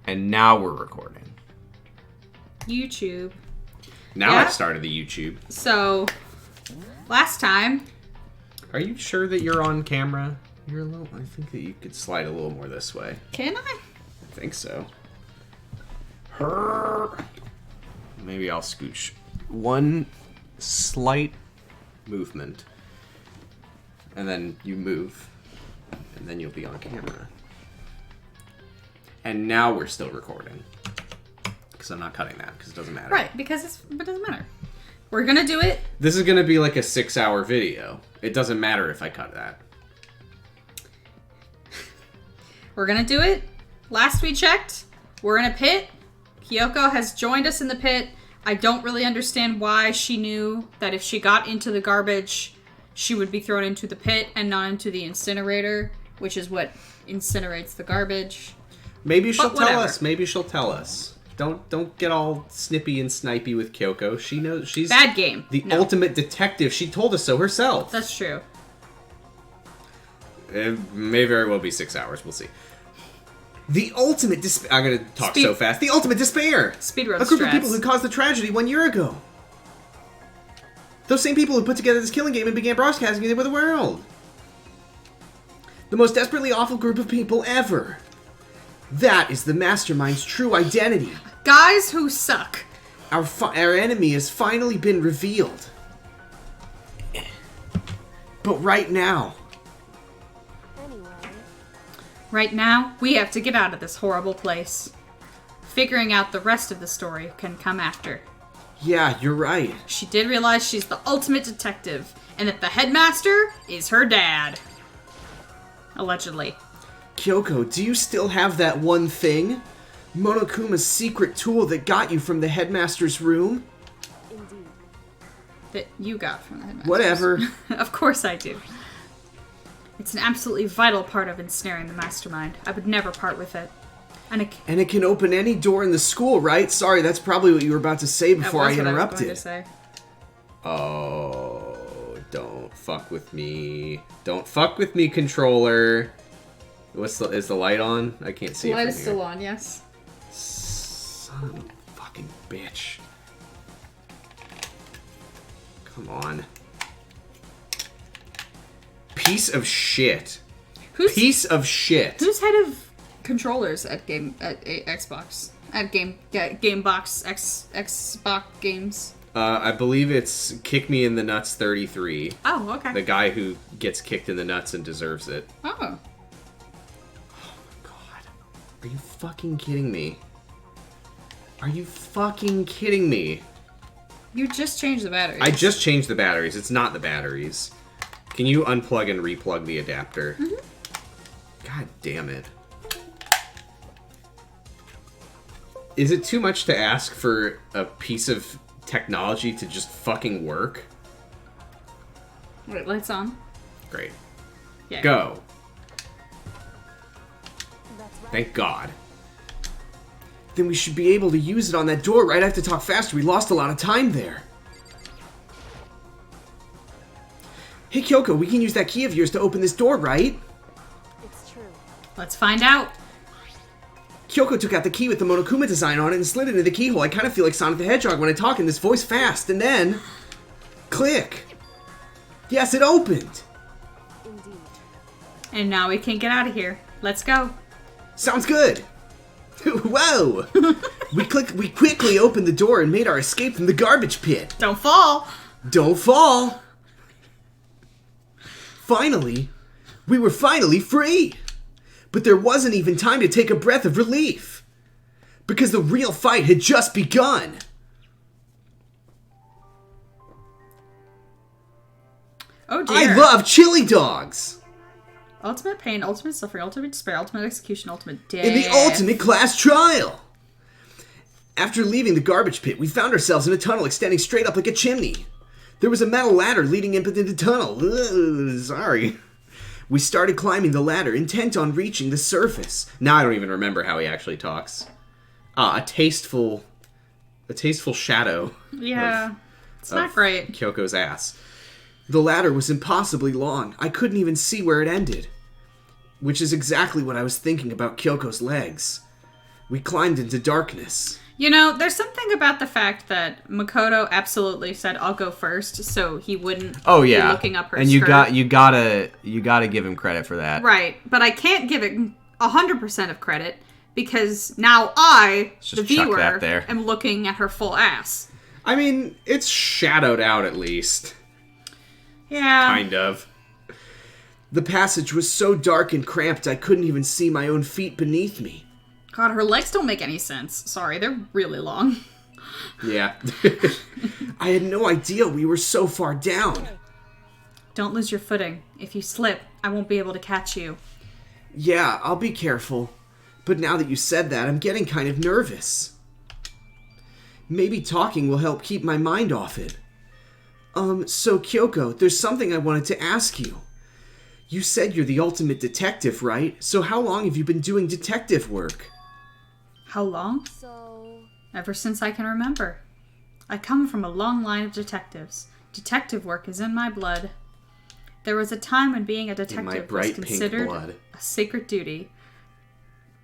And now we're recording. YouTube. Now I've started the YouTube. So, last time... Are you sure that you're on camera? You're a little... I think that you could slide a little more this way. Can I? I think so. Maybe I'll scooch. One slight movement. And then you move. And then you'll be on camera. And now we're still recording. Because I'm not cutting that, because it doesn't matter. Right, because it doesn't matter. We're going to do it. This is going to be like a 6-hour video. It doesn't matter if I cut that. We're going to do it. Last we checked, we're in a pit. Kyoko has joined us in the pit. I don't really understand why she knew that if she got into the garbage, she would be thrown into the pit and not into the incinerator, which is what incinerates the garbage. Maybe she'll tell us. Maybe she'll tell us. Don't get all snippy and snipey with Kyoko. She knows she's bad game. The ultimate detective. She told us so herself. That's true. It may very well be 6 hours. We'll see. The ultimate despair. I'm gonna talk so fast. The ultimate despair. Speedrun. A group of people who caused the tragedy 1 year ago. Those same people who put together this killing game and began broadcasting it with the world. The most desperately awful group of people ever. That is the mastermind's true identity. Guys who suck. Our enemy has finally been revealed. But right now... Right now, we have to get out of this horrible place. Figuring out the rest of the story can come after. Yeah, you're right. She did realize she's the ultimate detective, and that the headmaster is her dad. Allegedly. Kyoko, do you still have that one thing? Monokuma's secret tool that got you from the headmaster's room? Indeed. That you got from the headmaster's. Whatever. Of course I do. It's an absolutely vital part of ensnaring the mastermind. I would never part with it. And it can open any door in the school, right? Sorry, that's probably what you were about to say before I interrupted. That was what I was going Oh, to say. don't fuck with me. Don't fuck with me, controller. Is the light on? I can't see it. The light is still on, yes. Son of a fucking bitch. Come on. Piece of shit. Piece of shit. Who's head of controllers at Xbox? At Gamebox Xbox games? I believe it's Kick Me in the Nuts 33. Oh, okay. The guy who gets kicked in the nuts and deserves it. Oh. Oh my god. Are you fucking kidding me? Are you fucking kidding me? You just changed the batteries. I just changed the batteries. It's not the batteries. Can you unplug and replug the adapter? Mm-hmm. God damn it. Is it too much to ask for a piece of technology to just fucking work? Wait, lights on. Great. Yeah. Go. Thank God. Then we should be able to use it on that door, right? I have to talk faster. We lost a lot of time there. Hey, Kyoko, we can use that key of yours to open this door, right? It's true. Let's find out. Kyoko took out the key with the Monokuma design on it and slid it into the keyhole. I kind of feel like Sonic the Hedgehog when I talk in this voice fast, and then... click! Yes, it opened! Indeed. And now we can get out of here. Let's go. Sounds good! Whoa! We quickly opened the door and made our escape from the garbage pit. Don't fall! Don't fall! Finally, we were finally free! But there wasn't even time to take a breath of relief. Because the real fight had just begun. Oh dear. I love chili dogs! Ultimate pain, ultimate suffering, ultimate despair, ultimate execution, ultimate death. In the ultimate class trial! After leaving the garbage pit, we found ourselves in a tunnel extending straight up like a chimney. There was a metal ladder leading into the tunnel. Ugh, sorry. We started climbing the ladder, intent on reaching the surface. Now I don't even remember how he actually talks. A tasteful shadow. Yeah, it's not great. Kyoko's ass. The ladder was impossibly long. I couldn't even see where it ended. Which is exactly what I was thinking about Kyoko's legs. We climbed into darkness. You know, there's something about the fact that Makoto absolutely said, "I'll go first," so he wouldn't be looking up her and skirt. you gotta give him credit for that. Right, but I can't give it 100% of credit because now I, the just chuck viewer, that there. am looking at her full ass. I mean, it's shadowed out at least. Yeah. Kind of. The passage was so dark and cramped I couldn't even see my own feet beneath me. God, her legs don't make any sense. Sorry, they're really long. Yeah. I had no idea we were so far down. Don't lose your footing. If you slip, I won't be able to catch you. Yeah, I'll be careful. But now that you said that, I'm getting kind of nervous. Maybe talking will help keep my mind off it. So Kyoko, there's something I wanted to ask you. You said you're the ultimate detective, right? So how long have you been doing detective work? How long? So, Ever since I can remember. I come from a long line of detectives. Detective work is in my blood. There was a time when being a detective was bright pink considered blood. a sacred duty.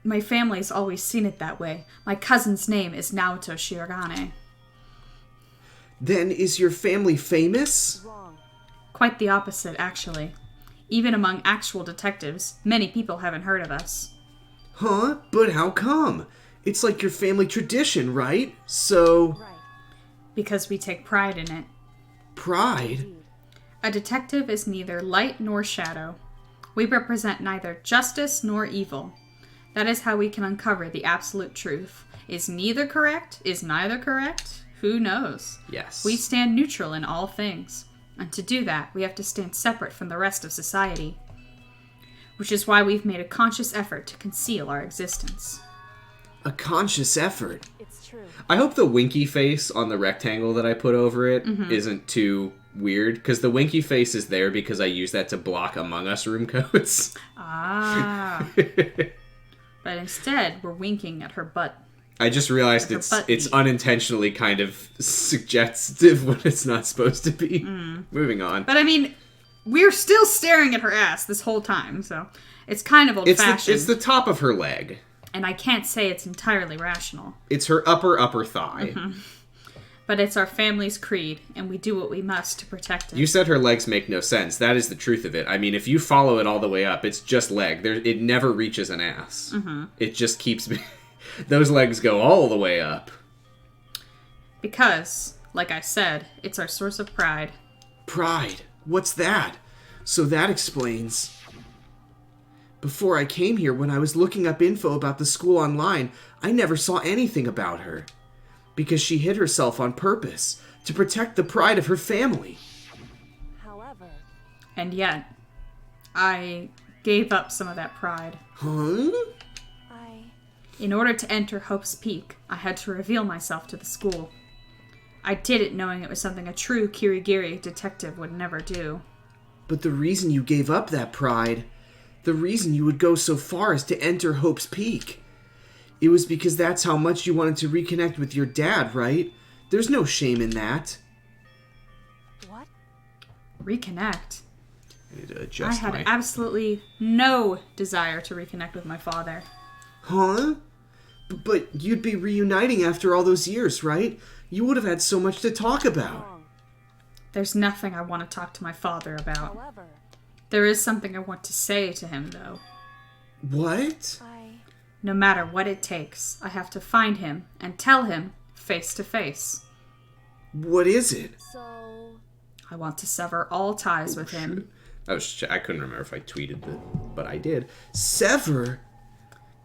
My family's always seen it that way. My cousin's name is Naoto Shirogane. Then is your family famous? wrong. Quite the opposite, actually. Even among actual detectives, many people haven't heard of us. Huh? But how come? It's like your family tradition, right? So... Right. Because we take pride in it. Pride? A detective is neither light nor shadow. We represent neither justice nor evil. That is how we can uncover the absolute truth. Is neither correct? Is neither correct? Who knows? Yes. We stand neutral in all things. And to do that, we have to stand separate from the rest of society. Which is why we've made a conscious effort to conceal our existence. A conscious effort. It's true. I hope the winky face on the rectangle that I put over it isn't too weird, because the winky face is there because I use that to block Among Us room codes. Ah. But instead, we're winking at her butt. I just realized Her it's butt it's meat. unintentionally kind of suggestive when it's not supposed to be. Moving on. But I mean, we're still staring at her ass this whole time, so it's kind of old-fashioned. It's the top of her leg. And I can't say it's entirely rational. It's her upper thigh. But it's our family's creed, and we do what we must to protect it. You said her legs make no sense. That is the truth of it. I mean, if you follow it all the way up, it's just leg. It never reaches an ass. It just keeps... Those legs go all the way up. Because, like I said, it's our source of pride. Pride. What's that? So that explains... Before I came here, when I was looking up info about the school online, I never saw anything about her. Because she hid herself on purpose, to protect the pride of her family. However, And yet, I gave up some of that pride. Huh? In order to enter Hope's Peak, I had to reveal myself to the school. I did it knowing it was something a true Kirigiri detective would never do. But the reason you gave up that pride, the reason you would go so far as to enter Hope's Peak, it was because that's how much you wanted to reconnect with your dad, right? There's no shame in that. what? Reconnect? I need to I adjust had absolutely no desire to reconnect with my father. Huh? But you'd be reuniting after all those years, right? You would have had so much to talk about. Wrong. There's nothing I want to talk to my father about. However, There is something I want to say to him, though. What? No matter what it takes, I have to find him and tell him face to face. What is it? so I want to sever all ties with him. I couldn't remember if I tweeted that, but I did. Sever?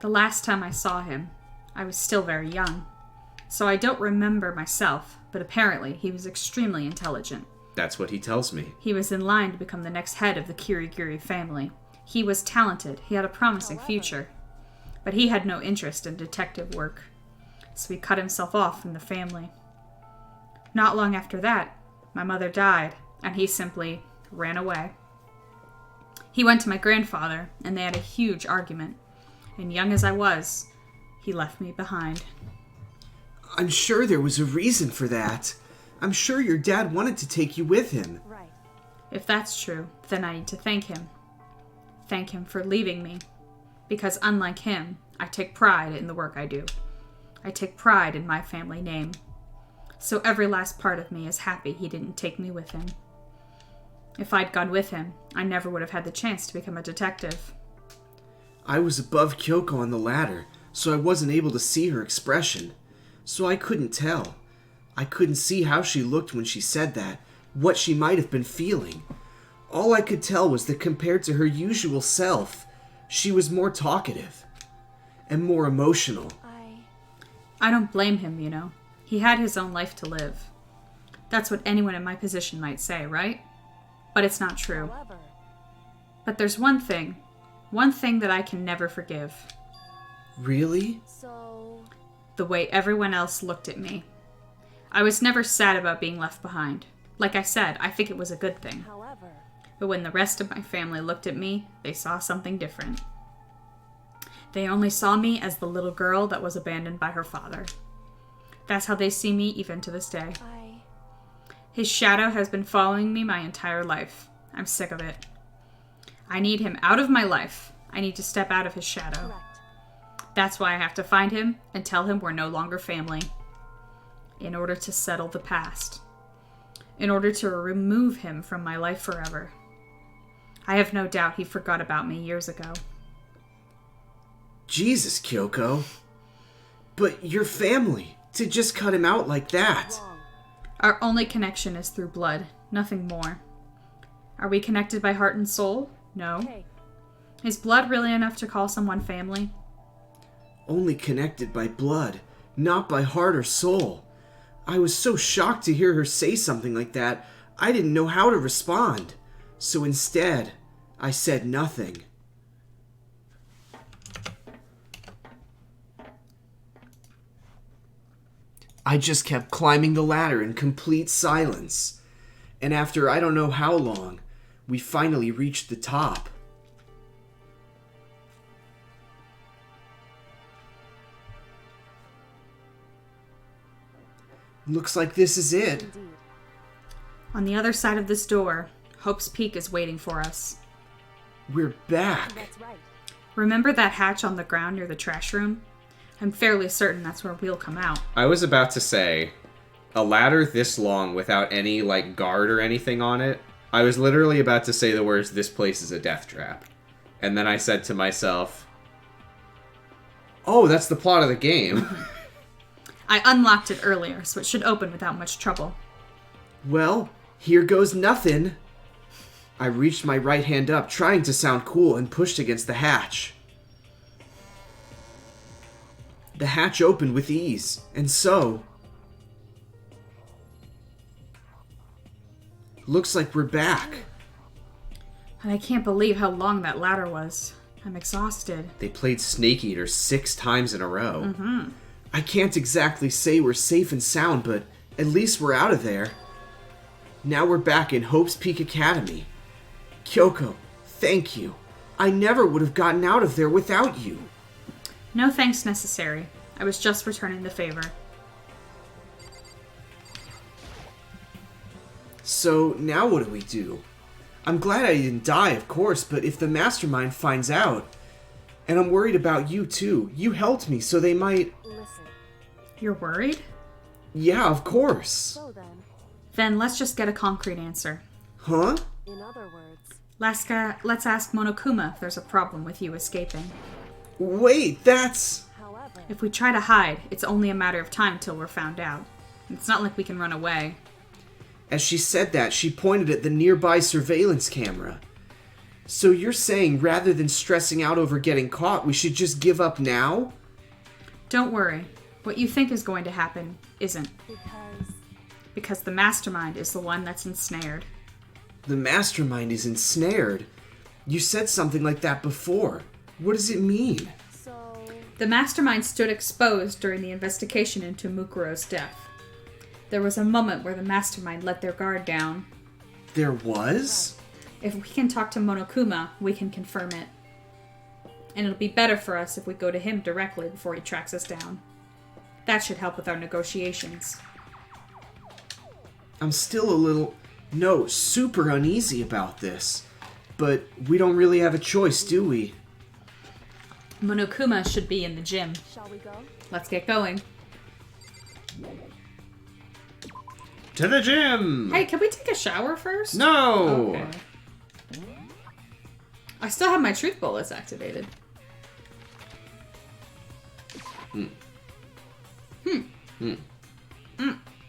The last time I saw him, I was still very young. So I don't remember myself, but apparently he was extremely intelligent. That's what he tells me. He was in line to become the next head of the Kirigiri family. He was talented, he had a promising future. But he had no interest in detective work, so he cut himself off from the family. Not long after that, my mother died, and he simply ran away. He went to my grandfather, and they had a huge argument. And young as I was, he left me behind. I'm sure there was a reason for that. I'm sure your dad wanted to take you with him. right. If that's true, then I need to thank him. Thank him for leaving me. Because unlike him, I take pride in the work I do. I take pride in my family name. So every last part of me is happy he didn't take me with him. If I'd gone with him, I never would have had the chance to become a detective. I was above Kyoko on the ladder, so I wasn't able to see her expression. So I couldn't tell. I couldn't see how she looked when she said that, what she might have been feeling. All I could tell was that compared to her usual self, she was more talkative and more emotional. I don't blame him, you know. He had his own life to live. That's what anyone in my position might say, right? But it's not true. However, But there's one thing that I can never forgive. Really? so The way everyone else looked at me. I was never sad about being left behind. Like I said, I think it was a good thing. however, But when the rest of my family looked at me, they saw something different. They only saw me as the little girl that was abandoned by her father. That's how they see me even to this day. His shadow has been following me my entire life. I'm sick of it. I need him out of my life. I need to step out of his shadow. correct. That's why I have to find him and tell him we're no longer family. In order to settle the past. In order to remove him from my life forever. I have no doubt he forgot about me years ago. Jesus, Kyoko. But your family, to just cut him out like that. Wrong. Our only connection is through blood, nothing more. Are we connected by heart and soul? No. Okay. Is blood really enough to call someone family? Only connected by blood, not by heart or soul. I was so shocked to hear her say something like that, I didn't know how to respond. So instead, I said nothing. I just kept climbing the ladder in complete silence. And after I don't know how long, we finally reached the top. Looks like this is it. Indeed. On the other side of this door, Hope's Peak is waiting for us. We're back. That's right. Remember that hatch on the ground near the trash room? I'm fairly certain that's where we'll come out. I was about to say, a ladder this long without any, like, guard or anything on it. I was literally about to say the words, "This place is a death trap." And then I said to myself, oh, that's the plot of the game. I unlocked it earlier, so it should open without much trouble. Well, here goes nothing. I reached my right hand up, trying to sound cool, and pushed against the hatch. The hatch opened with ease, and so... Looks like we're back. And I can't believe how long that ladder was. I'm exhausted. They played Snake Eater 6 times in a row. I can't exactly say we're safe and sound, but at least we're out of there. Now we're back in Hope's Peak Academy. Kyoko, thank you. I never would have gotten out of there without you. No thanks necessary. I was just returning the favor. So now what do we do? I'm glad I didn't die, of course, but if the mastermind finds out, and I'm worried about you too. You helped me, so they might... Listen. You're worried? Yeah, of course. So then, Then let's just get a concrete answer. Huh? in other words, Let's ask Monokuma if there's a problem with you escaping. Wait, that's... however, If we try to hide, it's only a matter of time till we're found out. It's not like we can run away. As she said that, she pointed at the nearby surveillance camera. So you're saying rather than stressing out over getting caught, we should just give up now? Don't worry. What you think is going to happen isn't. Because the mastermind is the one that's ensnared. The mastermind is ensnared. You said something like that before. What does it mean? so The mastermind stood exposed during the investigation into Mukuro's death. There was a moment where the mastermind let their guard down. There was? If we can talk to Monokuma, we can confirm it. And it'll be better for us if we go to him directly before he tracks us down. That should help with our negotiations. I'm still a little... No, super uneasy about this. But we don't really have a choice, do we? Monokuma should be in the gym. Shall we go? Let's get going. To the gym! Hey, can we take a shower first? No! Okay. I still have my truth bullets activated.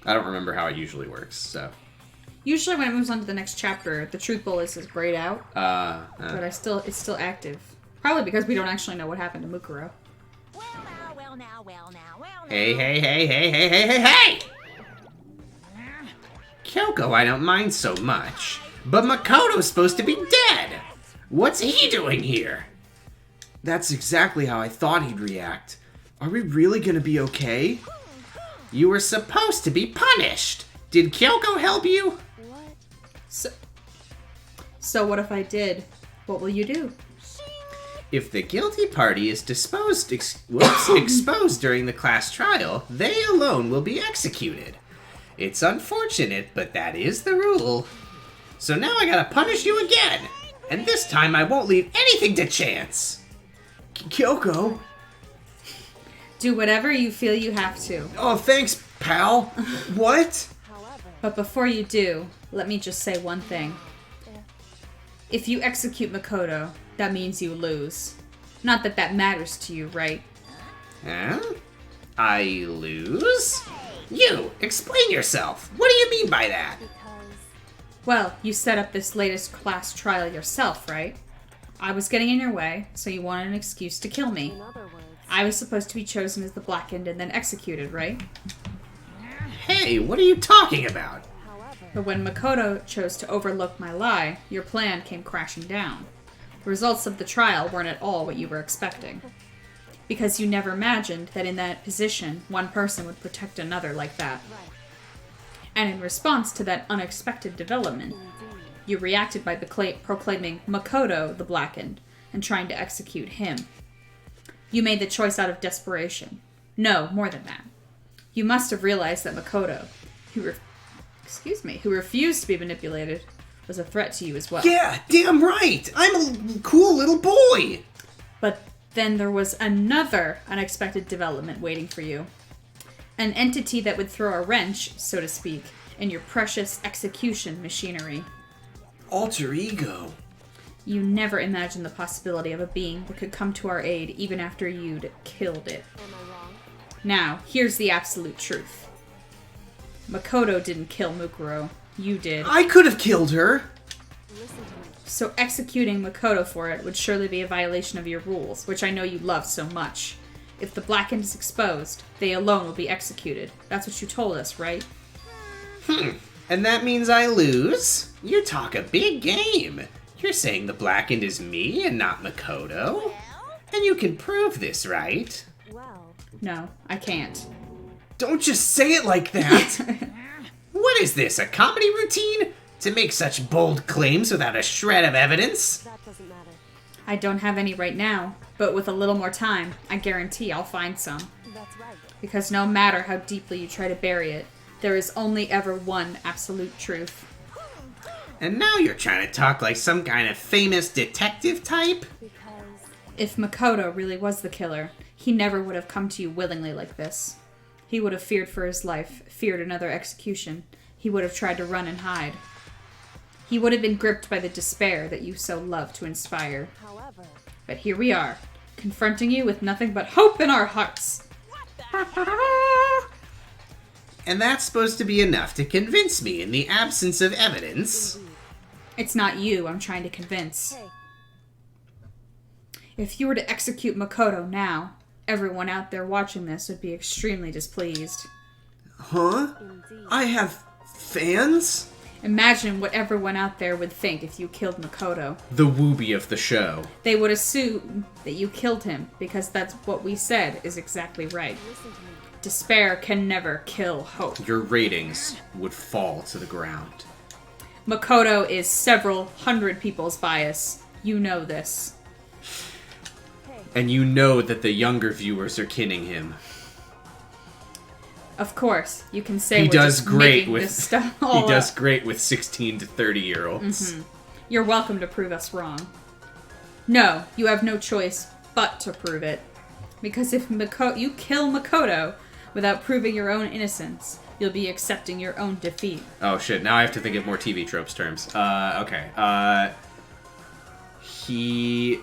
I don't remember how it usually works, so. Usually when it moves on to the next chapter, the truth bullets is grayed out, but it's still active. Probably because we don't actually know what happened to Mukuro. Well now. Hey, hey, hey, hey, hey, hey, hey, hey! Kyoko, I don't mind so much. But Makoto's supposed to be dead! What's he doing here? That's exactly how I thought he'd react. Are we really gonna be okay? You were supposed to be punished! Did Kyoko help you? What? So what if I did? What will you do? If the guilty party is exposed during the class trial, they alone will be executed. It's unfortunate, but that is the rule. So now I gotta punish you again! And this time I won't leave anything to chance! Kyoko? Do whatever you feel you have to. Oh, thanks, pal. What? However, But before you do, let me just say one thing. If you execute Makoto, that means you lose. Not that that matters to you, right? Huh? I lose? You, explain yourself. What do you mean by that? because Well, you set up this latest class trial yourself, right? I was getting in your way, so you wanted an excuse to kill me. in other words, I was supposed to be chosen as the Blackened and then executed, right? Hey, what are you talking about? however, But when Makoto chose to overlook my lie, your plan came crashing down. The results of the trial weren't at all what you were expecting. Because you never imagined that in that position, one person would protect another like that. right, And in response to that unexpected development, indeed. you reacted by proclaiming Makoto the Blackened and trying to execute him. You made the choice out of desperation. No, more than that. You must have realized that Makoto, who refused to be manipulated, was a threat to you as well. Yeah, damn right. I'm a cool little boy. But then there was another unexpected development waiting for you. An entity that would throw a wrench, so to speak, in your precious execution machinery. Alter ego. You never imagined the possibility of a being that could come to our aid even after you'd killed it. Am I wrong? Now, here's the absolute truth. Makoto didn't kill Mukuro. You did. I could have killed her. Listen to me. So executing Makoto for it would surely be a violation of your rules, which I know you love so much. If the Blackened is exposed, they alone will be executed. That's what you told us, right? And that means I lose? You talk a big game. You're saying the Blackened is me and not Makoto? And you can prove this, right? Well, No, I can't. Don't just say it like that. What is this, a comedy routine? To make such bold claims without a shred of evidence? that doesn't matter. I don't have any right now, but with a little more time, I guarantee I'll find some. That's right. Because no matter how deeply you try to bury it, there is only ever one absolute truth. And now you're trying to talk like some kind of famous detective type? Because If Makoto really was the killer, he never would have come to you willingly like this. He would have feared for his life, feared another execution. He would have tried to run and hide. He would have been gripped by the despair that you so love to inspire. however, But here we are, confronting you with nothing but hope in our hearts. And that's supposed to be enough to convince me in the absence of evidence? It's not you I'm trying to convince. hey, If you were to execute Makoto now, everyone out there watching this would be extremely displeased. Huh? indeed. I have fans? Imagine what everyone out there would think if you killed Makoto. The wooby of the show. They would assume that you killed him because that's what we said is exactly right. Listen to me. Despair can never kill hope. Your ratings would fall to the ground. Makoto is several hundred people's bias. You know this. And you know that the younger viewers are kinning him. Of course, you can say He we're does just great making with this stuff he all does up. great with 16 to 30-year-olds. You're welcome to prove us wrong. No, you have no choice but to prove it. Because if you kill Makoto without proving your own innocence, you'll be accepting your own defeat. Oh shit, now I have to think of more TV tropes terms. Okay. He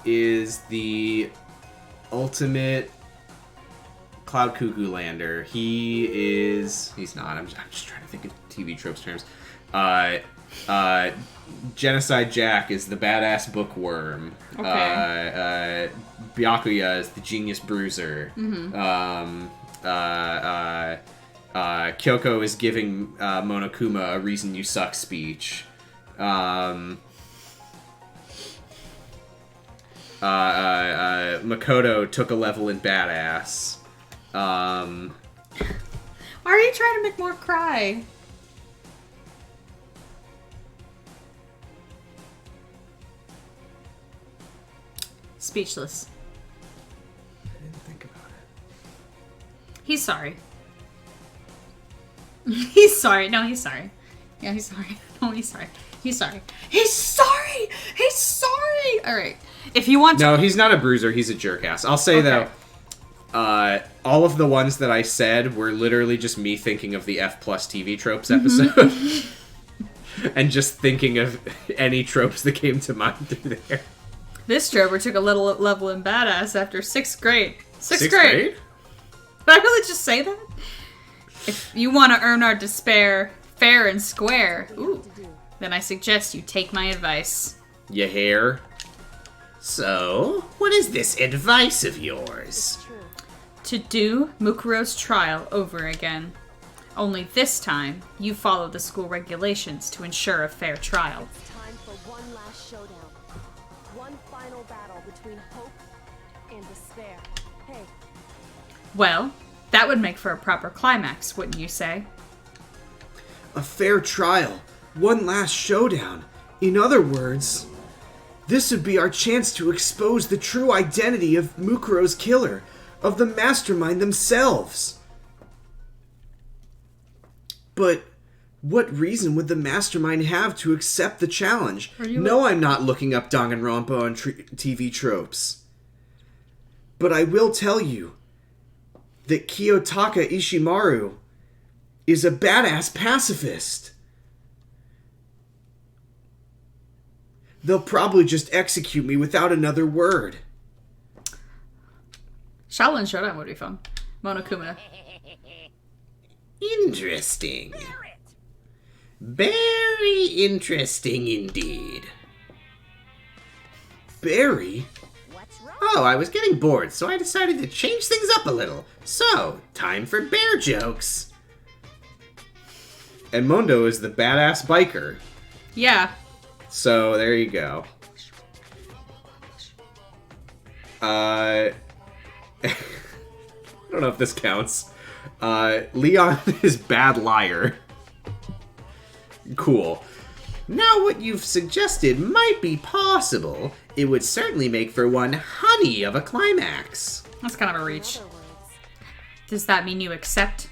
is the ultimate Cloud Cuckoo Lander. He's not. I'm just trying to think of TV tropes terms. Genocide Jack is the badass bookworm. Okay. Byakuya is the genius bruiser. Kyoko is giving Monokuma a reason you suck speech. Makoto took a level in badass. Why are you trying to make more cry? Speechless. I didn't think about it. He's sorry. He's sorry. No, he's sorry. Yeah, he's sorry. No, he's sorry. He's sorry. He's sorry! He's sorry! Alright. If you want to... No, he's not a bruiser. He's a jerkass. I'll say, though, all of the ones that I said were literally just me thinking of the F plus TV tropes episode. And just thinking of any tropes that came to mind through there. This drover took a little level in badass after 6th grade. Sixth grade? Did I really just say that? If you want to earn our despair fair and square, then I suggest you take my advice. You hear? So, what is this advice of yours? True. To do Mukuro's trial over again. Only this time, you follow the school regulations to ensure a fair trial. It's time for one last showdown. One final battle between hope and despair. Hey, Well, that would make for a proper climax, wouldn't you say? A fair trial. One last showdown. In other words, this would be our chance to expose the true identity of Mukuro's killer, of the mastermind themselves. But what reason would the mastermind have to accept the challenge? No, I'm not looking up Danganronpa on TV tropes. But I will tell you that Kiyotaka Ishimaru is a badass pacifist. They'll probably just execute me without another word. Shaolin Showdown would be fun. Monokuma. Interesting. Very interesting indeed. Barry? what's wrong? Oh, I was getting bored, so I decided to change things up a little. So, time for bear jokes. And Mondo is the badass biker. Yeah. So, there you go. I don't know if this counts. Leon is bad liar. Cool. Now what you've suggested might be possible. It would certainly make for one honey of a climax. That's kind of a reach. In other words, Does that mean you accept?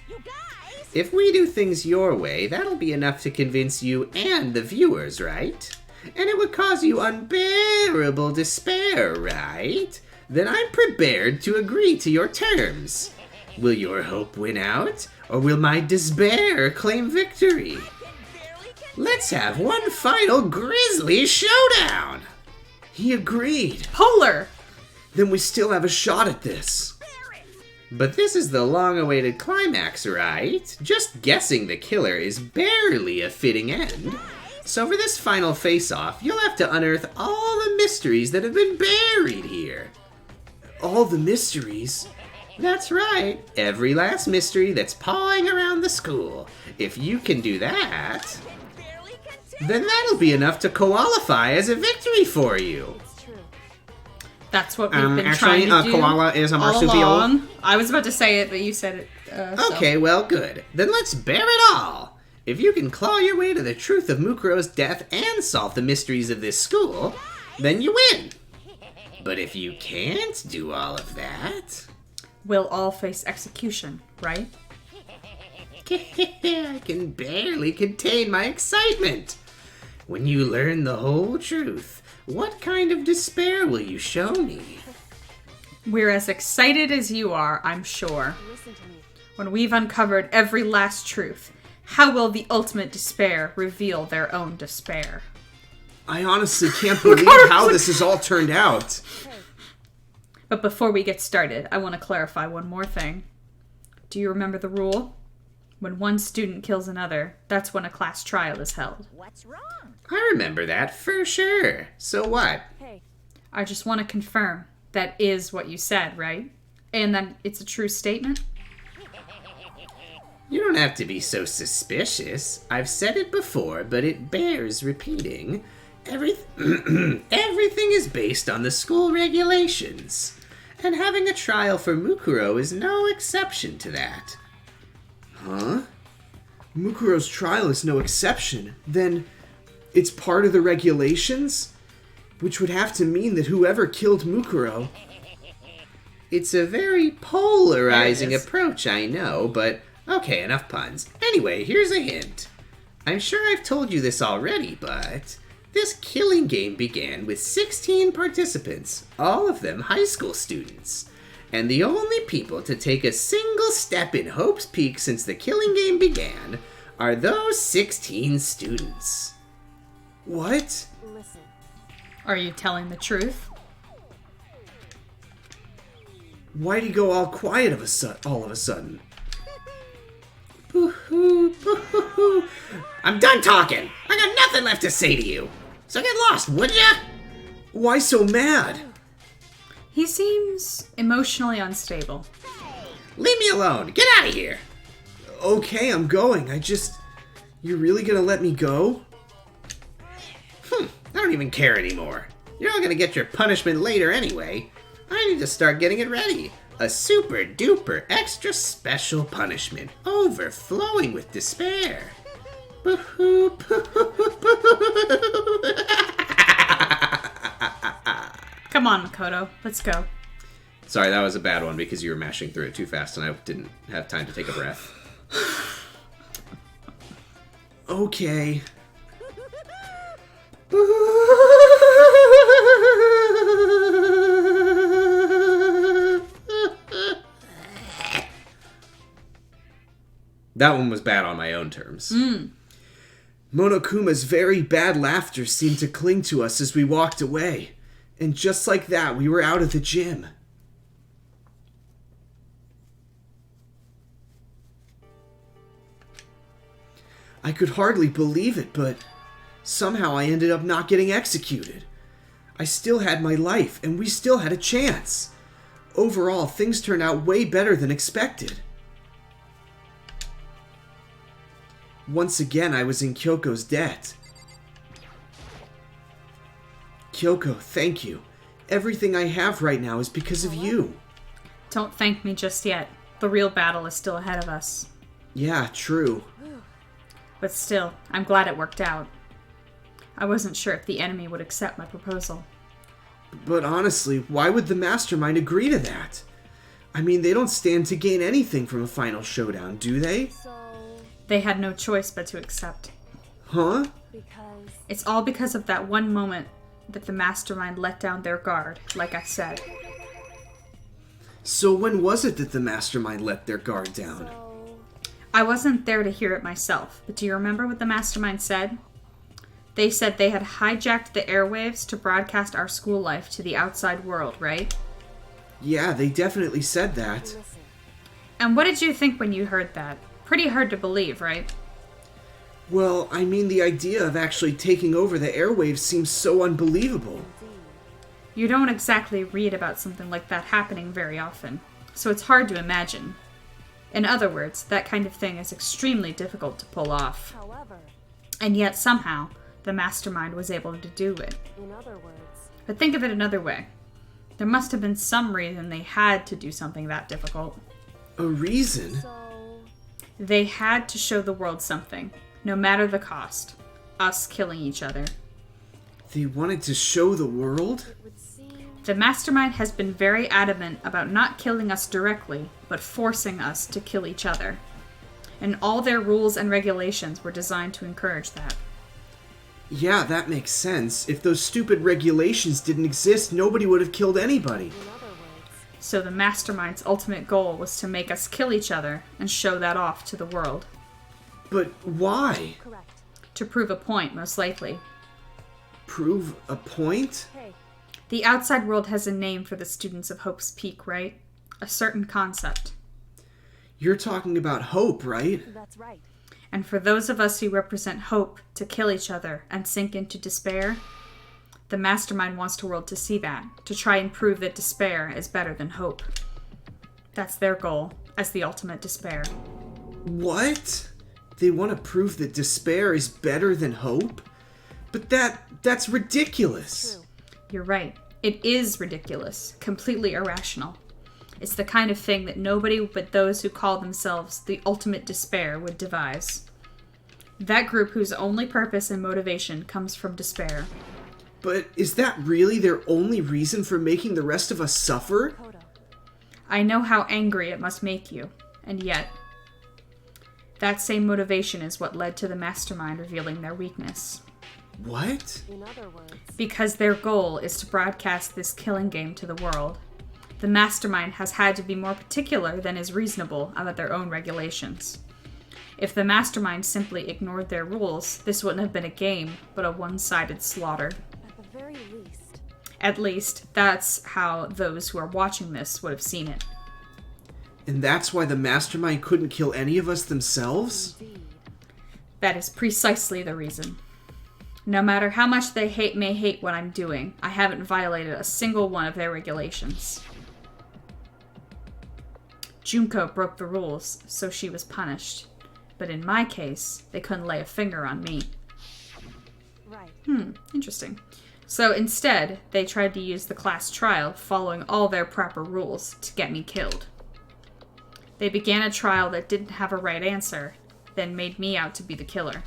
If we do things your way, that'll be enough to convince you and the viewers, right? And it would cause you unbearable despair, right? Then I'm prepared to agree to your terms. Will your hope win out, or will my despair claim victory? Let's have one final grisly showdown! He agreed. Polar! Then we still have a shot at this. But this is the long-awaited climax, right? Just guessing the killer is barely a fitting end. So for this final face-off, you'll have to unearth all the mysteries that have been buried here. All the mysteries. That's right. Every last mystery that's pawing around the school. If you can do that, then that'll be enough to qualify as a victory for you. it's true. That's what we've been actually, trying to do koala is a all marsupial. along. I was about to say it, but you said it. So. Okay, well, good. Then let's bear it all. If you can claw your way to the truth of Mukuro's death and solve the mysteries of this school, then you win. But if you can't do all of that... We'll all face execution, right? I can barely contain my excitement. When you learn the whole truth, what kind of despair will you show me? We're as excited as you are, I'm sure. Listen to me. When we've uncovered every last truth, how will the ultimate despair reveal their own despair? I honestly can't believe how this has all turned out. But before we get started, I want to clarify one more thing. Do you remember the rule? When one student kills another, that's when a class trial is held. What's wrong? I remember that for sure. So what? Hey, I just want to confirm that is what you said, right? And that it's a true statement? You don't have to be so suspicious. I've said it before, but it bears repeating. Everything is based on the school regulations. And having a trial for Mukuro is no exception to that. Huh? Mukuro's trial is no exception. Then it's part of the regulations? Which would have to mean that whoever killed Mukuro... It's a very polarizing There it is. approach, I know, but okay, enough puns. Anyway, here's a hint. I'm sure I've told you this already, but this killing game began with 16 participants, all of them high school students. And the only people to take a single step in Hope's Peak since the killing game began are those 16 students. What? listen. Are you telling the truth? Why'd he go all quiet all of a sudden? Boo-hoo, boo-hoo-hoo. I'm done talking. I got nothing left to say to you. So get lost, would ya? Why so mad? He seems emotionally unstable. Leave me alone. Get out of here. Okay, I'm going. You're really gonna let me go? I don't even care anymore. You're all gonna get your punishment later anyway. I need to start getting it ready. A super duper extra special punishment, overflowing with despair. Boo-hoo, boo-hoo-hoo-hoo. Come on, Makoto. Let's go. Sorry, that was a bad one because you were mashing through it too fast and I didn't have time to take a breath. Okay. That one was bad on my own terms. Monokuma's very bad laughter seemed to cling to us as we walked away. And just like that, we were out of the gym. I could hardly believe it, but somehow I ended up not getting executed. I still had my life, and we still had a chance. Overall, things turned out way better than expected. Once again, I was in Kyoko's debt. Kyoko, thank you. Everything I have right now is because of you. Don't thank me just yet. The real battle is still ahead of us. Yeah, true. But still, I'm glad it worked out. I wasn't sure if the enemy would accept my proposal. But honestly, why would the mastermind agree to that? I mean, they don't stand to gain anything from a final showdown, do they? So, They had no choice but to accept. Huh? because It's all because of that one moment that the mastermind let down their guard, like I said. So when was it that the mastermind let their guard down? I wasn't there to hear it myself, but do you remember what the mastermind said? They said they had hijacked the airwaves to broadcast our school life to the outside world, right? Yeah, they definitely said that. listen. And what did you think when you heard that? Pretty hard to believe, right? Well, I mean, the idea of actually taking over the airwaves seems so unbelievable. You don't exactly read about something like that happening very often, so it's hard to imagine. In other words, that kind of thing is extremely difficult to pull off. However, And yet somehow, the mastermind was able to do it. in other words, But think of it another way. There must have been some reason they had to do something that difficult. A reason? so They had to show the world something, no matter the cost. Us killing each other. They wanted to show the world? it would seem The mastermind has been very adamant about not killing us directly, but forcing us to kill each other. And all their rules and regulations were designed to encourage that. Yeah, that makes sense. If those stupid regulations didn't exist, nobody would have killed anybody. in other words, So the mastermind's ultimate goal was to make us kill each other and show that off to the world. But why? Correct. To prove a point, most likely. Prove a point? Hey, The outside world has a name for the students of Hope's Peak, right? A certain concept. You're talking about hope, right? that's right. And for those of us who represent hope to kill each other and sink into despair, the mastermind wants the world to see that, to try and prove that despair is better than hope. That's their goal, as the ultimate despair. What? They want to prove that despair is better than hope? But that's ridiculous. True. You're right. It is ridiculous, completely irrational. It's the kind of thing that nobody but those who call themselves the ultimate despair would devise. That group whose only purpose and motivation comes from despair. But is that really their only reason for making the rest of us suffer? Makoto. I know how angry it must make you, and yet, that same motivation is what led to the mastermind revealing their weakness. What? In other words, Because their goal is to broadcast this killing game to the world. The mastermind has had to be more particular than is reasonable about their own regulations. If the mastermind simply ignored their rules, this wouldn't have been a game, but a one-sided slaughter. at the very least, At least, that's how those who are watching this would have seen it. And that's why the mastermind couldn't kill any of us themselves? indeed. That is precisely the reason. No matter how much they may hate what I'm doing, I haven't violated a single one of their regulations. Junko broke the rules, so she was punished. But in my case, they couldn't lay a finger on me. Right. Interesting. So instead, they tried to use the class trial, following all their proper rules, to get me killed. They began a trial that didn't have a right answer, then made me out to be the killer.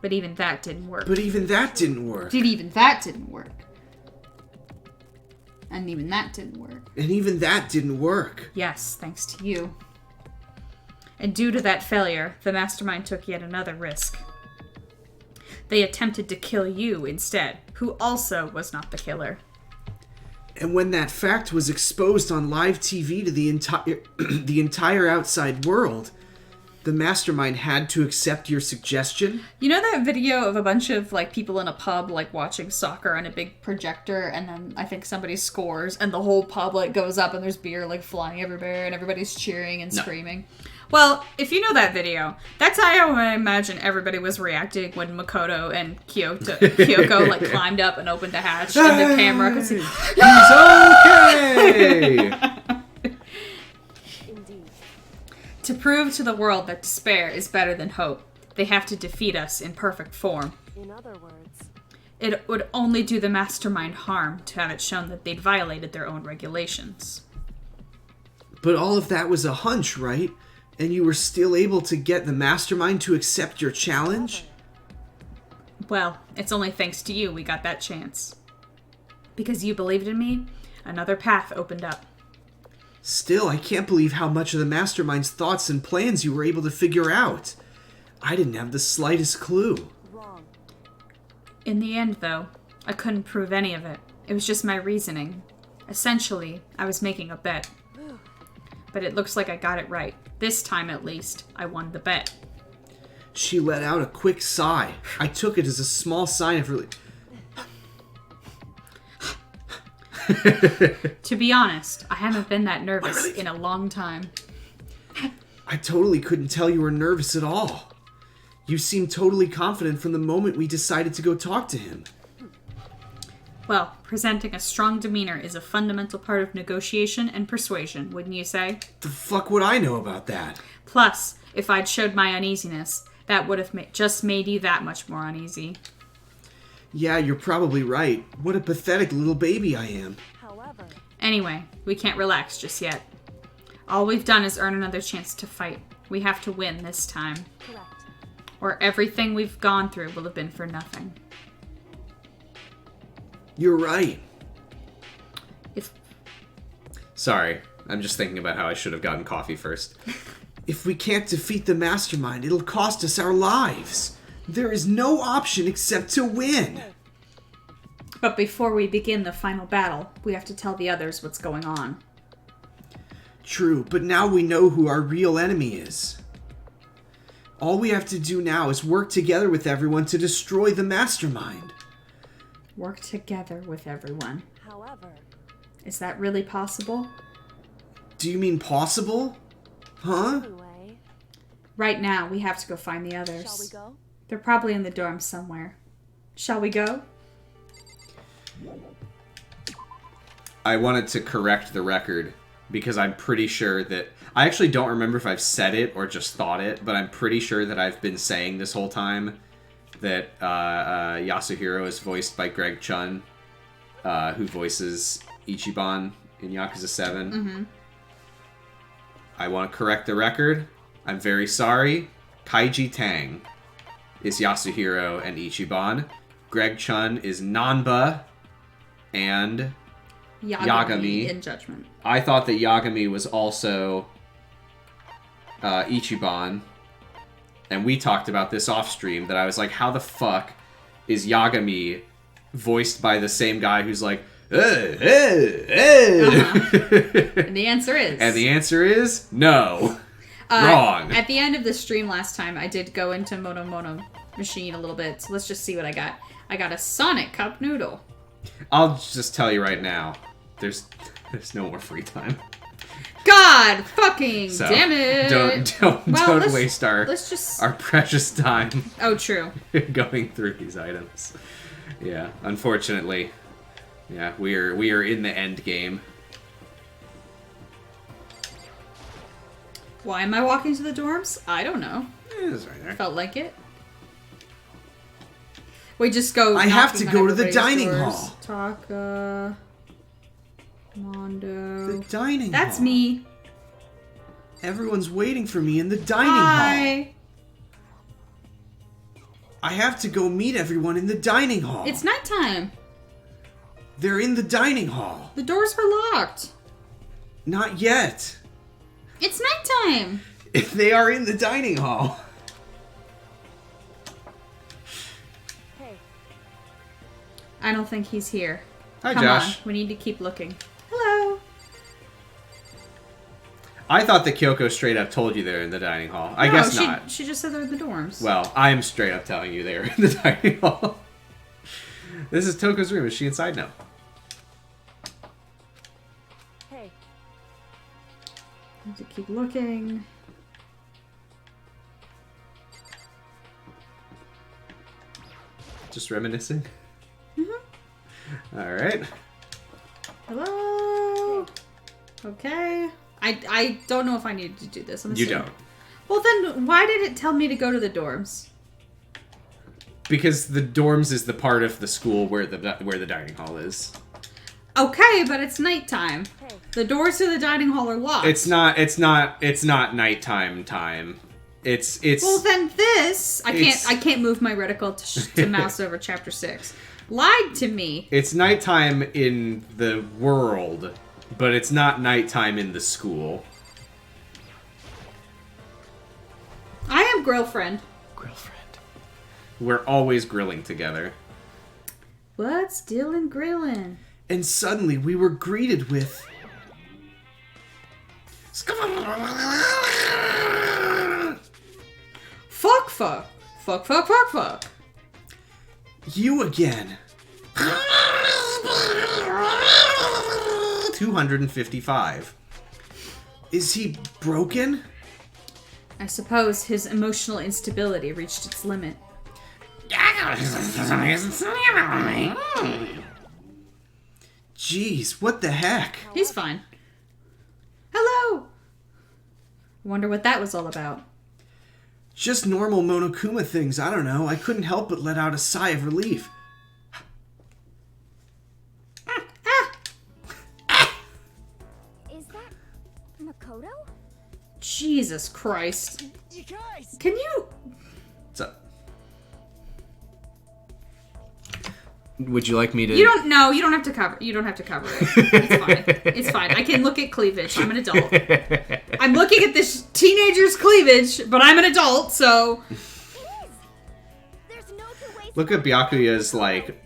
But even that didn't work. But even that didn't work. Even that didn't work. And even that didn't work. And even that didn't work. Yes, thanks to you. And due to that failure, the mastermind took yet another risk. They attempted to kill you instead, who also was not the killer. And when that fact was exposed on live TV to the entire outside world, the mastermind had to accept your suggestion? You know that video of a bunch of people in a pub watching soccer on a big projector, and then I think somebody scores and the whole pub goes up and there's beer flying everywhere and everybody's cheering and screaming? Well, if you know that video, that's how I imagine everybody was reacting when Makoto and Kyoko climbed up and opened the hatch and the camera could see. He's okay! Indeed. To prove to the world that despair is better than hope, they have to defeat us in perfect form. In other words, It would only do the mastermind harm to have it shown that they'd violated their own regulations. But all of that was a hunch, right? And you were still able to get the mastermind to accept your challenge? Well, it's only thanks to you we got that chance. Because you believed in me, another path opened up. Still, I can't believe how much of the mastermind's thoughts and plans you were able to figure out. I didn't have the slightest clue. wrong. In the end, though, I couldn't prove any of it. It was just my reasoning. Essentially, I was making a bet. But it looks like I got it right. This time, at least, I won the bet. She let out a quick sigh. I took it as a small sign of relief. To be honest, I haven't been that nervous in a long time. I totally couldn't tell you were nervous at all. You seemed totally confident from the moment we decided to go talk to him. Well, presenting a strong demeanor is a fundamental part of negotiation and persuasion, wouldn't you say? The fuck would I know about that? Plus, if I'd showed my uneasiness, that would have just made you that much more uneasy. Yeah, you're probably right. What a pathetic little baby I am. However, Anyway, we can't relax just yet. All we've done is earn another chance to fight. We have to win this time, correct. or everything we've gone through will have been for nothing. You're right. If Sorry, I'm just thinking about how I should have gotten coffee first. If we can't defeat the mastermind, it'll cost us our lives. There is no option except to win. But before we begin the final battle, we have to tell the others what's going on. True, but now we know who our real enemy is. All we have to do now is work together with everyone to destroy the mastermind. Work together with everyone. However, Is that really possible? Do you mean possible? Huh? anyway, Right now, we have to go find the others. shall we go? They're probably in the dorms somewhere. Shall we go? I wanted to correct the record because I'm pretty sure that... I actually don't remember if I've said it or just thought it, but I'm pretty sure that I've been saying this whole time that Yasuhiro is voiced by Greg Chun, who voices Ichiban in Yakuza 7. Mm-hmm. I want to correct the record. I'm very sorry. Kaiji Tang is Yasuhiro and Ichiban. Greg Chun is Nanba and Yagami. in Judgment. I thought that Yagami was also Ichiban. And we talked about this off stream, that I was like, how the fuck is Yagami voiced by the same guy who's like, And the answer is... And the answer is no. Wrong. At the end of the stream last time, I did go into Mono Mono Machine a little bit, so let's just see what I got. I got a Sonic Cup Noodle. I'll just tell you right now, there's no more free time. God fucking So damn it! don't let's- waste let's just... our precious time Oh, true. going through these items. Yeah, unfortunately. Yeah, we are in the end game. Why am I walking to the dorms? I don't know. It's right there. Felt like it. We just go. I have to knocking go on to the everybody's dining doors. hall. Taka. Mondo. The dining That's hall. me. Everyone's waiting for me in the dining hall. Hi. I have to go meet everyone in the dining hall. It's nighttime. They're in the dining hall. The doors were locked. Not yet. It's nighttime. They are in the dining hall. Hey, I don't think he's here. Hi, Come Josh. on. We need to keep looking. Hello. I thought that Kyoko straight up told you they're in the dining hall. I No, guess she, not. She just said they're in the dorms. Well, I'm straight up telling you they're in the dining hall. This is Toko's room. Is she inside? No. hey, Need to keep looking. Just reminiscing? Mm-hmm. Alright. Hello. Okay. I don't know if I needed to do this. I'm You assuming. don't. Well, then why did it tell me to go to the dorms? Because the dorms is the part of the school where the dining hall is. Okay, but it's nighttime. hey. The doors to the dining hall are locked. It's not nighttime time. It's Well, then this It's- I can't move my reticle to mouse over chapter 6. Lied to me. it's nighttime in the world, but it's not nighttime in the school. I am girlfriend. Girlfriend. We're always grilling together. What's Dylan grilling? And suddenly we were greeted with... Fuck, fuck. Fuck, fuck, fuck, fuck. You again. 255. Is he broken? I suppose his emotional instability reached its limit. Jeez, what the heck? He's fine. Hello! Wonder what that was all about. Just normal Monokuma things, I don't know. I couldn't help but let out a sigh of relief. Is that Makoto? Jesus Christ. You guys! Can you... What's up? Would you like me to? You don't have to cover it. It's fine. It's fine. I can look at cleavage. I'm an adult. I'm looking at this teenager's cleavage, but I'm an adult, so... It is! There's no two ways Look at Byakuya's like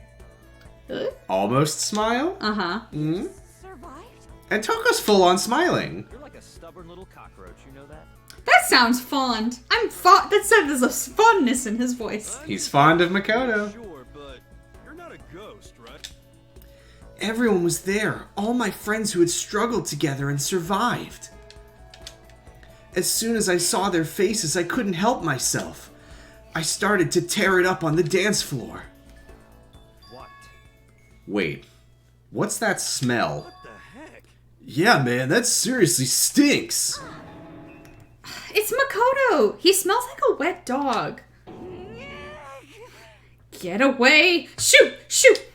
almost smile. Uh-huh. Mm-hmm. survived. And Toko's full on smiling. You're like a stubborn little cockroach, you know that? That sounds fond. That said, there's a fondness in his voice. He's fond of Makoto. Sure, but you're not a ghost, right? Everyone was there, all my friends who had struggled together and survived. As soon as I saw their faces, I couldn't help myself. I started to tear it up on the dance floor. What? Wait, what's that smell? What the heck? Yeah, man, that seriously stinks. It's Makoto. He smells like a wet dog. Get away. Shoot, shoot.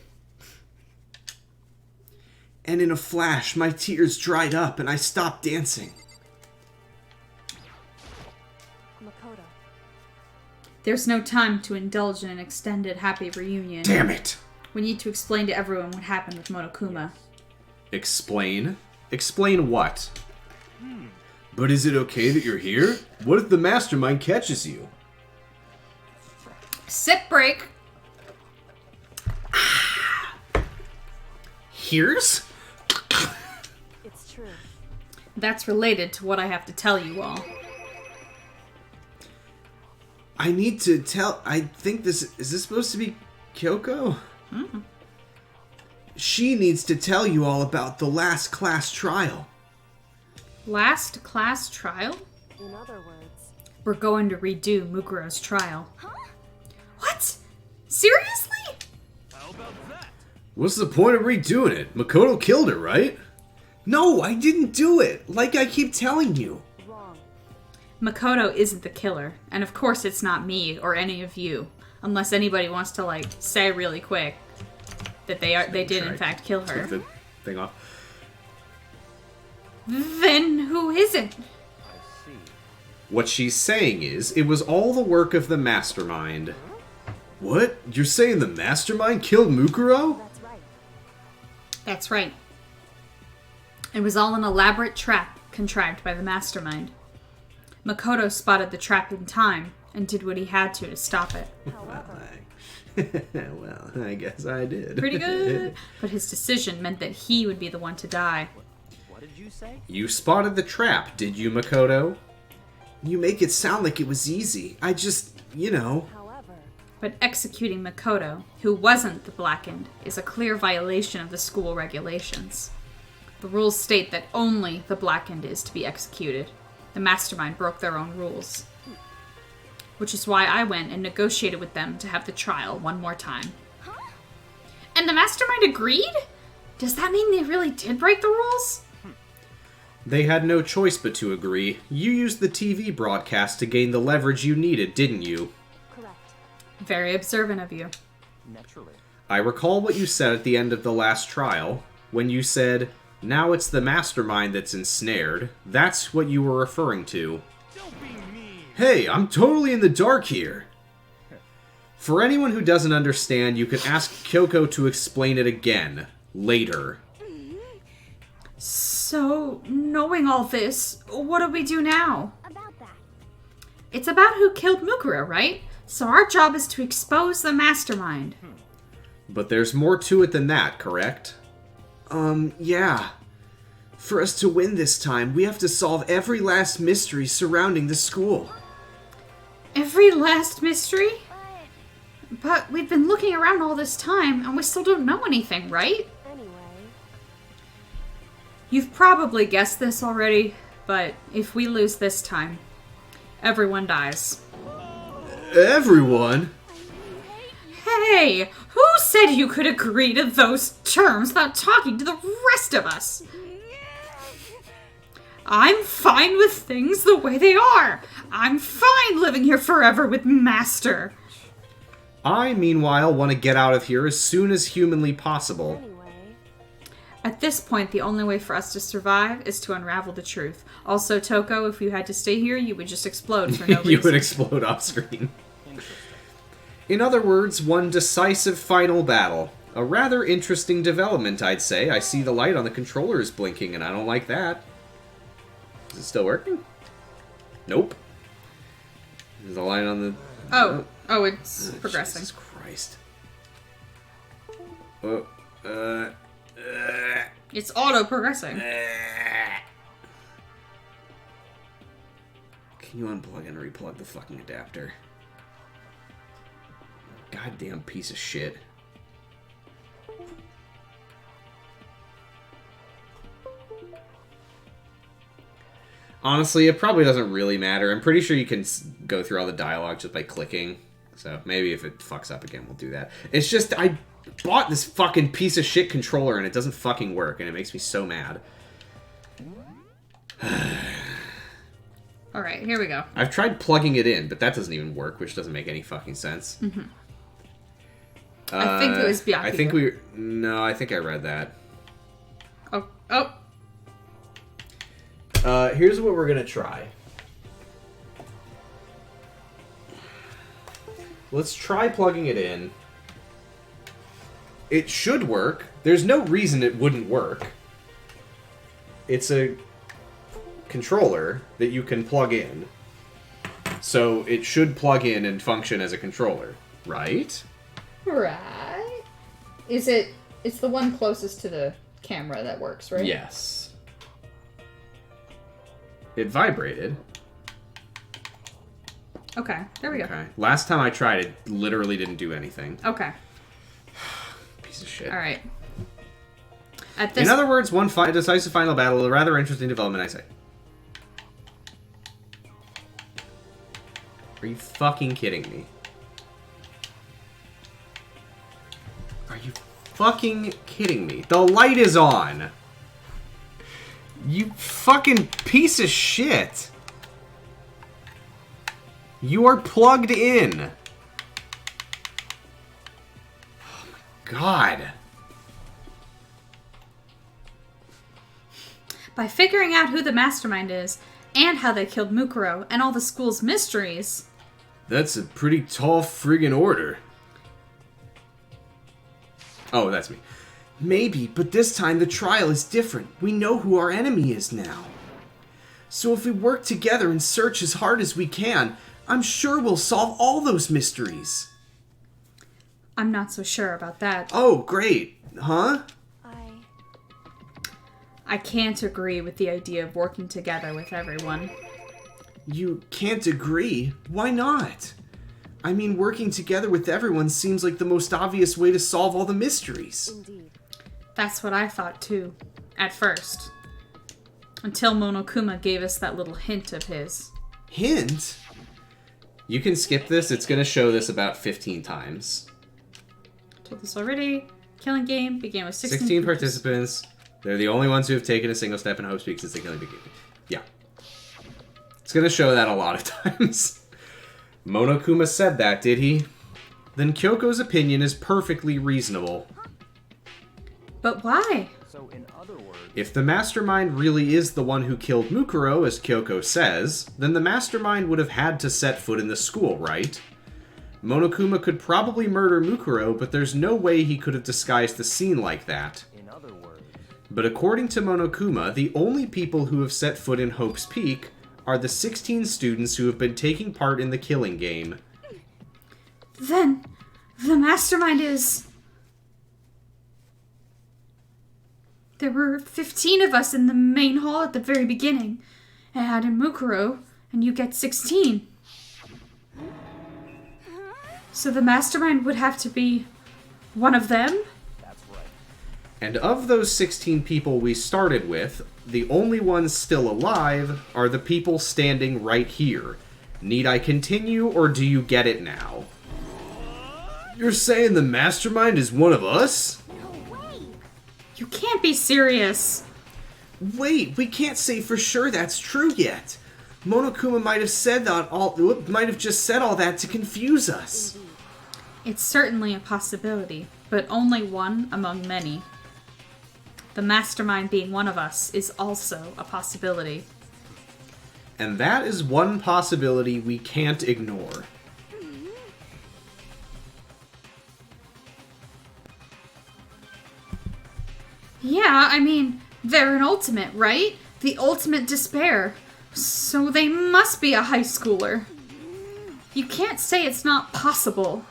And in a flash, my tears dried up and I stopped dancing. Makoto. There's no time to indulge in an extended happy reunion. Damn it! We need to explain to everyone what happened with Monokuma. Explain? Explain what? But is it okay that you're here? What if the mastermind catches you? Sip break. Here's? It's true. That's related to what I have to tell you all. I need to tell. I think this. Is this supposed to be Kyoko? She needs to tell you all about the last class trial. Last class trial? In other words, We're going to redo Mukuro's trial. What? Seriously? How about that? What's the point of redoing it? Makoto killed her, right? No, I didn't do it. Like I keep telling you. wrong. Makoto isn't the killer, and of course it's not me or any of you, unless anybody wants to say really quick that they did in fact kill her. Took the thing off. Then who isn't? I see. What she's saying is, it was all the work of the mastermind. What? You're saying the mastermind killed Mukuro? That's right. That's right. It was all an elaborate trap contrived by the mastermind. Makoto spotted the trap in time and did what he had to stop it. However, Well, I guess I did. Pretty good. But his decision meant that he would be the one to die. What did you say? You spotted the trap, did you, Makoto? You make it sound like it was easy. I just, however, But executing Makoto, who wasn't the Blackened, is a clear violation of the school regulations. The rules state that only the Blackened is to be executed. The mastermind broke their own rules. Which is why I went and negotiated with them to have the trial one more time. And the mastermind agreed? Does that mean they really did break the rules? They had no choice but to agree. You used the TV broadcast to gain the leverage you needed, didn't you? correct. Very observant of you. Naturally. I recall what you said at the end of the last trial, when you said, "Now it's the mastermind that's ensnared." That's what you were referring to. Don't be mean. hey, I'm totally in the dark here. For anyone who doesn't understand, you can ask Kyoko to explain it again, later. So, knowing all this, what do we do now? About that. It's about who killed Mukuro, right? So our job is to expose the mastermind. But there's more to it than that, correct? Yeah. For us to win this time, we have to solve every last mystery surrounding the school. Every last mystery? But we've been looking around all this time, and we still don't know anything, right? Anyway, You've probably guessed this already, but if we lose this time, everyone dies. Everyone? Hey, who said you could agree to those terms without talking to the rest of us? I'm fine with things the way they are. I'm fine living here forever with Master. I, meanwhile, want to get out of here as soon as humanly possible. anyway, At this point, the only way for us to survive is to unravel the truth. Also, Toko, if you had to stay here, you would just explode for no reason. You would explode off screen. In other words, one decisive final battle. A rather interesting development, I'd say. I see the light on the controller is blinking, and I don't like that. Is it still working? Nope. There's a light on the... Oh, it's progressing. Jesus Christ. It's auto progressing. Can you unplug and replug the fucking adapter? Goddamn piece of shit. Honestly, it probably doesn't really matter. I'm pretty sure you can go through all the dialogue just by clicking. So maybe if it fucks up again, we'll do that. It's just, I bought this fucking piece of shit controller and it doesn't fucking work, and it makes me so mad. Alright, here we go. I've tried plugging it in, but that doesn't even work, which doesn't make any fucking sense. Mm-hmm. I think it was Byakuya. I think we... No, I think I read that. Oh. Here's what we're gonna try. Let's try plugging it in. It should work. There's no reason it wouldn't work. It's a controller that you can plug in. So it should plug in and function as a controller, right? Right. It's the one closest to the camera that works, right? Yes. It vibrated. Okay, there we go. Okay. Last time I tried it, literally didn't do anything. Okay. Piece of shit. Alright. At this In other words, one decisive final battle, a rather interesting development, I say. Are you fucking kidding me? Are you fucking kidding me? The light is on! You fucking piece of shit! You are plugged in! Oh my god. By figuring out who the mastermind is, and how they killed Mukuro, and all the school's mysteries... That's a pretty tall friggin' order. Oh, that's me. Maybe, but this time the trial is different. We know who our enemy is now. So if we work together and search as hard as we can, I'm sure we'll solve all those mysteries. I'm not so sure about that. Oh, great. Huh? I can't agree with the idea of working together with everyone. You can't agree? Why not? I mean, working together with everyone seems like the most obvious way to solve all the mysteries. Indeed. That's what I thought too, at first. Until Monokuma gave us that little hint of his. Hint? You can skip this, it's gonna show this about 15 times. Told this already. Killing game began with 16 participants. They're the only ones who have taken a single step in Hope Speak since the killing began. Yeah. It's gonna show that a lot of times. Monokuma said that, did he? Then Kyoko's opinion is perfectly reasonable. But why? So in other words, If the mastermind really is the one who killed Mukuro, as Kyoko says, then the mastermind would have had to set foot in the school, right? Monokuma could probably murder Mukuro, but there's no way he could have disguised the scene like that. in other words, But according to Monokuma, the only people who have set foot in Hope's Peak are the 16 students who have been taking part in the killing game. Then, the mastermind is... There were 15 of us in the main hall at the very beginning. And add in Mukuro, and you get 16. So the mastermind would have to be one of them? that's right. And of those 16 people we started with, the only ones still alive are the people standing right here. Need I continue, or do you get it now? You're saying the mastermind is one of us? You can't be serious. Wait, we can't say for sure that's true yet. Monokuma might have said that might have just said all that to confuse us. It's certainly a possibility, but only one among many. The mastermind being one of us is also a possibility. And that is one possibility we can't ignore. Yeah, I mean, they're an ultimate, right? The ultimate despair. So they must be a high schooler. You can't say it's not possible.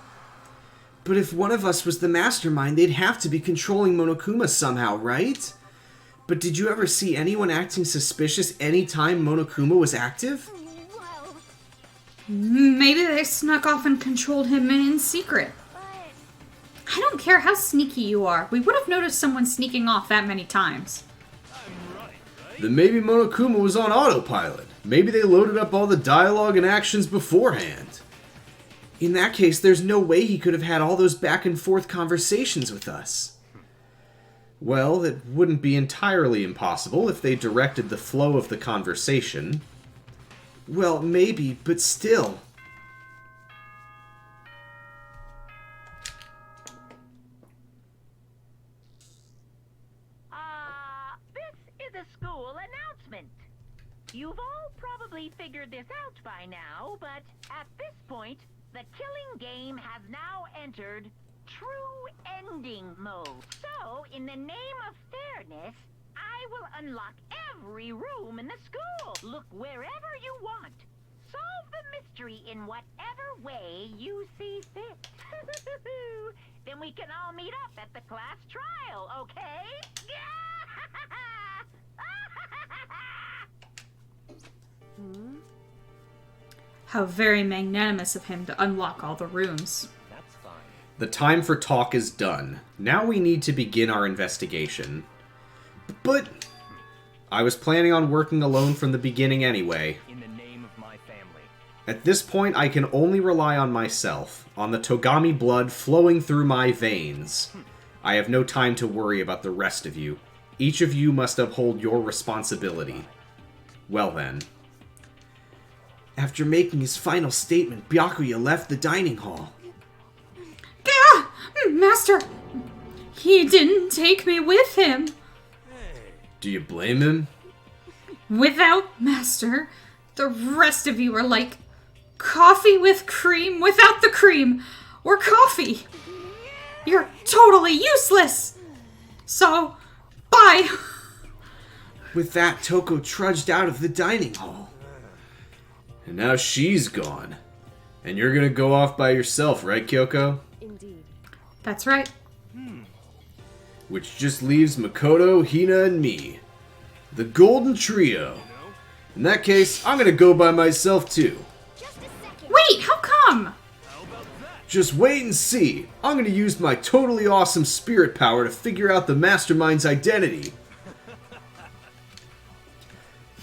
But if one of us was the mastermind, they'd have to be controlling Monokuma somehow, right? But did you ever see anyone acting suspicious any time Monokuma was active? Well, Maybe they snuck off and controlled him in secret. I don't care how sneaky you are. We would have noticed someone sneaking off that many times. Then maybe Monokuma was on autopilot. Maybe they loaded up all the dialogue and actions beforehand. In that case, there's no way he could have had all those back and forth conversations with us. Well, it wouldn't be entirely impossible if they directed the flow of the conversation. Well, maybe, but still. This is a school announcement. You've all probably figured this out by now, but at this point, the killing game has now entered true ending mode. So, in the name of fairness, I will unlock every room in the school. Look wherever you want. Solve the mystery in whatever way you see fit. Then we can all meet up at the class trial, okay? How very magnanimous of him to unlock all the rooms. That's fine. The time for talk is done. Now we need to begin our investigation. But I was planning on working alone from the beginning anyway. In the name of my family. At this point, I can only rely on myself, on the Togami blood flowing through my veins. I have no time to worry about the rest of you. Each of you must uphold your responsibility. Well then. after making his final statement, Byakuya left the dining hall. Gah! Master, he didn't take me with him. Do you blame him? Without Master, the rest of you are like coffee with cream without the cream, or coffee. You're totally useless. So, bye. With that, Toko trudged out of the dining hall. And now she's gone. And you're gonna go off by yourself, right, Kyoko? Indeed. That's right. Which just leaves Makoto, Hina, and me. The Golden Trio. In that case, I'm gonna go by myself too. Wait, how come? Just wait and see. I'm gonna use my totally awesome spirit power to figure out the mastermind's identity.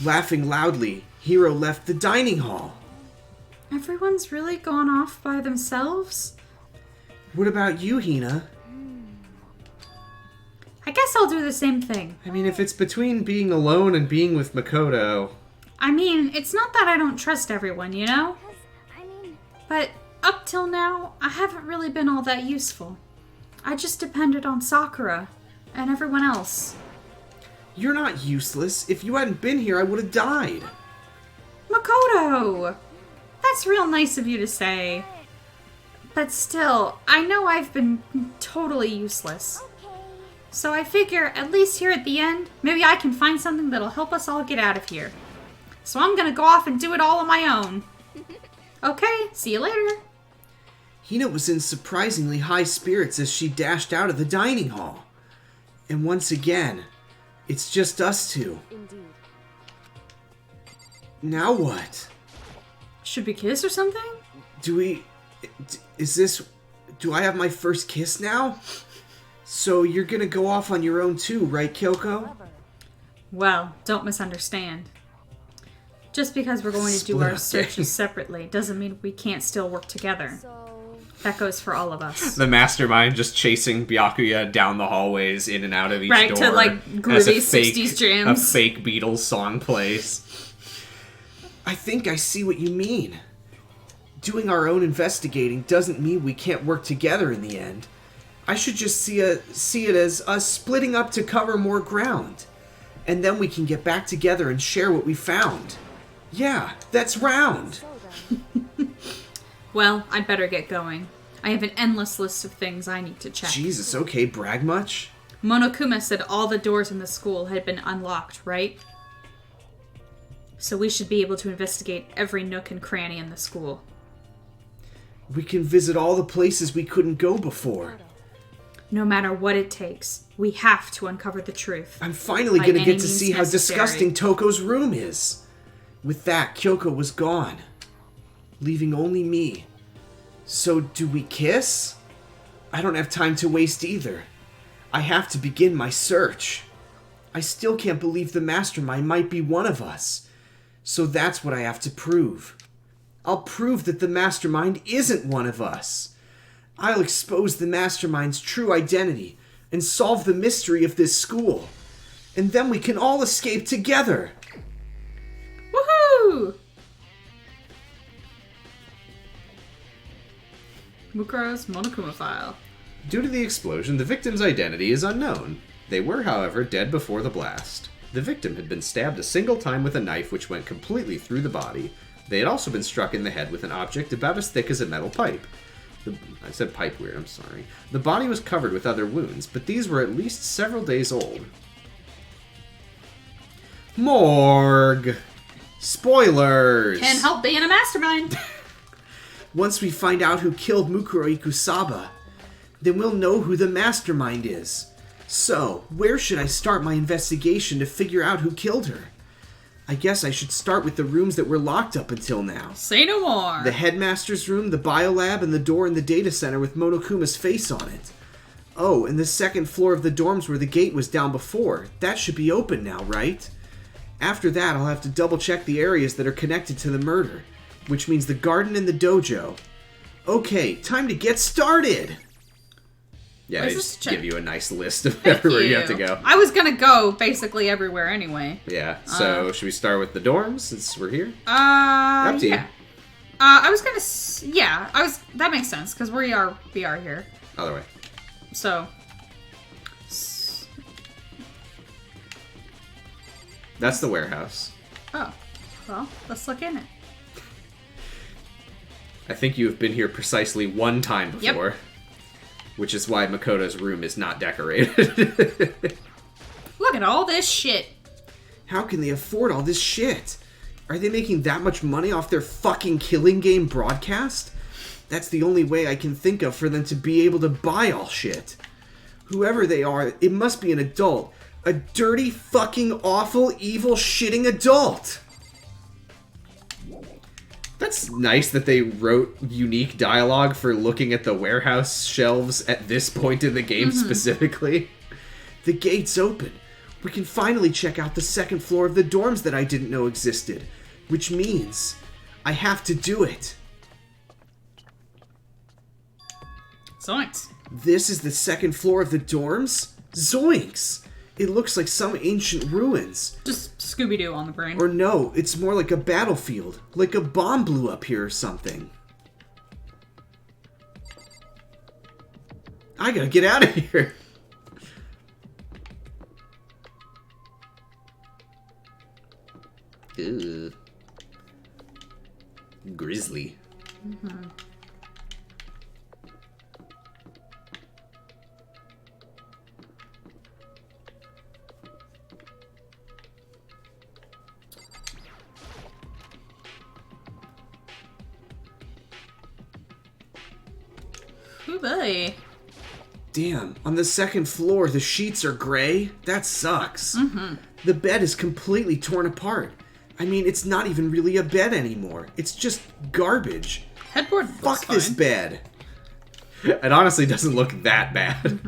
Laughing loudly, Hiro left the dining hall. Everyone's really gone off by themselves? What about you, Hina? I guess I'll do the same thing. I mean, if it's between being alone and being with Makoto... I mean, it's not that I don't trust everyone, you know? But up till now, I haven't really been all that useful. I just depended on Sakura and everyone else. You're not useless. If you hadn't been here, I would have died. Makoto! That's real nice of you to say. But still, I know I've been totally useless. So I figure, at least here at the end, maybe I can find something that'll help us all get out of here. So I'm gonna go off and do it all on my own. Okay, see you later. Hina was in surprisingly high spirits as she dashed out of the dining hall. And once again, it's just us two. Indeed. Now what? Should we kiss or something? Do I have my first kiss now? So you're gonna go off on your own too, right, Kyoko? Well, don't misunderstand. Just because we're going to do Split our up. searches separately doesn't mean we can't still work together. So, That goes for all of us. The mastermind just chasing Byakuya down the hallways, in and out of each Right, door. to, like, as a groovy 60s jams. A fake Beatles song plays. I think I see what you mean. Doing our own investigating doesn't mean we can't work together in the end. I should just see it as us splitting up to cover more ground. And then we can get back together and share what we found. Yeah, that's round. so then. Well, I'd better get going. I have an endless list of things I need to check. Jesus, okay, brag much? Monokuma said all the doors in the school had been unlocked, right? So we should be able to investigate every nook and cranny in the school. We can visit all the places we couldn't go before. No matter what it takes, we have to uncover the truth. I'm finally By gonna any get to means see how necessary. disgusting Toko's room is. With that, Kyoko was gone. leaving only me. So, do we kiss? I don't have time to waste either. I have to begin my search. I still can't believe the mastermind might be one of us. So that's what I have to prove. I'll prove that the mastermind isn't one of us. I'll expose the mastermind's true identity and solve the mystery of this school. And then we can all escape together. Woohoo! Mukuro's Monokuma file. Due to the explosion, the victim's identity is unknown. They were, however, dead before the blast. The victim had been stabbed a single time with a knife which went completely through the body. They had also been struck in the head with an object about as thick as a metal pipe. I said pipe weird, I'm sorry. The body was covered with other wounds, but these were at least several days old. Morgue! Spoilers! Can't help being a mastermind. Once we find out who killed Mukuro Ikusaba, then we'll know who the mastermind is. So, where should I start my investigation to figure out who killed her? I guess I should start with the rooms that were locked up until now. Say no more. The headmaster's room, the biolab, and the door in the data center with Monokuma's face on it. Oh, and the second floor of the dorms where the gate was down before. That should be open now, right? After that, I'll have to double check the areas that are connected to the murder, which means the garden and the dojo. Okay, time to get started! Yeah, Let's they just just give check. you a nice list of Thank everywhere you have to you. go. I was gonna go basically everywhere anyway. Yeah, so should we start with the dorms since we're here? Up to you. yeah. I was gonna. Yeah, I was. That makes sense because we are here. Other way. So. That's the warehouse. Oh, well, let's look in it. I think you have been here precisely one time before. Yep. Which is why Makoto's room is not decorated. Look at all this shit. How can they afford all this shit? Are they making that much money off their fucking Killing Game broadcast? That's the only way I can think of for them to be able to buy all shit. Whoever they are, it must be an adult. A dirty, fucking, awful, evil, shitting adult. That's nice that they wrote unique dialogue for looking at the warehouse shelves at this point in the game specifically. The gate's open. We can finally check out the second floor of the dorms that I didn't know existed. Which means I have to do it. Zoinks. This is the second floor of the dorms? Zoinks! It looks like some ancient ruins. Just Scooby-Doo on the brain. Or no, it's more like a battlefield. Like a bomb blew up here or something. I gotta get out of here. Ew. Grizzly. Ooh, boy. Damn, on the second floor the sheets are gray? That sucks. The bed is completely torn apart. I mean, it's not even really a bed anymore. It's just garbage. Headboard looks Fuck this fine. bed. It honestly doesn't look that bad.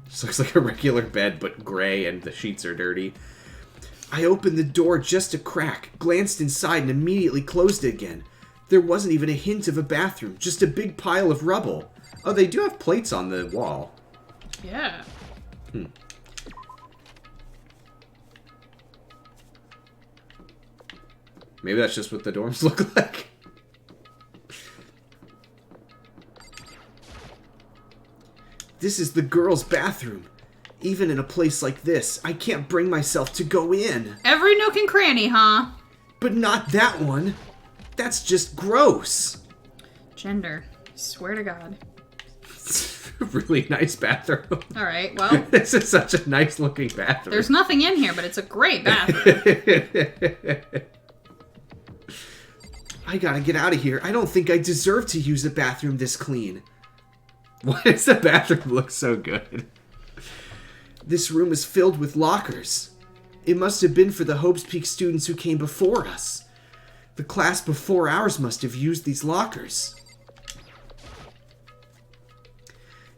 Just looks like a regular bed, but gray, and the sheets are dirty. I opened the door just a crack, glanced inside, and immediately closed it again. There wasn't even a hint of a bathroom, just a big pile of rubble. Oh, they do have plates on the wall. Yeah. Maybe that's just what the dorms look like. This is the girls' bathroom. Even in a place like this, I can't bring myself to go in. Every nook and cranny, huh? But not that one. That's just gross. Gender. Swear to God. Really nice bathroom. All right, well, This is such a nice looking bathroom. there's nothing in here, but it's a great bathroom. I gotta get out of here. I don't think I deserve to use a bathroom this clean. Why does the bathroom look so good? This room is filled with lockers. It must have been for the Hopes Peak students who came before us. The class before ours must have used these lockers.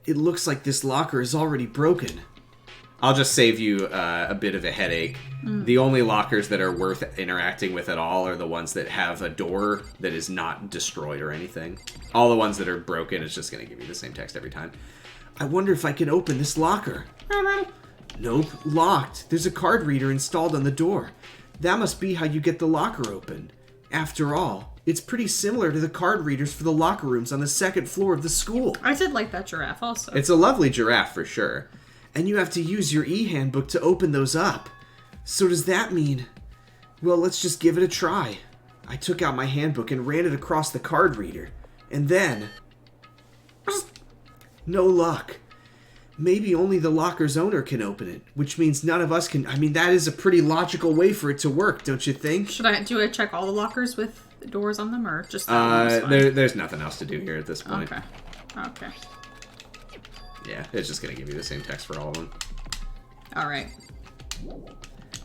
It looks like this locker is already broken. I'll just save you a bit of a headache. The only lockers that are worth interacting with at all are the ones that have a door that is not destroyed or anything. All the ones that are broken, it's just going to give you the same text every time. I wonder if I can open this locker. Nope, locked. There's a card reader installed on the door. That must be how you get the locker open. After all, it's pretty similar to the card readers for the locker rooms on the second floor of the school. I did like that giraffe also. It's a lovely giraffe for sure. And you have to use your e-handbook to open those up. So does that mean... Well, let's just give it a try. I took out my handbook and ran it across the card reader. And then... No luck. Maybe only the locker's owner can open it, which means none of us can... I mean, that is a pretty logical way for it to work, don't you think? Should I check all the lockers with the doors on them, or just that one was fine? There's nothing else to do here at this point. Okay. Yeah, it's just going to give you the same text for all of them. Alright.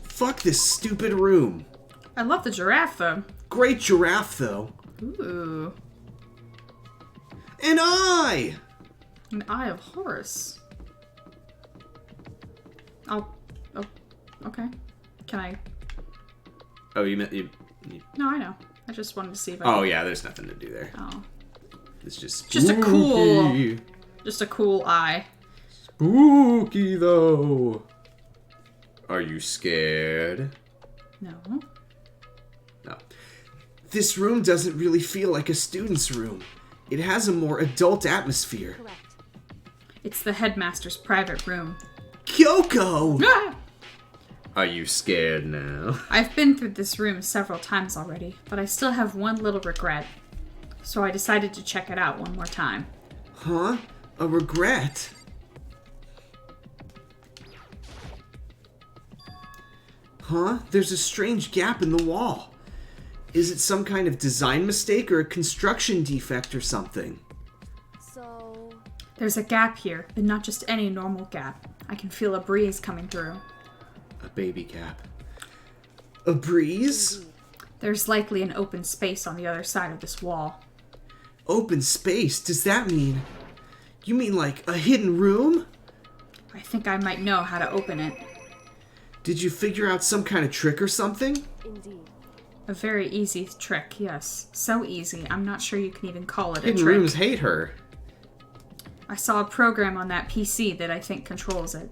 Fuck this stupid room. I love the giraffe, though. Great giraffe, though. Ooh. An eye! An eye of Horus. Oh, okay. Can I... Oh, you meant... No, I know. I just wanted to see if I Oh, could... yeah, there's nothing to do there. Oh. It's just Just a cool... spooky. Just a cool eye. Spooky, though. Are you scared? No. No. This room doesn't really feel like a student's room. It has a more adult atmosphere. Correct. It's the headmaster's private room. Kyoko! Ah! Are you scared now? I've been through this room several times already, but I still have one little regret. So I decided to check it out one more time. Huh? A regret? Huh? There's a strange gap in the wall. Is it some kind of design mistake or a construction defect or something? So, There's a gap here, but not just any normal gap. I can feel a breeze coming through. A baby gap. A breeze? There's likely an open space on the other side of this wall. Open space? Does that mean... You mean like a hidden room? I think I might know how to open it. Did you figure out some kind of trick or something? indeed. A very easy trick, yes. So easy, I'm not sure you can even call it a Hidden trick. rooms hate her. I saw a program on that PC that I think controls it.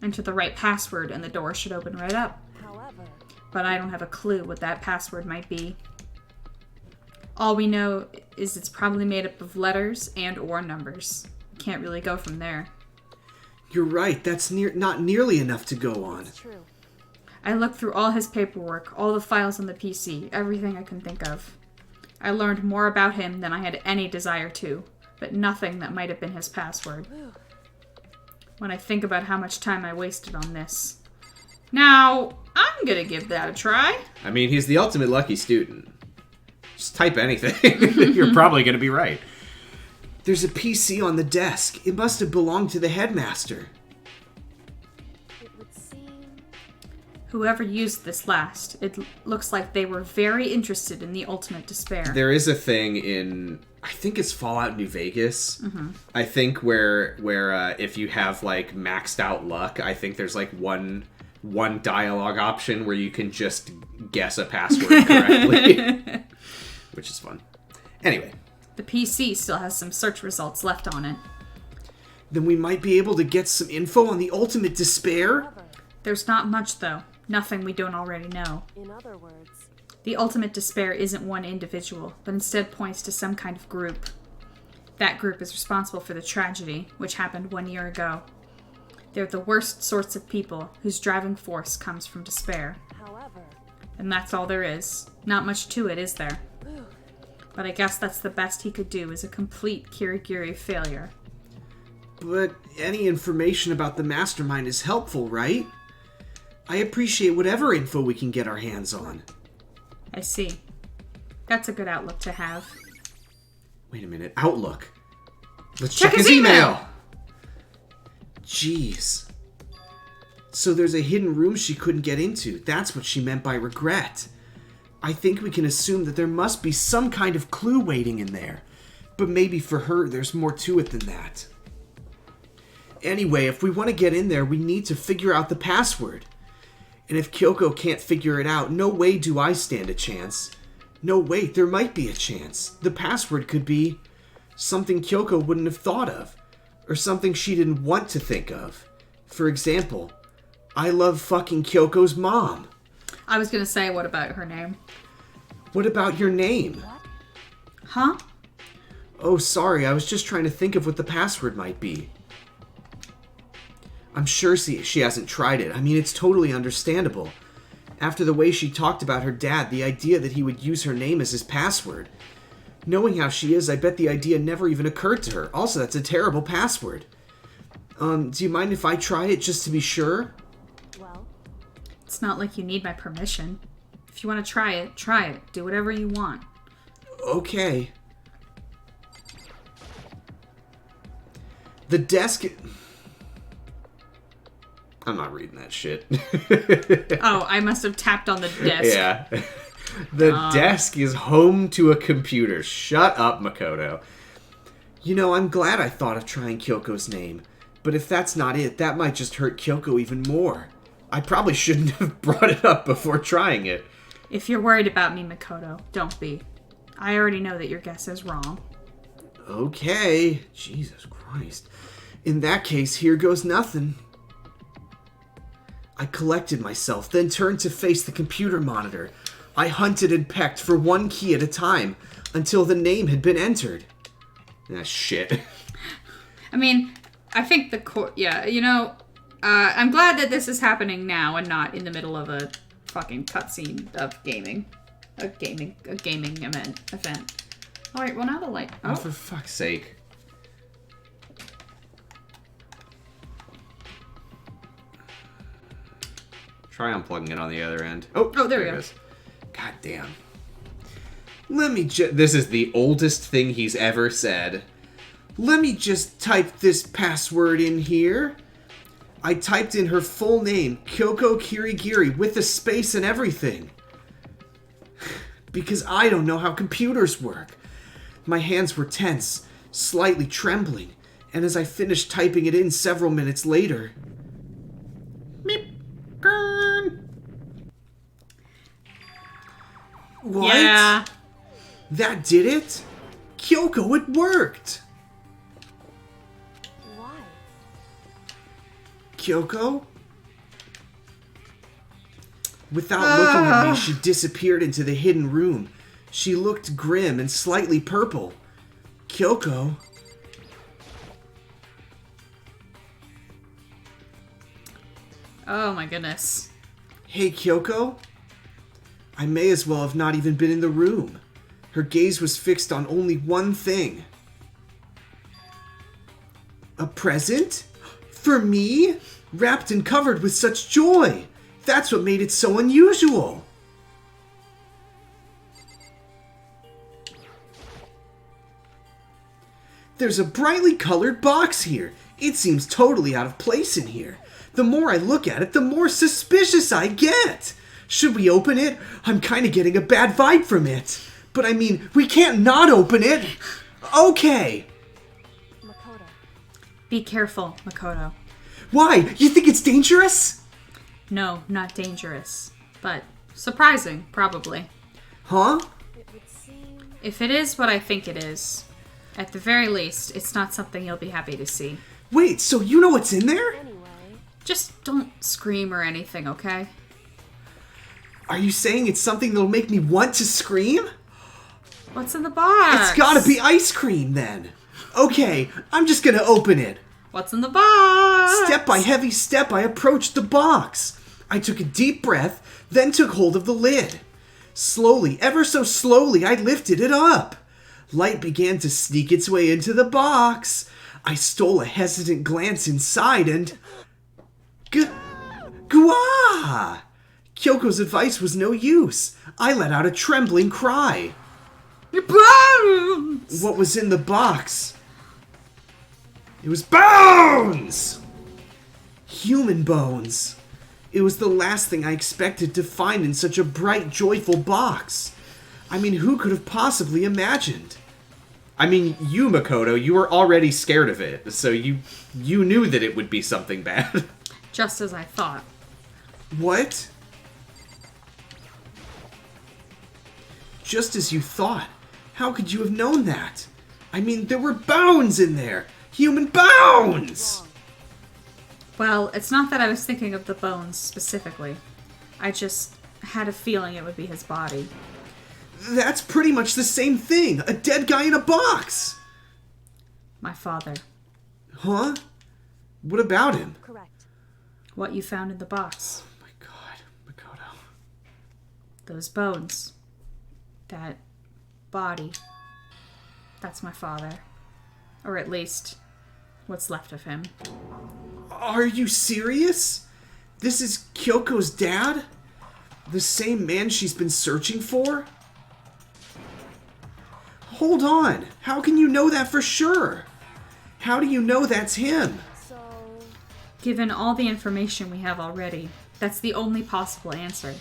Enter the right password and the door should open right up. However, But I don't have a clue what that password might be. All we know is it's probably made up of letters and or numbers. Can't really go from there. You're right, that's not nearly enough to go on. it's true. I looked through all his paperwork, all the files on the PC, everything I can think of. I learned more about him than I had any desire to, but nothing that might have been his password. When I think about how much time I wasted on this. Now, I'm gonna give that a try. I mean, he's the ultimate lucky student. Just type anything. You're probably going to be right. There's a PC on the desk. It must have belonged to the headmaster. It would seem Whoever used this last, it looks like they were very interested in the ultimate despair. There is a thing in, I think it's Fallout New Vegas. I think where if you have like maxed out luck, I think there's like one dialogue option where you can just guess a password correctly, which is fun. Anyway, The PC still has some search results left on it. Then we might be able to get some info on the ultimate despair? There's not much, though. Nothing we don't already know. in other words. The ultimate despair isn't one individual, but instead points to some kind of group. That group is responsible for the tragedy, which happened 1 year ago. They're the worst sorts of people whose driving force comes from despair. However, And that's all there is. Not much to it, is there? But I guess that's the best he could do, is a complete Kirigiri failure. But any information about the mastermind is helpful, right? I appreciate whatever info we can get our hands on. I see. That's a good outlook to have. Wait a minute, Outlook. Let's Check check his his email! email! Jeez. So there's a hidden room she couldn't get into. That's what she meant by regret. I think we can assume that there must be some kind of clue waiting in there. But maybe for her, there's more to it than that. Anyway, if we want to get in there, we need to figure out the password. And if Kyoko can't figure it out, no way do I stand a chance. No, wait, there might be a chance. The password could be something Kyoko wouldn't have thought of. Or something she didn't want to think of. For example, I love fucking Kyoko's mom. I was gonna say, what about her name? What about your name? Huh? Oh, sorry, I was just trying to think of what the password might be. I'm sure she hasn't tried it. I mean, it's totally understandable. After the way she talked about her dad, the idea that he would use her name as his password. Knowing how she is, I bet the idea never even occurred to her. Also, that's a terrible password. Do you mind if I try it just to be sure? Well, It's not like you need my permission. If you want to try it, try it. Do whatever you want. Okay. The desk... I'm not reading that shit. Oh, I must have tapped on the desk. Yeah. The desk is home to a computer. Shut up, Makoto. You know, I'm glad I thought of trying Kyoko's name. But if that's not it, that might just hurt Kyoko even more. I probably shouldn't have brought it up before trying it. If you're worried about me, Makoto, don't be. I already know that your guess is wrong. Okay. Jesus Christ. In that case, here goes nothing. I collected myself, then turned to face the computer monitor. I hunted and pecked for one key at a time until the name had been entered. Ah, shit. I mean, I think I'm glad that this is happening now and not in the middle of a fucking cutscene of gaming. A gaming event. Alright, well now the light. Oh, for fuck's sake. Try unplugging it on the other end. Oh, there we go. it is. God damn. This is the oldest thing he's ever said. Let me just type this password in here. I typed in her full name, Kyoko Kirigiri, with a space and everything. Because I don't know how computers work. My hands were tense, slightly trembling, and as I finished typing it in several minutes later... Meep. What? Yeah. That did it? Kyoko, it worked! why? Kyoko? Without looking at me, she disappeared into the hidden room. She looked grim and slightly purple. Kyoko? Oh my goodness. Hey, Kyoko? I may as well have not even been in the room. Her gaze was fixed on only one thing. A present? For me? Wrapped and covered with such joy. That's what made it so unusual. There's a brightly colored box here. It seems totally out of place in here. The more I look at it, the more suspicious I get. Should we open it? I'm kind of getting a bad vibe from it. But I mean, we can't not open it. Okay. Makoto. Be careful, Makoto. Why? You think it's dangerous? No, not dangerous. But surprising, probably. Huh? It would seem... If it is what I think it is, at the very least, it's not something you'll be happy to see. Wait, so you know what's in there? Anyway, Just don't scream or anything, okay? Are you saying it's something that'll make me want to scream? What's in the box? It's gotta be ice cream then. Okay, I'm just gonna open it. What's in the box? Step by heavy step, I approached the box. I took a deep breath, then took hold of the lid. Slowly, ever so slowly, I lifted it up. Light began to sneak its way into the box. I stole a hesitant glance inside and... Gua! Kyoko's advice was no use. I let out a trembling cry. Bones! What was in the box? It was bones! Human bones. It was the last thing I expected to find in such a bright, joyful box. I mean, who could have possibly imagined? I mean, you, Makoto, you were already scared of it, so you knew that it would be something bad. Just as I thought. What? Just as you thought? How could you have known that? I mean, there were bones in there! Human bones! Well, it's not that I was thinking of the bones specifically. I just had a feeling it would be his body. That's pretty much the same thing! A dead guy in a box! My father. Huh? What about him? Correct. What you found in the box. Oh my god, Makoto. Those bones. That body. That's my father. Or at least, what's left of him. Are you serious? This is Kyoko's dad? The same man she's been searching for? Hold on. How can you know that for sure? How do you know that's him? So, Given all the information we have already, that's the only possible answer.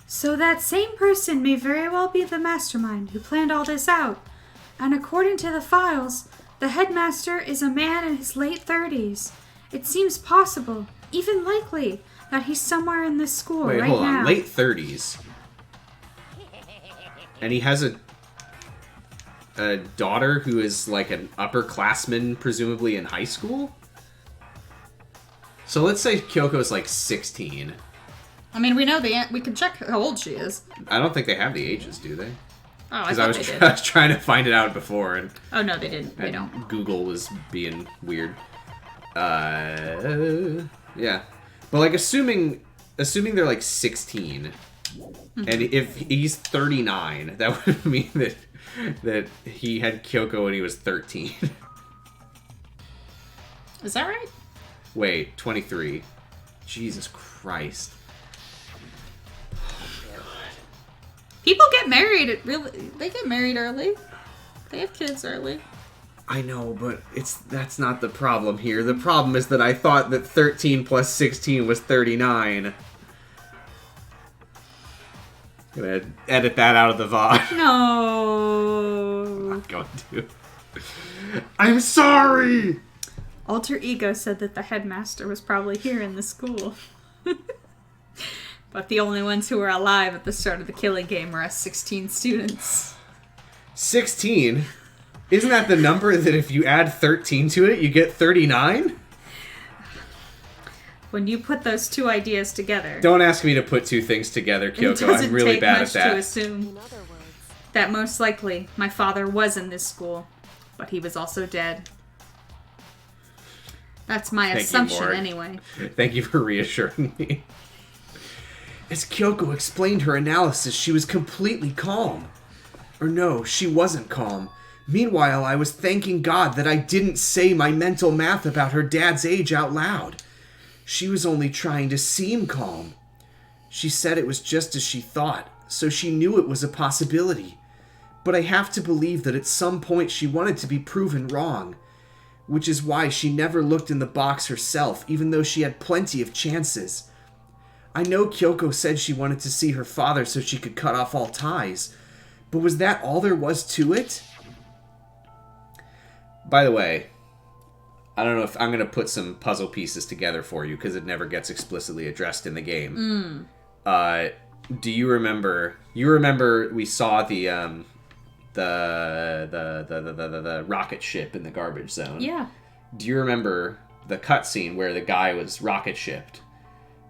So that same person may very well be the mastermind who planned all this out. And according to the files, the headmaster is a man in his late 30s. It seems possible, even likely, that he's somewhere in this school Wait, right hold on. now. Late 30s. And he has a daughter who is like an upperclassman, presumably in high school? So let's say Kyoko's like 16. I mean, we know we can check how old she is. I don't think they have the ages, do they? Oh, I Because thought I was, they did. I was trying to find it out before, and, Oh, no, they didn't. They and don't. Google was being weird. Yeah. But like, assuming they're like 16, and if he's 39, that would mean that he had Kyoko when he was 13. Is that right? Wait, 23. Jesus Christ. People get married. They get married early. They have kids early. I know, but that's not the problem here. The problem is that I thought that 13 plus 16 was 39. Gonna edit that out of the VOD. No. I'm going to. I'm sorry! Alter Ego said that the headmaster was probably here in the school. But the only ones who were alive at the start of the killing game were us 16 students. 16? Isn't that the number that if you add 13 to it, you get 39? When you put those two ideas together, Don't ask me to put two things together, it Kyoko. doesn't I'm really take bad much at to that. assume in other words, that most likely my father was in this school, but he was also dead. That's my Thank you, assumption Morg. anyway. Thank you for reassuring me. As Kyoko explained her analysis, she was completely calm. Or no, she wasn't calm. Meanwhile, I was thanking God that I didn't say my mental math about her dad's age out loud. She was only trying to seem calm. She said it was just as she thought, so she knew it was a possibility. But I have to believe that at some point she wanted to be proven wrong. Which is why she never looked in the box herself, even though she had plenty of chances. I know Kyoko said she wanted to see her father so she could cut off all ties. But was that all there was to it? By the way, I don't know if I'm going to put some puzzle pieces together for you because it never gets explicitly addressed in the game. Do you remember? You remember we saw the rocket ship in the garbage zone. Yeah. Do you remember the cutscene where the guy was rocket shipped?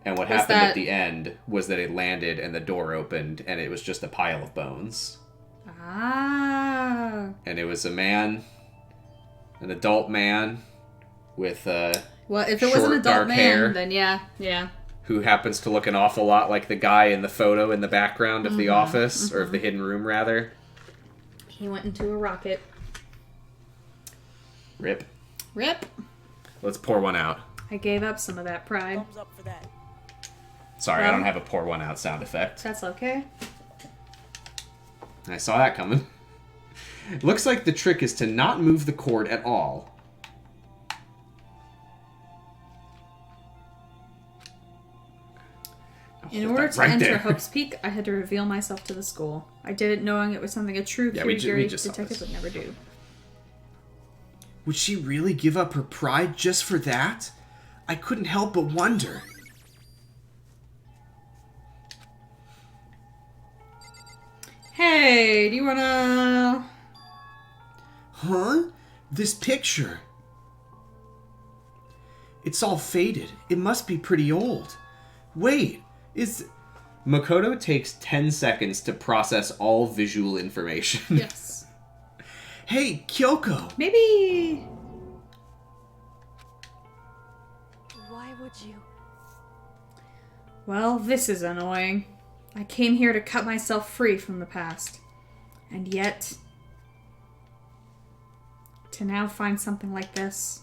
And what Was happened that- at the end was that it landed and the door opened and it was just a pile of bones. Ah. And it was a man, an adult man with Well, if it was an short, adult dark man, hair. then yeah. who happens to look an awful lot like the guy in the photo in the background of the office, or of the hidden room, rather. He went into a rocket. Rip. Rip. Let's pour one out. I gave up some of that pride. Thumbs up for that. Sorry, I Well- don't have a pour one out sound effect. That's okay. I saw that coming. Looks like the trick is to not move the cord at all. In hold order that to right enter there. Hope's Peak, I had to reveal myself to the school. I did it knowing it was something a true Yeah, we Kirigiri just saw detective this. would never do. Would she really give up her pride just for that? I couldn't help but wonder. Hey, do you wanna... Huh? This picture. It's all faded. It must be pretty old. Wait, is... Makoto takes 10 seconds to process all visual information. Yes. Hey, Kyoko! Maybe... Why would you? Well, this is annoying. I came here to cut myself free from the past. And yet... to now find something like this.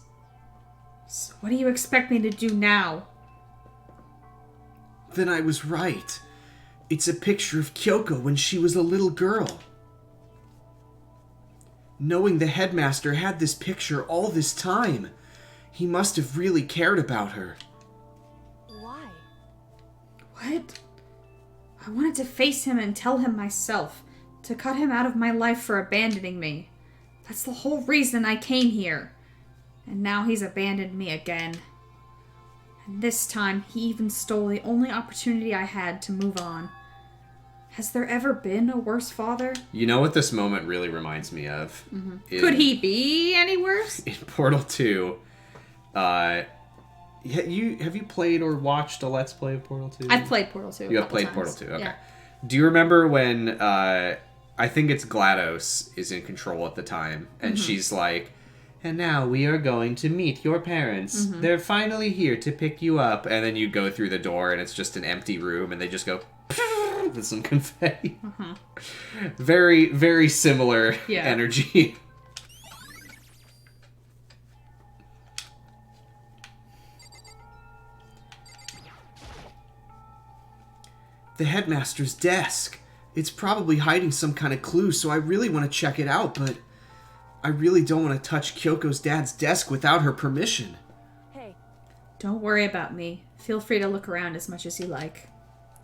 So what do you expect me to do now? Then I was right. It's a picture of Kyoko when she was a little girl. Knowing the headmaster had this picture all this time, he must have really cared about her. Why? What? I wanted to face him and tell him myself, to cut him out of my life for abandoning me. That's the whole reason I came here. And now he's abandoned me again. And this time, he even stole the only opportunity I had to move on. Has there ever been a worse father? You know what this moment really reminds me of? Could he be any worse? In Portal 2, have you played or watched a Let's Play of Portal 2? I've played Portal 2. You have played Portal 2, okay. Do you remember when, I think it's GLaDOS is in control at the time, and she's like, and now we are going to meet your parents. They're finally here to pick you up. And then you go through the door, and it's just an empty room, and they just go, with some confetti. Very, very similar energy. The headmaster's desk. It's probably hiding some kind of clue, so I really want to check it out, but I really don't want to touch Kyoko's dad's desk without her permission. Hey, Don't worry about me. Feel free to look around as much as you like.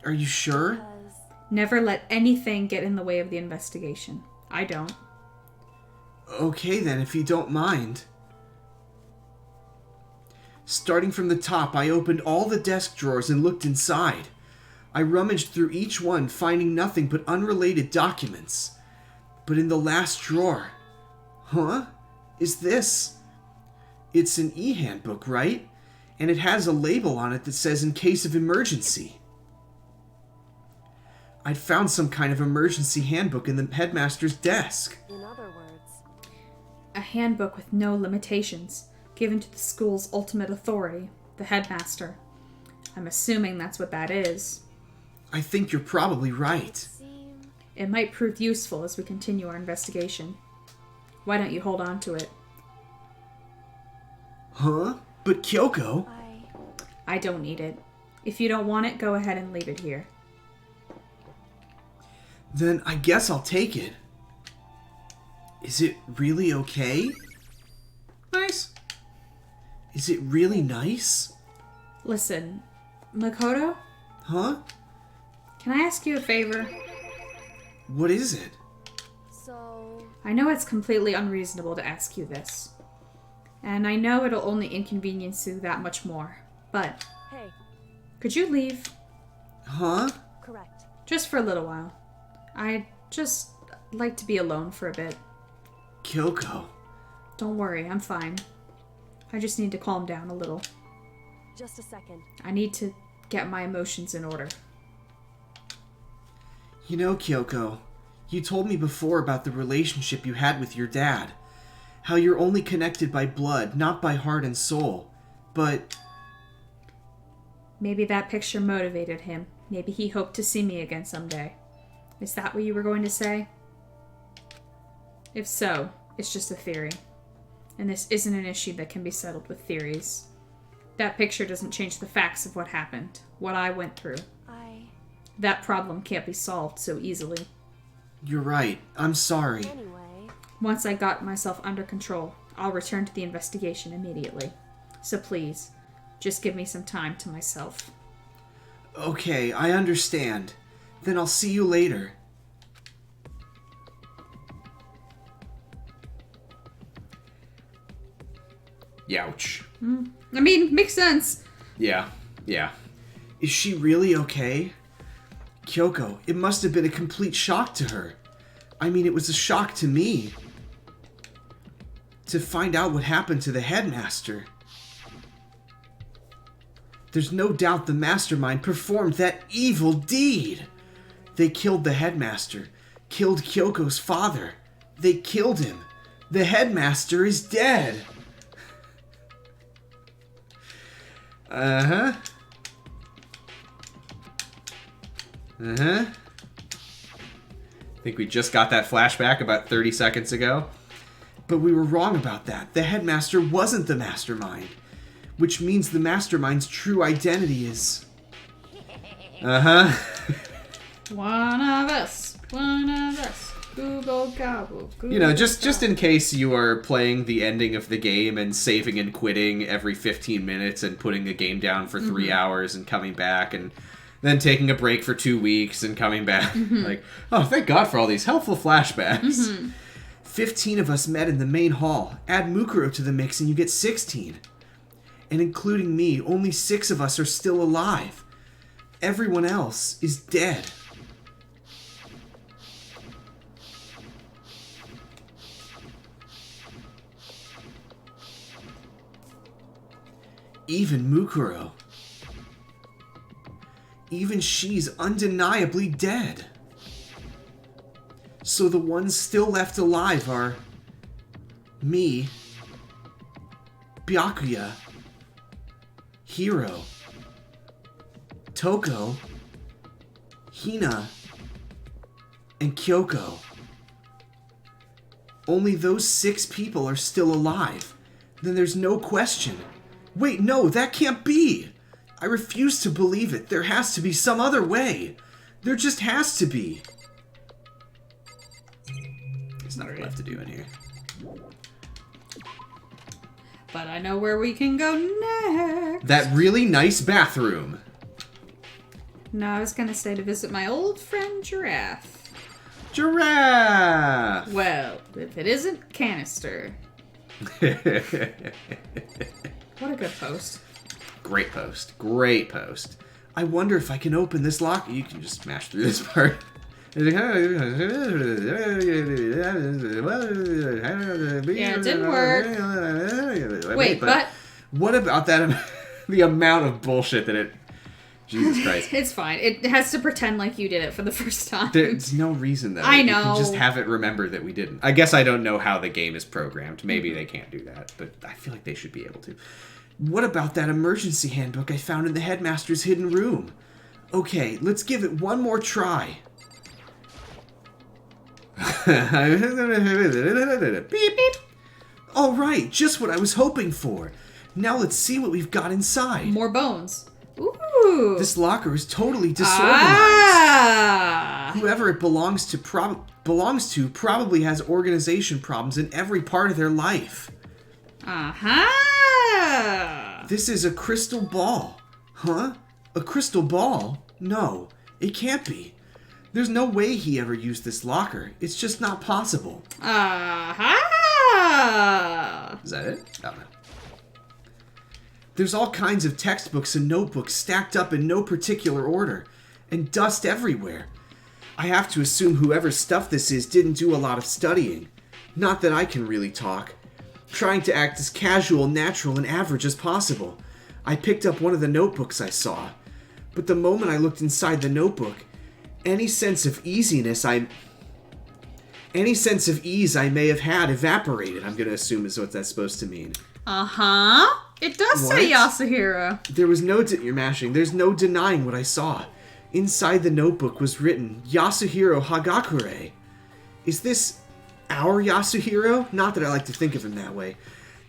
Are you sure? because Never let anything get in the way of the investigation. I don't. Okay then, if you don't mind. Starting from the top, I opened all the desk drawers and looked inside. I rummaged through each one, finding nothing but unrelated documents. But in the last drawer... Huh? Is this... It's an e-handbook, right? And it has a label on it that says in case of emergency. I'd found some kind of emergency handbook in the headmaster's desk. in other words, A handbook with no limitations, given to the school's ultimate authority, the headmaster. I'm assuming that's what that is. I think you're probably right. seem It might prove useful as we continue our investigation. Why don't you hold on to it? Huh? But Kyoko... I don't need it. If you don't want it, go ahead and leave it here. Then I guess I'll take it. Is it really okay? Nice. Is it really nice? Listen, Makoto, Huh? can I ask you a favor? What is it? so. I know it's completely unreasonable to ask you this. And I know it'll only inconvenience you that much more. But, Hey, could you leave? Huh? correct. Just for a little while. I'd just like to be alone for a bit. Kyoko. Don't worry, I'm fine. I just need to calm down a little. Just a second. I need to get my emotions in order. You know, Kyoko, you told me before about the relationship you had with your dad. How you're only connected by blood, not by heart and soul. But Maybe that picture motivated him. Maybe he hoped to see me again someday. Is that what you were going to say? If so, it's just a theory. And this isn't an issue that can be settled with theories. That picture doesn't change the facts of what happened, what I went through. That problem can't be solved so easily. you're right. I'm sorry. Anyway, Once I got myself under control, I'll return to the investigation immediately. So please, just give me some time to myself. Okay, I understand. Then I'll see you later. Youch. I mean, makes sense. Yeah. Is she really okay? Kyoko, it must have been a complete shock to her. I mean, it was a shock to me. To find out what happened to the headmaster. There's no doubt the mastermind performed that evil deed. They killed the headmaster, killed Kyoko's father. They killed him. The headmaster is dead. Uh-huh. I think we just got that flashback about 30 seconds ago. But we were wrong about that. The headmaster wasn't the mastermind. Which means the mastermind's true identity is... One of us. Google gobble. You know, just in case you are playing the ending of the game and saving and quitting every 15 minutes and putting the game down for 3 hours and coming back and then taking a break for 2 weeks and coming back. Like, oh, thank God for all these helpful flashbacks. 15 of us met in the main hall. Add Mukuro to the mix and you get 16. And including me, only 6 of us are still alive. Everyone else is dead. Even Mukuro. Even she's undeniably dead. So the ones still left alive are... me, Byakuya, Hiro, Toko, Hina, and Kyoko. Only those 6 people are still alive. Then there's no question. Wait, no, that can't be! I refuse to believe it. There has to be some other way. There just has to be. There's nothing left to do in here. But I know where we can go next. That really nice bathroom. No, I was gonna say to visit my old friend Giraffe. Giraffe! Well, if it isn't Canister. What a good post. Great post. Great post. I wonder if I can open this locker. You can just smash through this part. Yeah, it didn't work. Wait, but... What about that? The amount of bullshit that it... Jesus Christ. It's fine. It has to pretend like you did it for the first time. There's no reason, though. I You know. can just have it remember that we didn't. I guess I don't know how the game is programmed. Maybe they can't do that, but I feel like they should be able to. What about that emergency handbook I found in the headmaster's hidden room? Okay, let's give it one more try. Beep, beep. All right, just what I was hoping for. Now let's see what we've got inside. More bones. Ooh. This locker is totally disorganized. Ah. Whoever it belongs to probably has organization problems in every part of their life. Uh-huh. This is a crystal ball. Huh? A crystal ball? No, it can't be. There's no way he ever used this locker. It's just not possible. Uh-huh. Is that it? Oh, no. There's all kinds of textbooks and notebooks stacked up in no particular order, and dust everywhere. I have to assume whoever stuff this is didn't do a lot of studying. Not that I can really talk. Trying to act as casual, natural, and average as possible. I picked up one of the notebooks I saw. But the moment I looked inside the notebook, any sense of ease I may have had evaporated, I'm going to assume is what that's supposed to mean. Uh-huh. It does say What? Yasuhiro. There was no you're mashing. There's no denying what I saw. Inside the notebook was written, Yasuhiro Hagakure. Is this our Yasuhiro? Not that I like to think of him that way.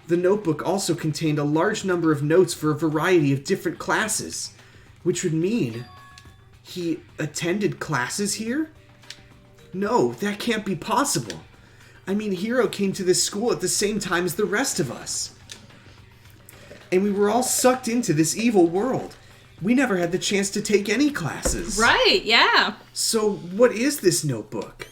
The notebook also contained a large number of notes for a variety of different classes, which would mean he attended classes here? No, that can't be possible. I mean, Hiro came to this school at the same time as the rest of us. And we were all sucked into this evil world. We never had the chance to take any classes. Right, yeah. So, what is this notebook?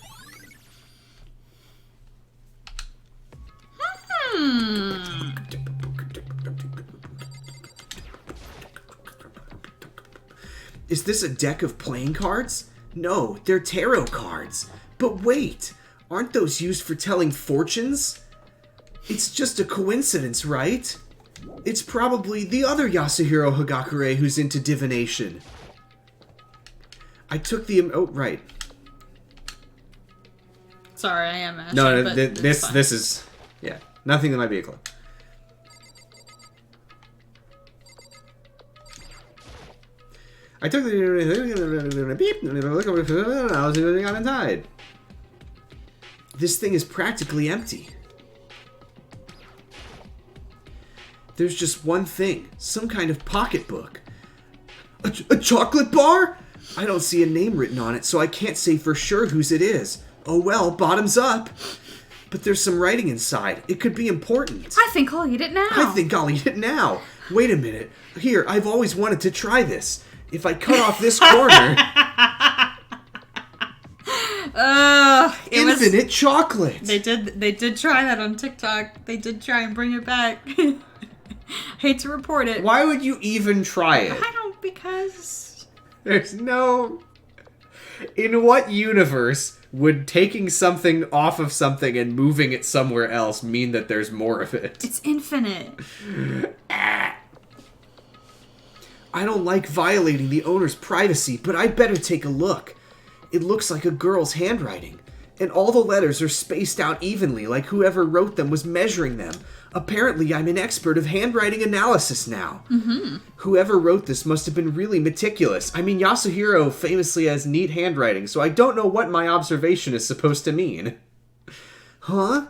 Is this a deck of playing cards? No, they're tarot cards. But wait, aren't those used for telling fortunes? It's just a coincidence, right? It's probably the other Yasuhiro Hagakure who's into divination. I took the... Oh, right. Sorry, I am mashing, No, but this it's fine. is... Yeah, nothing that might be a clue. I took the... Beep. I was got inside. This thing is practically empty. There's just one thing. Some kind of pocketbook. A chocolate bar? I don't see a name written on it, so I can't say for sure whose it is. Oh well, bottoms up. But there's some writing inside. It could be important. I think I'll eat it now. I think I'll eat it now. Wait a minute. Here, I've always wanted to try this. If I cut off this corner... Infinite chocolate! They did try that on TikTok. They did try and bring it back. Hate to report it. Why would you even try it? I don't, because... There's no... In what universe would taking something off of something and moving it somewhere else mean that there's more of it? It's infinite. I don't like violating the owner's privacy, but I'd better take a look. It looks like a girl's handwriting. And all the letters are spaced out evenly, like whoever wrote them was measuring them. Apparently, I'm an expert of handwriting analysis now. Mm-hmm. Whoever wrote this must have been really meticulous. I mean, Yasuhiro famously has neat handwriting, so I don't know what my observation is supposed to mean. Huh?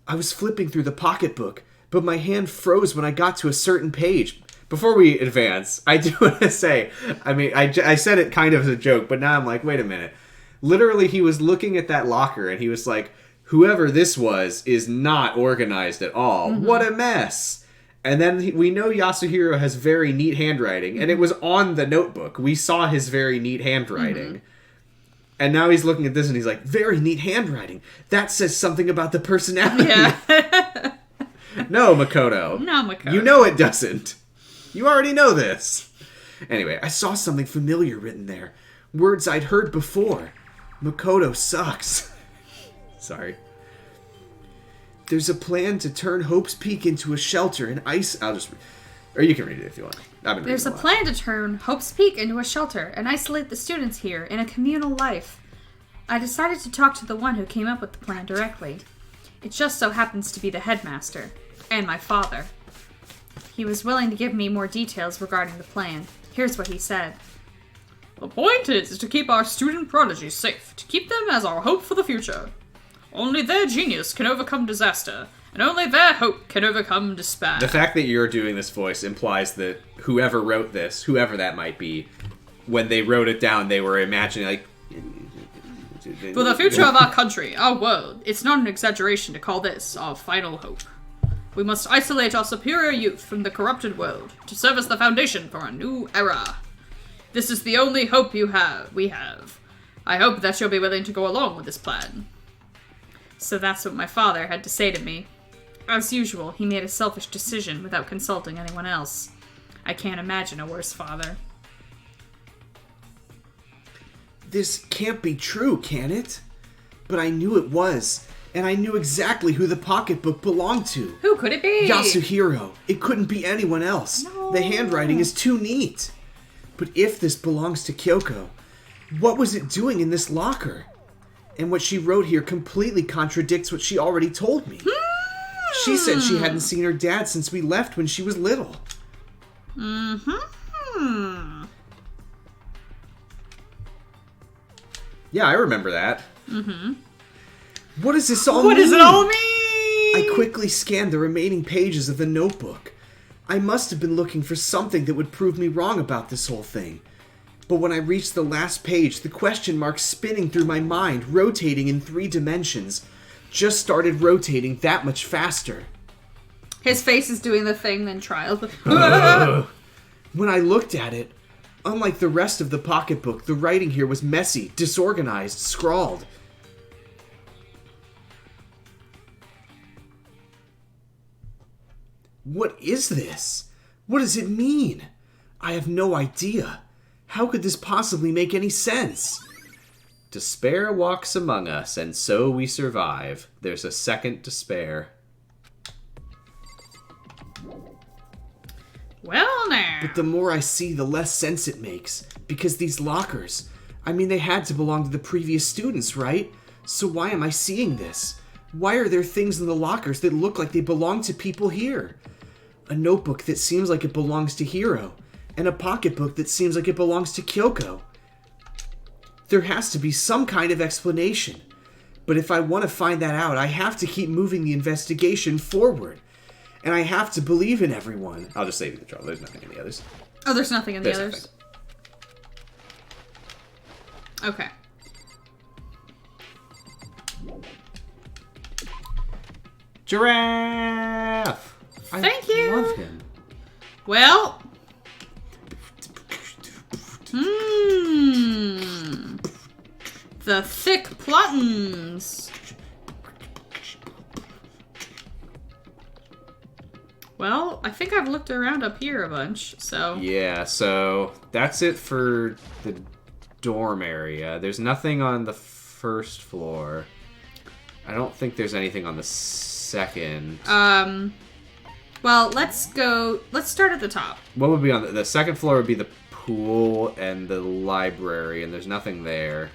I was flipping through the pocketbook, but my hand froze when I got to a certain page. Before we advance, I do want to say, I mean, I said it kind of as a joke, but now I'm like, wait a minute. Literally, he was looking at that locker, and he was like, whoever this was is not organized at all. Mm-hmm. What a mess. And then we know Yasuhiro has very neat handwriting, and it was on the notebook. We saw his very neat handwriting. Mm-hmm. And now he's looking at this, and he's like, very neat handwriting. That says something about the personality. Yeah. No, Makoto. No, Makoto. You know it doesn't. You already know this. Anyway, I saw something familiar written there. Words I'd heard before. Makoto sucks. Sorry. There's a plan to turn Hope's Peak into a shelter and ice... Or you can read it if you want. There's a plan to turn Hope's Peak into a shelter and isolate the students here in a communal life. I decided to talk to the one who came up with the plan directly. It just so happens to be the headmaster. And my father. He was willing to give me more details regarding the plan. Here's what he said. The point is to keep our student prodigies safe, to keep them as our hope for the future. Only their genius can overcome disaster, and only their hope can overcome despair. The fact that you're doing this voice implies that whoever wrote this, whoever that might be, when they wrote it down, they were imagining, like... For the future of our country, our world, it's not an exaggeration to call this our final hope. We must isolate our superior youth from the corrupted world to serve as the foundation for a new era. This is the only hope we have. I hope that you'll be willing to go along with this plan. So that's what my father had to say to me. As usual, he made a selfish decision without consulting anyone else. I can't imagine a worse father. This can't be true, can it? But I knew it was. And I knew exactly who the pocketbook belonged to. Who could it be? Yasuhiro. It couldn't be anyone else. No. The handwriting is too neat. But if this belongs to Kyoko, what was it doing in this locker? And what she wrote here completely contradicts what she already told me. She said she hadn't seen her dad since we left when she was little. Mm-hmm. Yeah, I remember that. Mm-hmm. What does this all mean? What does it all mean? I quickly scanned the remaining pages of the notebook. I must have been looking for something that would prove me wrong about this whole thing. But when I reached the last page, the question mark spinning through my mind, rotating in 3 dimensions, just started rotating that much faster. His face is doing the thing, then trial. When I looked at it, unlike the rest of the pocketbook, the writing here was messy, disorganized, scrawled. What is this? What does it mean? I have no idea. How could this possibly make any sense? Despair walks among us, and so we survive. There's a second despair. Well, now. But the more I see, the less sense it makes. Because these lockers, I mean, they had to belong to the previous students, right? So why am I seeing this? Why are there things in the lockers that look like they belong to people here? A notebook that seems like it belongs to Hiro, and a pocketbook that seems like it belongs to Kyoko. There has to be some kind of explanation. But if I want to find that out, I have to keep moving the investigation forward. And I have to believe in everyone. I'll just save you the trouble. There's nothing in the others. Oh, there's nothing in the There's others? Okay. Giraffe! Thank you! Love him. Well. The thick plottins. Well, I think I've looked around up here a bunch, so... Yeah, so that's it for the dorm area. There's nothing on the first floor. I don't think there's anything on the second. Well, let's start at the top. What would be on the second floor would be the pool and the library, and there's nothing there.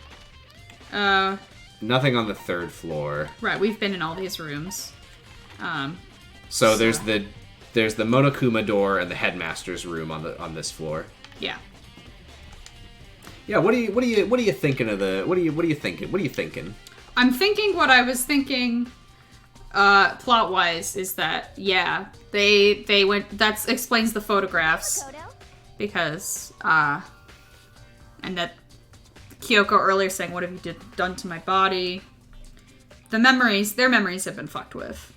Nothing on the third floor. Right, we've been in all these rooms. So there's the Monokuma door and the headmaster's room on this floor. Yeah. Yeah, what are you thinking of the what are you thinking? I'm thinking what I was thinking plot wise is that they went that explains the photographs because and that Kyoko earlier saying what have you done to my body. Their memories have been fucked with.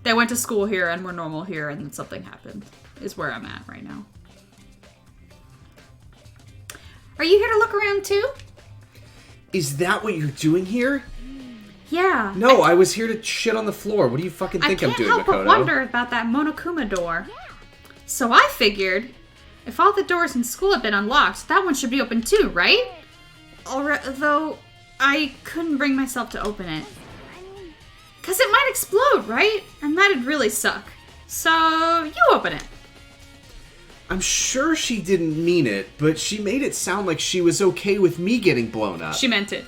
They went to school here and were normal here and then something happened is where I'm at right now. Are you here to look around too? Is that what you're doing here? Yeah. No, I was here to shit on the floor. What do you fucking think I'm doing, I can't help Makoto? but wonder about that Monokuma door. So I figured, if all the doors in school have been unlocked, that one should be open too, right? Though I couldn't bring myself to open it. Because it might explode, right? And that'd really suck. So, you open it. I'm sure she didn't mean it, but she made it sound like she was okay with me getting blown up. She meant it.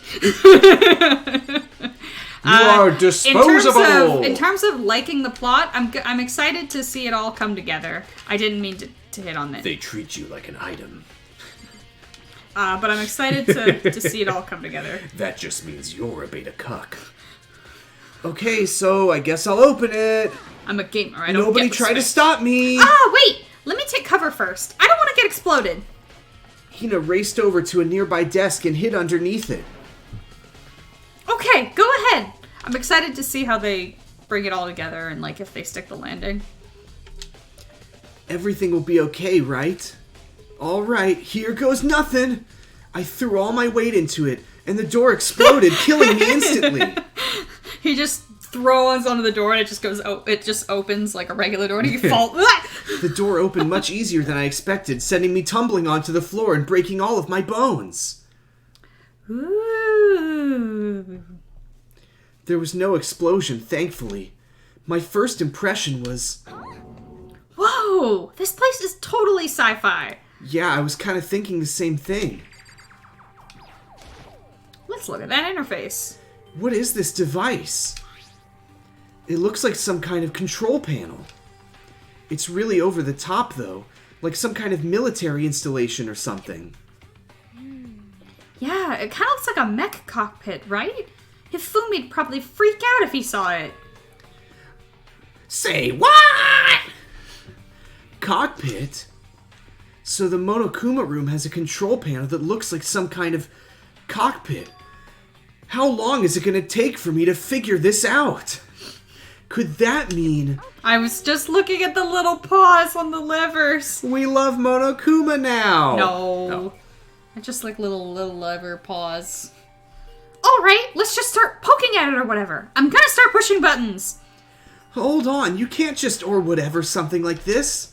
You are disposable! In terms of liking the plot, I'm excited to see it all come together. I didn't mean to hit on it. They treat you like an item. But I'm excited to see it all come together. That just means you're a beta cuck. Okay, so I guess I'll open it. I'm a gamer. I don't Nobody get try to respect. stop me. Wait! Let me take cover first. I don't want to get exploded. Hina raced over to a nearby desk and hid underneath it. Okay, go ahead. I'm excited to see how they bring it all together and, like, if they stick the landing. Everything will be okay, right? Alright, here goes nothing. I threw all my weight into it, and the door exploded, killing me instantly. He just throws onto the door and it just goes. It just opens like a regular door and you fall. The door opened much easier than I expected, sending me tumbling onto the floor and breaking all of my bones. Ooh. There was no explosion, thankfully. My first impression was... Whoa! This place is totally sci-fi. Yeah, I was kind of thinking the same thing. Let's look at that interface. What is this device? It looks like some kind of control panel. It's really over the top, though. Like some kind of military installation or something. Yeah, it kind of looks like a mech cockpit, right? Hifumi'd probably freak out if he saw it. Say what? Cockpit? So the Monokuma room has a control panel that looks like some kind of cockpit. How long is it going to take for me to figure this out? Could that mean I was just looking at the little paws on the levers. We love Monokuma now. No. Oh. I just like little lever paws. Alright, let's just start poking at it or whatever. I'm gonna start pushing buttons. Hold on, you can't just or whatever something like this.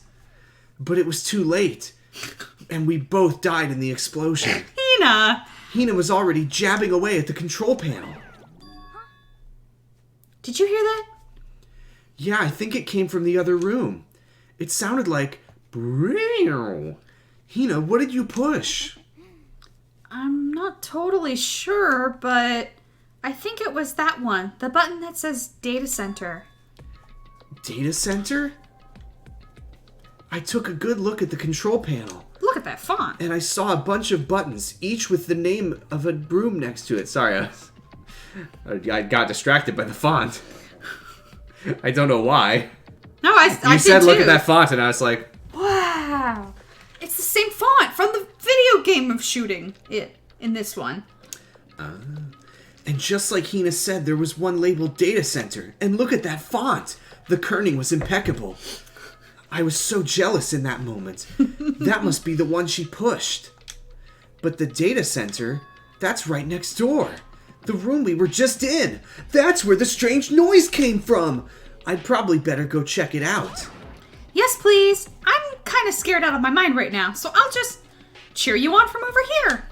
But it was too late. And we both died in the explosion. Hina! Hina was already jabbing away at the control panel. Did you hear that? Yeah, I think it came from the other room. It sounded like... Hina, what did you push? I'm not totally sure, but I think it was that one. The button that says Data Center. Data center? I took a good look at the control panel. Look at that font. And I saw a bunch of buttons, each with the name of a room next to it. Sorry, I got distracted by the font. I don't know why. No, I You did said too. look at that font, and I was like, Wow. It's the same font from the video game of shooting it in this one. And just like Hina said, there was one labeled Data Center. And look at that font. The kerning was impeccable. I was so jealous in that moment. That must be the one she pushed. But the Data Center, that's right next door. The room we were just in. That's where the strange noise came from. I'd probably better go check it out. Yes, please. I'm kind of scared out of my mind right now, so I'll just cheer you on from over here.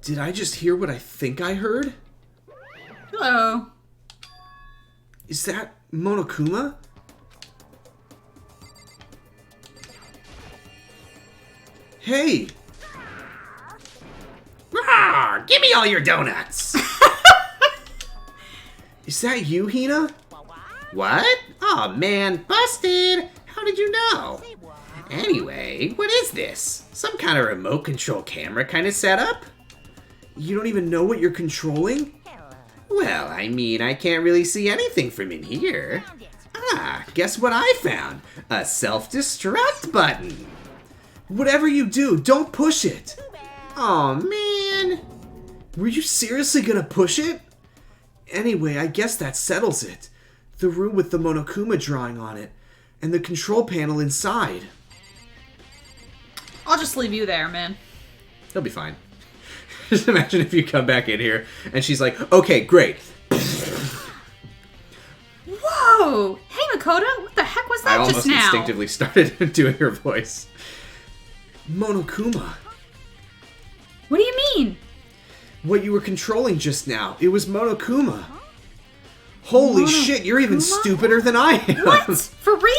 Did I just hear what I think I heard? Hello. Is that Monokuma? Hey! give me all your donuts. Is that you, Hina? What? Oh man, busted. How did you know? Anyway, what is this? Some kind of remote control camera kind of setup? You don't even know what you're controlling? Well, I mean, I can't really see anything from in here. Ah, guess what I found? A self-destruct button. Whatever you do, don't push it! Oh man. Were you seriously gonna push it? Anyway, I guess that settles it. The room with the Monokuma drawing on it, and the control panel inside. I'll just leave you there, man. He'll be fine. Just imagine if you come back in here and she's like, okay, great. Whoa! Hey, Makoto, what the heck was I that almost just now? instinctively started doing her voice. Monokuma. What do you mean? What you were controlling just now. It was Monokuma. Holy shit, you're even stupider than I am. What? For real?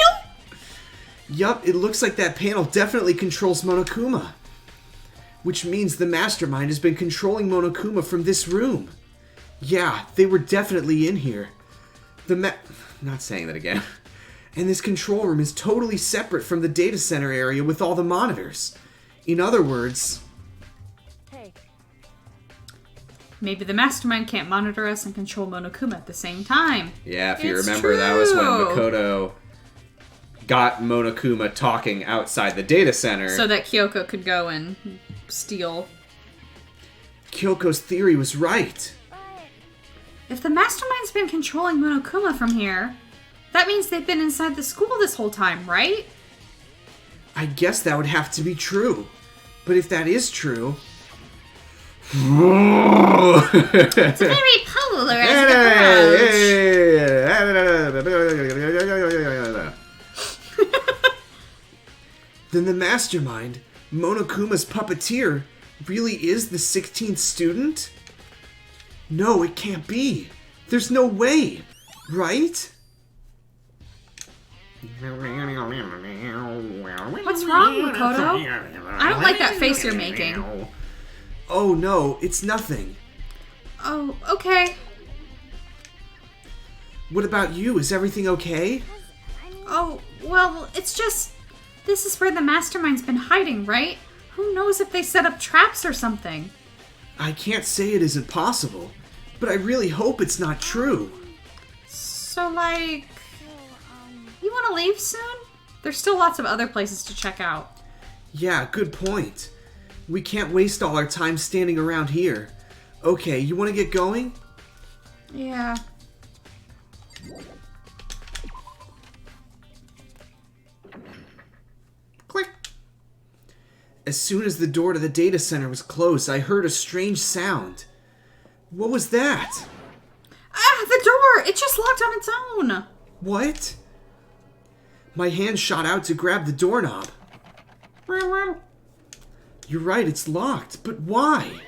Yup, it looks like that panel definitely controls Monokuma. Which means the mastermind has been controlling Monokuma from this room. Yeah, they were definitely in here. Not saying that again. And this control room is totally separate from the data center area with all the monitors. In other words... Hey, Maybe the mastermind can't monitor us and control Monokuma at the same time. Yeah, if you It's remember, that was when true. Makoto got Monokuma talking outside the data center. So that Kyoko could go and steal. Kyoko's theory was right. If the mastermind's been controlling Monokuma from here, that means they've been inside the school this whole time, right? I guess that would have to be true. But if that is true... It's very polarizing approach. Then the mastermind, Monokuma's puppeteer, really is the 16th student? No, it can't be. There's no way, right? What's wrong, Makoto? I don't like that face you're making. Oh no, it's nothing. Oh, okay. What about you? Is everything okay? Oh, well, it's just... This is where the mastermind's been hiding, right? Who knows if they set up traps or something? I can't say it isn't possible, but I really hope it's not true. So, like... You want to leave soon? There's still lots of other places to check out. Yeah, good point. We can't waste all our time standing around here. Okay, you want to get going? Yeah. Click. As soon as the door to the data center was closed, I heard a strange sound. What was that? Ah, the door! It just locked on its own! What? My hand shot out to grab the doorknob. You're right, it's locked, but why?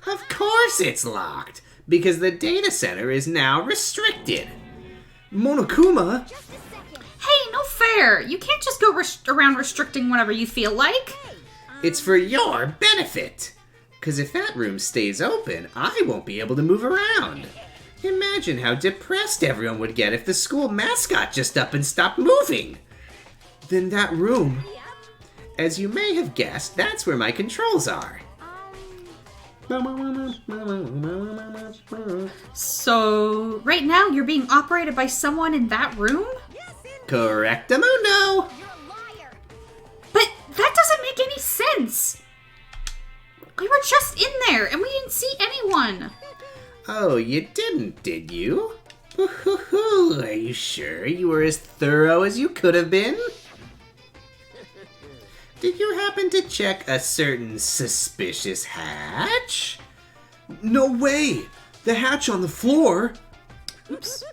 Of course it's locked, because the data center is now restricted. Monokuma? Hey, no fair! You can't just go around restricting whatever you feel like. It's for your benefit. Because if that room stays open, I won't be able to move around. Imagine how depressed everyone would get if the school mascot just up and stopped moving. Then that room... As you may have guessed, that's where my controls are. So, right now you're being operated by someone in that room? Correctamundo! But that doesn't make any sense! We were just in there, and we didn't see anyone! Oh, you didn't, did you? Are you sure you were as thorough as you could have been? Did you happen to check a certain suspicious hatch? No way! The hatch on the floor! Oops.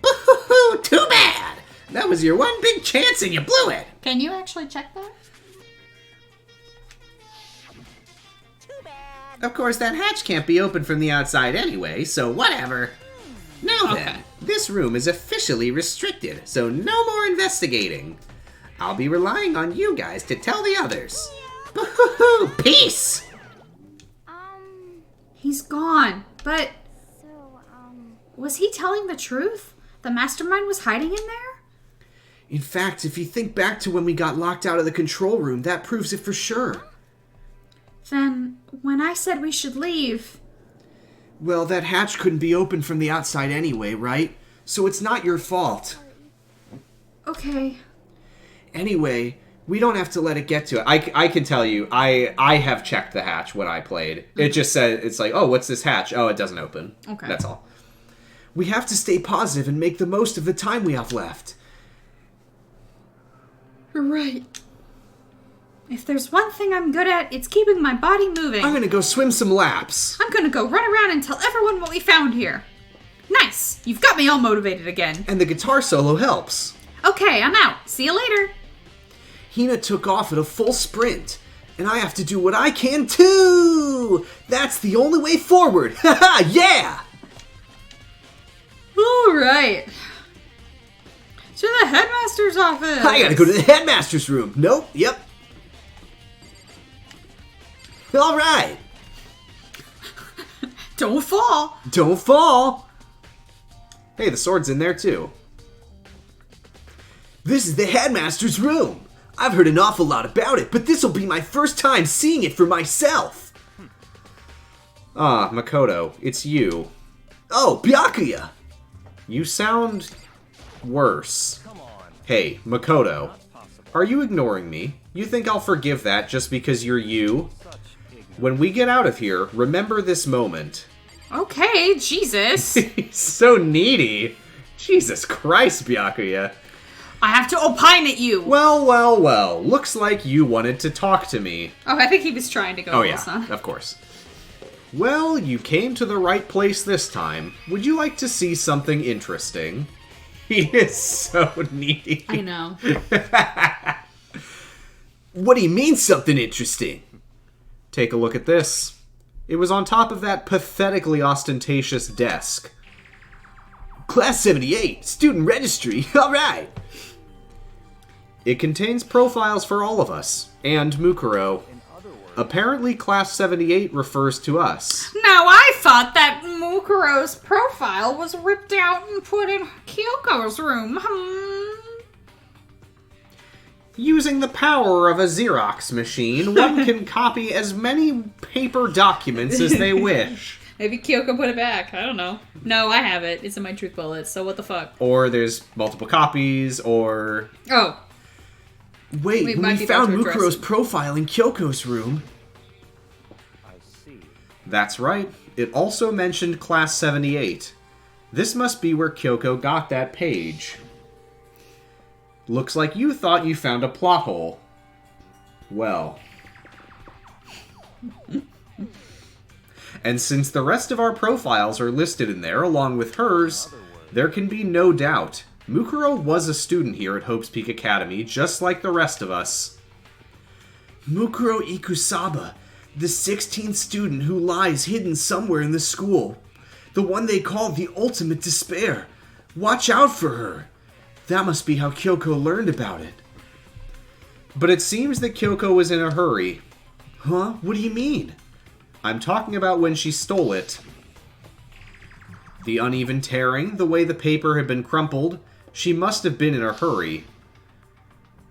Boo-hoo-hoo, too bad! That was your one big chance and you blew it! Can you actually check that? Of course, that hatch can't be opened from the outside anyway, so whatever. Now then, Okay. this room is officially restricted, so no more investigating. I'll be relying on you guys to tell the others. Boo-hoo-hoo, peace! He's gone, but... Was he telling the truth? The mastermind was hiding in there? In fact, if you think back to when we got locked out of the control room, that proves it for sure. Then, when I said we should leave... Well, that hatch couldn't be opened from the outside anyway, right? So it's not your fault. Okay. Anyway, we don't have to let it get to it. I can tell you, I have checked the hatch when I played. It just said, it's like, oh, what's this hatch? Oh, it doesn't open. Okay. That's all. We have to stay positive and make the most of the time we have left. You're right. If there's one thing I'm good at, it's keeping my body moving. I'm gonna go swim some laps. I'm gonna go run around and tell everyone what we found here. Nice! You've got me all motivated again. And the guitar solo helps. Okay, I'm out. See you later. Hina took off at a full sprint, and I have to do what I can too! That's the only way forward! Haha, yeah! Alright. To the headmaster's office! I gotta go to the headmaster's room. Nope, yep. Alright. Don't fall! Don't fall. Hey, the sword's in there too. This is the headmaster's room. I've heard an awful lot about it, but this'll be my first time seeing it for myself. Ah, Makoto, it's you. Oh, Byakuya. You sound worse. Hey, Makoto, are you ignoring me? You think I'll forgive that just because you're you? When we get out of here, remember this moment. Okay, Jesus. He's so needy. Jesus Christ, Byakuya. I have to opine at you. Well, well, well. Looks like you wanted to talk to me. Oh, I think he was trying to go. Oh, yeah, Son. of course. Well, you came to the right place this time. Would you like to see something interesting? He is so needy. I know. What do you mean something interesting? Take a look at this. It was on top of that pathetically ostentatious desk. Class 78, student registry, alright. It contains profiles for all of us, and Mukuro. Apparently Class 78 refers to us. Now, I thought that Mukuro's profile was ripped out and put in Kyoko's room. Using the power of a Xerox machine, one can copy as many paper documents as they wish. Maybe Kyoko put it back. I don't know. No, I have it. It's in my truth bullet, so what the fuck? Or there's multiple copies, or... Oh. Wait, We when might we be about found to address Mukuro's it. profile in Kyoko's room... I see. That's right. It also mentioned Class 78. This must be where Kyoko got that page. Looks like you thought you found a plot hole. Well. And since the rest of our profiles are listed in there along with hers, there can be no doubt. Mukuro was a student here at Hope's Peak Academy, just like the rest of us. Mukuro Ikusaba, the 16th student who lies hidden somewhere in the school. The one they call the ultimate despair. Watch out for her. That must be how Kyoko learned about it. But it seems that Kyoko was in a hurry. Huh? What do you mean? I'm talking about when she stole it. The uneven tearing, the way the paper had been crumpled, she must have been in a hurry.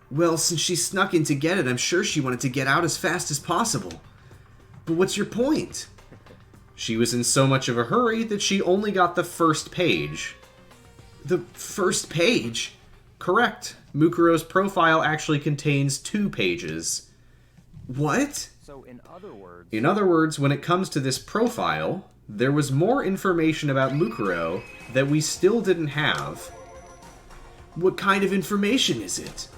Well, since she snuck in to get it, I'm sure she wanted to get out as fast as possible. But what's your point? She was in so much of a hurry that she only got the first page. The first page? Correct. Mukuro's profile actually contains 2 pages. What? So in other words... In other words, when it comes to this profile, there was more information about Mukuro that we still didn't have. What kind of information is it?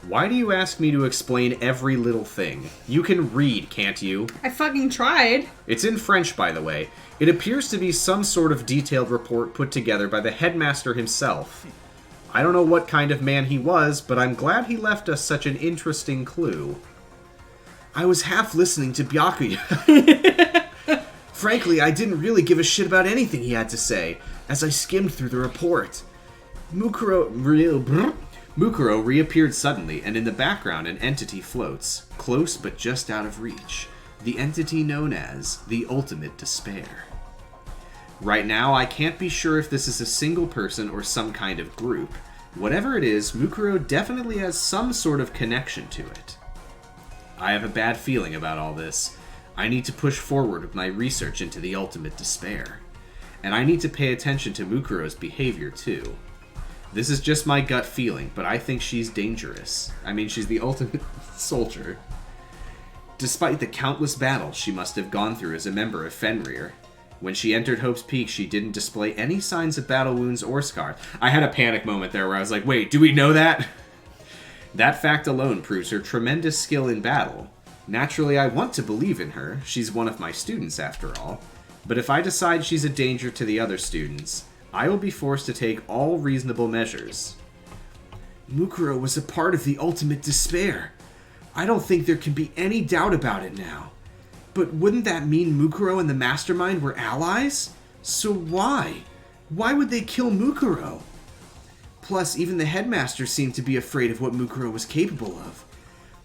Why do you ask me to explain every little thing? You can read, can't you? I fucking tried. It's in French, by the way. It appears to be some sort of detailed report put together by the headmaster himself. I don't know what kind of man he was, but I'm glad he left us such an interesting clue. I was half listening to Byakuya. Frankly, I didn't really give a shit about anything he had to say, as I skimmed through the report. Mukuro reappeared suddenly, and in the background an entity floats, close but just out of reach. The entity known as the Ultimate Despair. Right now, I can't be sure if this is a single person or some kind of group. Whatever it is, Mukuro definitely has some sort of connection to it. I have a bad feeling about all this. I need to push forward with my research into the Ultimate Despair. And I need to pay attention to Mukuro's behavior, too. This is just my gut feeling, but I think she's dangerous. I mean, she's the ultimate soldier. Despite the countless battles she must have gone through as a member of Fenrir, when she entered Hope's Peak, she didn't display any signs of battle wounds or scars. I had a panic moment there where I was like, wait, do we know that? That fact alone proves her tremendous skill in battle. Naturally, I want to believe in her. She's one of my students, after all. But if I decide she's a danger to the other students, I will be forced to take all reasonable measures. Mukuro was a part of the Ultimate Despair. I don't think there can be any doubt about it now. But wouldn't that mean Mukuro and the mastermind were allies? So why? Why would they kill Mukuro? Plus, even the headmaster seemed to be afraid of what Mukuro was capable of.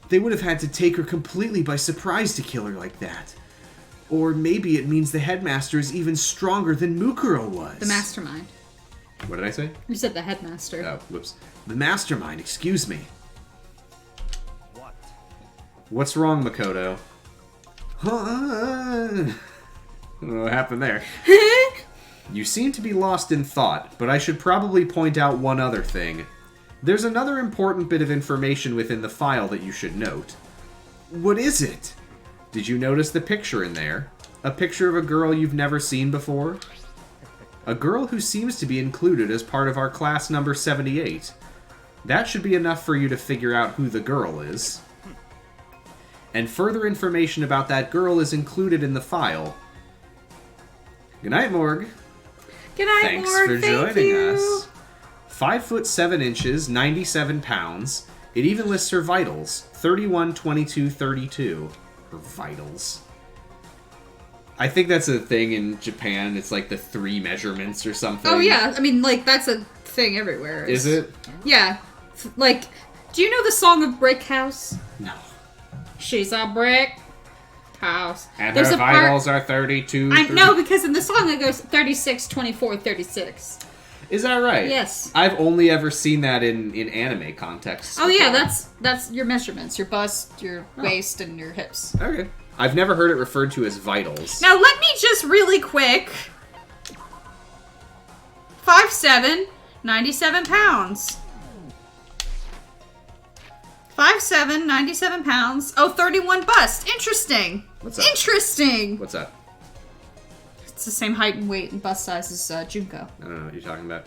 They would have had to take her completely by surprise to kill her like that. Or maybe it means the headmaster is even stronger than Mukuro was. The mastermind. What did I say? You said the headmaster. Oh, whoops. The mastermind, excuse me. What? What's wrong, Makoto? Huh? I don't know what happened there. You seem to be lost in thought, but I should probably point out one other thing. There's another important bit of information within the file that you should note. What is it? Did you notice the picture in there? A picture of a girl you've never seen before? A girl who seems to be included as part of our class number 78. That should be enough for you to figure out who the girl is. And further information about that girl is included in the file. Good night, Morg. Good night, Thanks Morg. for Thank joining you. us. 5 foot 7 inches, 97 pounds. It even lists her vitals, 31, 22, 32. Her vitals. I think that's a thing in Japan. It's like the 3 measurements or something. Oh yeah, I mean, like, that's a thing everywhere. Is it? Yeah. Like, do you know the song of Brick House? No. She's a brick house. And There's her a part- vitals are 32. I know, because in the song it goes 36, 24, 36. Is that right? Yes. I've only ever seen that in anime contexts. Oh yeah, before. that's your measurements. Your bust, your waist, and your hips. Okay. I've never heard it referred to as vitals. Now let me just really quick. 5'7", 97 pounds. 5'7", 97 pounds. Oh, 31 bust. Interesting. What's up? Interesting. What's up? It's the same height and weight and bust size as Junko. I don't know what you're talking about.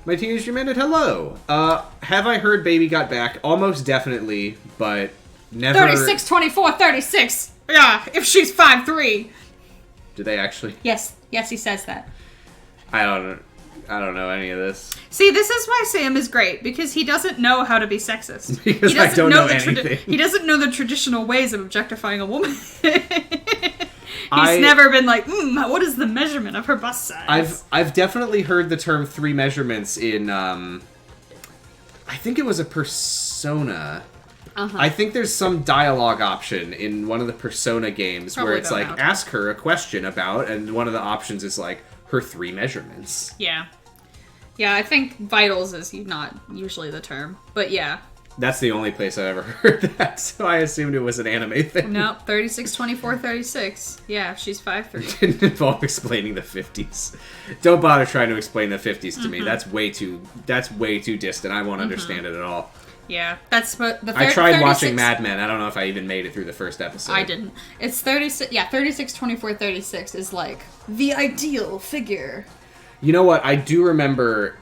My teenage demanded hello. Have I heard Baby Got Back? Almost definitely, but never... 36, 24, 36. Yeah, if she's 5'3". Do they actually? Yes, he says that. I don't know any of this. See, this is why Sam is great, because he doesn't know how to be sexist. Because he I don't know anything. He doesn't know the traditional ways of objectifying a woman. He's never been like, what is the measurement of her bust size? I've definitely heard the term 3 measurements in, I think it was a Persona. Uh-huh. I think there's some dialogue option in one of the Persona games Probably where it's don't like, know. ask her a question about, and one of the options is like, her 3 measurements. Yeah. Yeah, I think vitals is not usually the term. But yeah. That's the only place I've ever heard that, so I assumed it was an anime thing. Nope, 36, 24, 36. Yeah, she's 5'3". It didn't involve explaining the 50s. Don't bother trying to explain the 50s to me. That's way too distant. I won't understand it at all. Yeah, that's what the I tried 36 watching Mad Men. I don't know if I even made it through the first episode. I didn't. It's 36, 24, 36 is like the ideal figure. You know what? I do remember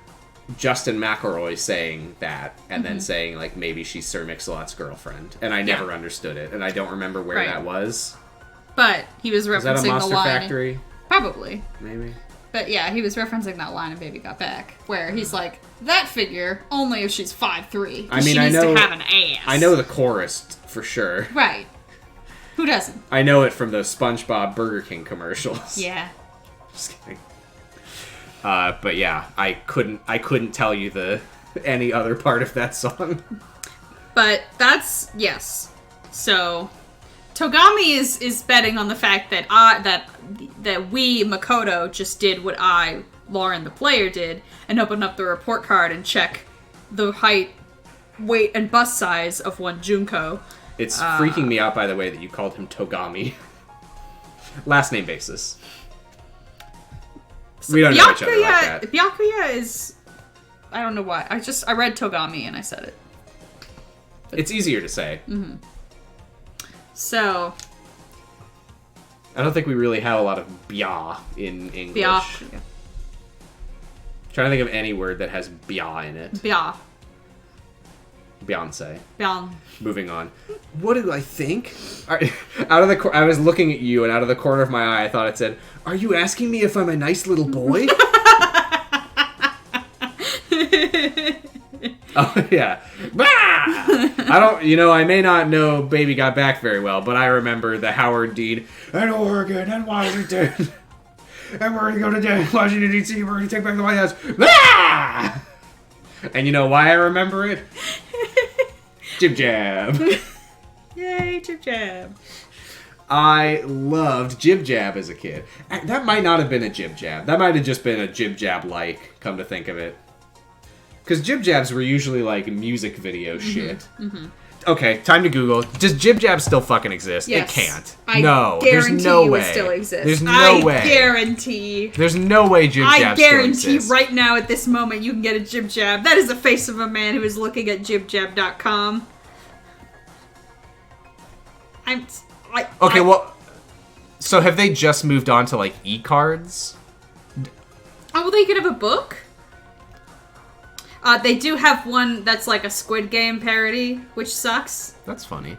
Justin McElroy saying that, and then saying, like, maybe she's Sir Mix-a-Lot's girlfriend. And I never understood it, and I don't remember where Right. that was. But he was referencing Was that a Monster the line. Factory? Probably. Maybe. But yeah, he was referencing that line in Baby Got Back, where he's like, that figure, only if she's 5'3". I mean, she I needs know- to have an ass. I know the chorus, for sure. Right. Who doesn't? I know it from those SpongeBob Burger King commercials. Yeah. Just kidding. But yeah, I couldn't tell you any other part of that song. But that's, yes. So, Togami is betting on the fact that that we, Makoto, just did what Lauren the player did, and open up the report card and check the height, weight, and bust size of one Junko. It's freaking me out, by the way, that you called him Togami. Last name basis. We don't know each other like that. Byakuya is... I don't know why. I read Togami and I said it. It's easier to say. So... I don't think we really have a lot of bya in English. Byakuya. Trying to think of any word that has bya in it. Bya. Beyonce. Byan. Moving on. What do I think? I was looking at you, and out of the corner of my eye, I thought it said, "Are you asking me if I'm a nice little boy?" Oh, yeah. I may not know Baby Got Back very well, but I remember the Howard Dean, and Oregon, and Washington, and we're going to go to Washington, D.C., we're going to take back the White House. And you know why I remember it? Jib Jab. Yay, Jib Jab. I loved Jib Jab as a kid. That might not have been a Jib Jab. That might have just been a Jib Jab-like, come to think of it. Because Jib Jabs were usually like music video shit. Okay, time to Google. Does Jib Jab still fucking exist? Yes. It can't. I No, there's guarantee no you way. it still exists. There's no way. I guarantee. There's no way Jib Jab I still guarantee exists. right now at this moment you can get a Jib Jab. That is the face of a man who is looking at jibjab.com. Okay, well, so have they just moved on to like e-cards? Oh, well, they could have a book. They do have one that's like a Squid Game parody, which sucks. That's funny.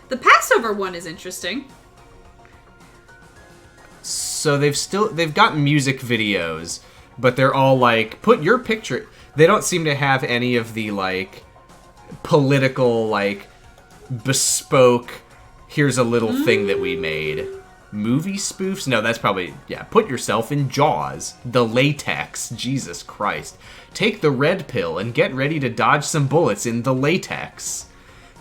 The Passover one is interesting. So they've got music videos, but they're all like, put your picture. They don't seem to have any of the like political, like bespoke, here's a little thing that we made. Movie spoofs? No, that's probably, yeah. Put yourself in Jaws. The latex. Jesus Christ. Take the red pill and get ready to dodge some bullets in the latex.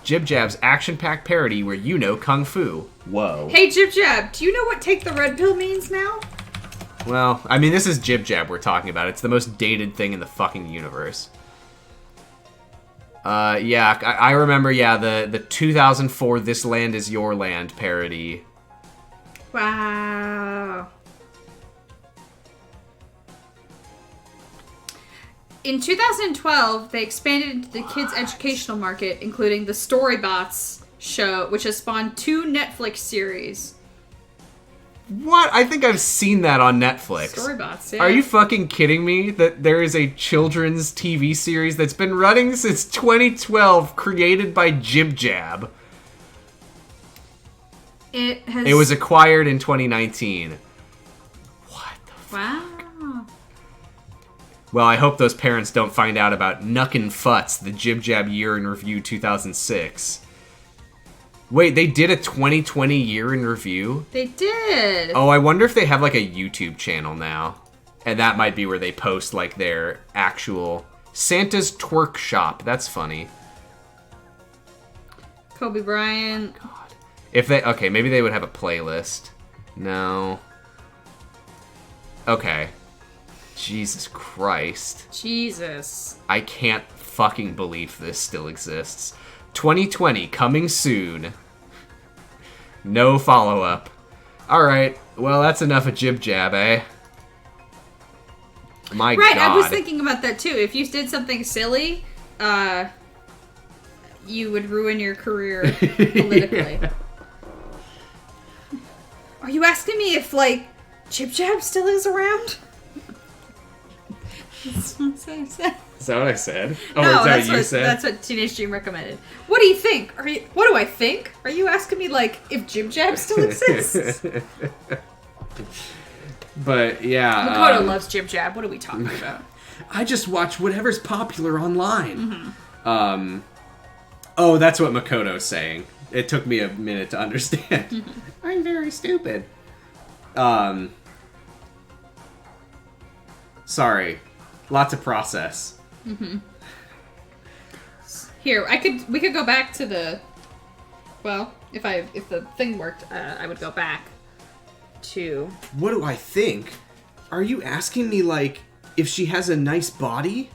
Jib Jab's action-packed parody where you know kung fu. Whoa. Hey, Jib Jab, do you know what take the red pill means now? Well, I mean, this is Jib Jab we're talking about. It's the most dated thing in the fucking universe. Yeah, I remember, yeah, the 2004 This Land Is Your Land parody. Wow. In 2012, they expanded into the kids' educational market, including the Storybots show, which has spawned 2 Netflix series. What? I think I've seen that on Netflix. Storybots, yeah. Are you fucking kidding me that there is a children's TV series that's been running since 2012, created by Jib Jab? It was acquired in 2019. What the fuck? Wow. Well, I hope those parents don't find out about Nuckin' Futs, the Jib Jab Year in Review 2006. Wait, they did a 2020 Year in Review? They did. Oh, I wonder if they have, like, a YouTube channel now. And that might be where they post, like, their actual... Santa's Twerk Shop. That's funny. Kobe Bryant. God. If they... Okay, maybe they would have a playlist. No. Okay. Jesus Christ. Jesus. I can't fucking believe this still exists. 2020, coming soon. No follow-up. Alright, well, that's enough of Jib Jab, eh? My right, God. I was thinking about that too. If you did something silly, you would ruin your career politically. Yeah. Are you asking me if, like, Jib Jab still is around? That's what I said. Is that what I said? Oh, No, is that that's what you said? That's what Teenage Dream recommended. What do you think? What do I think? Are you asking me, like, if Jib Jab still exists? But, yeah. Makoto loves Jib Jab. What are we talking about? I just watch whatever's popular online. Mm-hmm. Oh, that's what Makoto's saying. It took me a minute to understand. Mm-hmm. I'm very stupid. Sorry. Lots of process. Mm-hmm. Here, we could go back to the... Well, if the thing worked, I would go back to... What do I think? Are you asking me, like, if she has a nice body?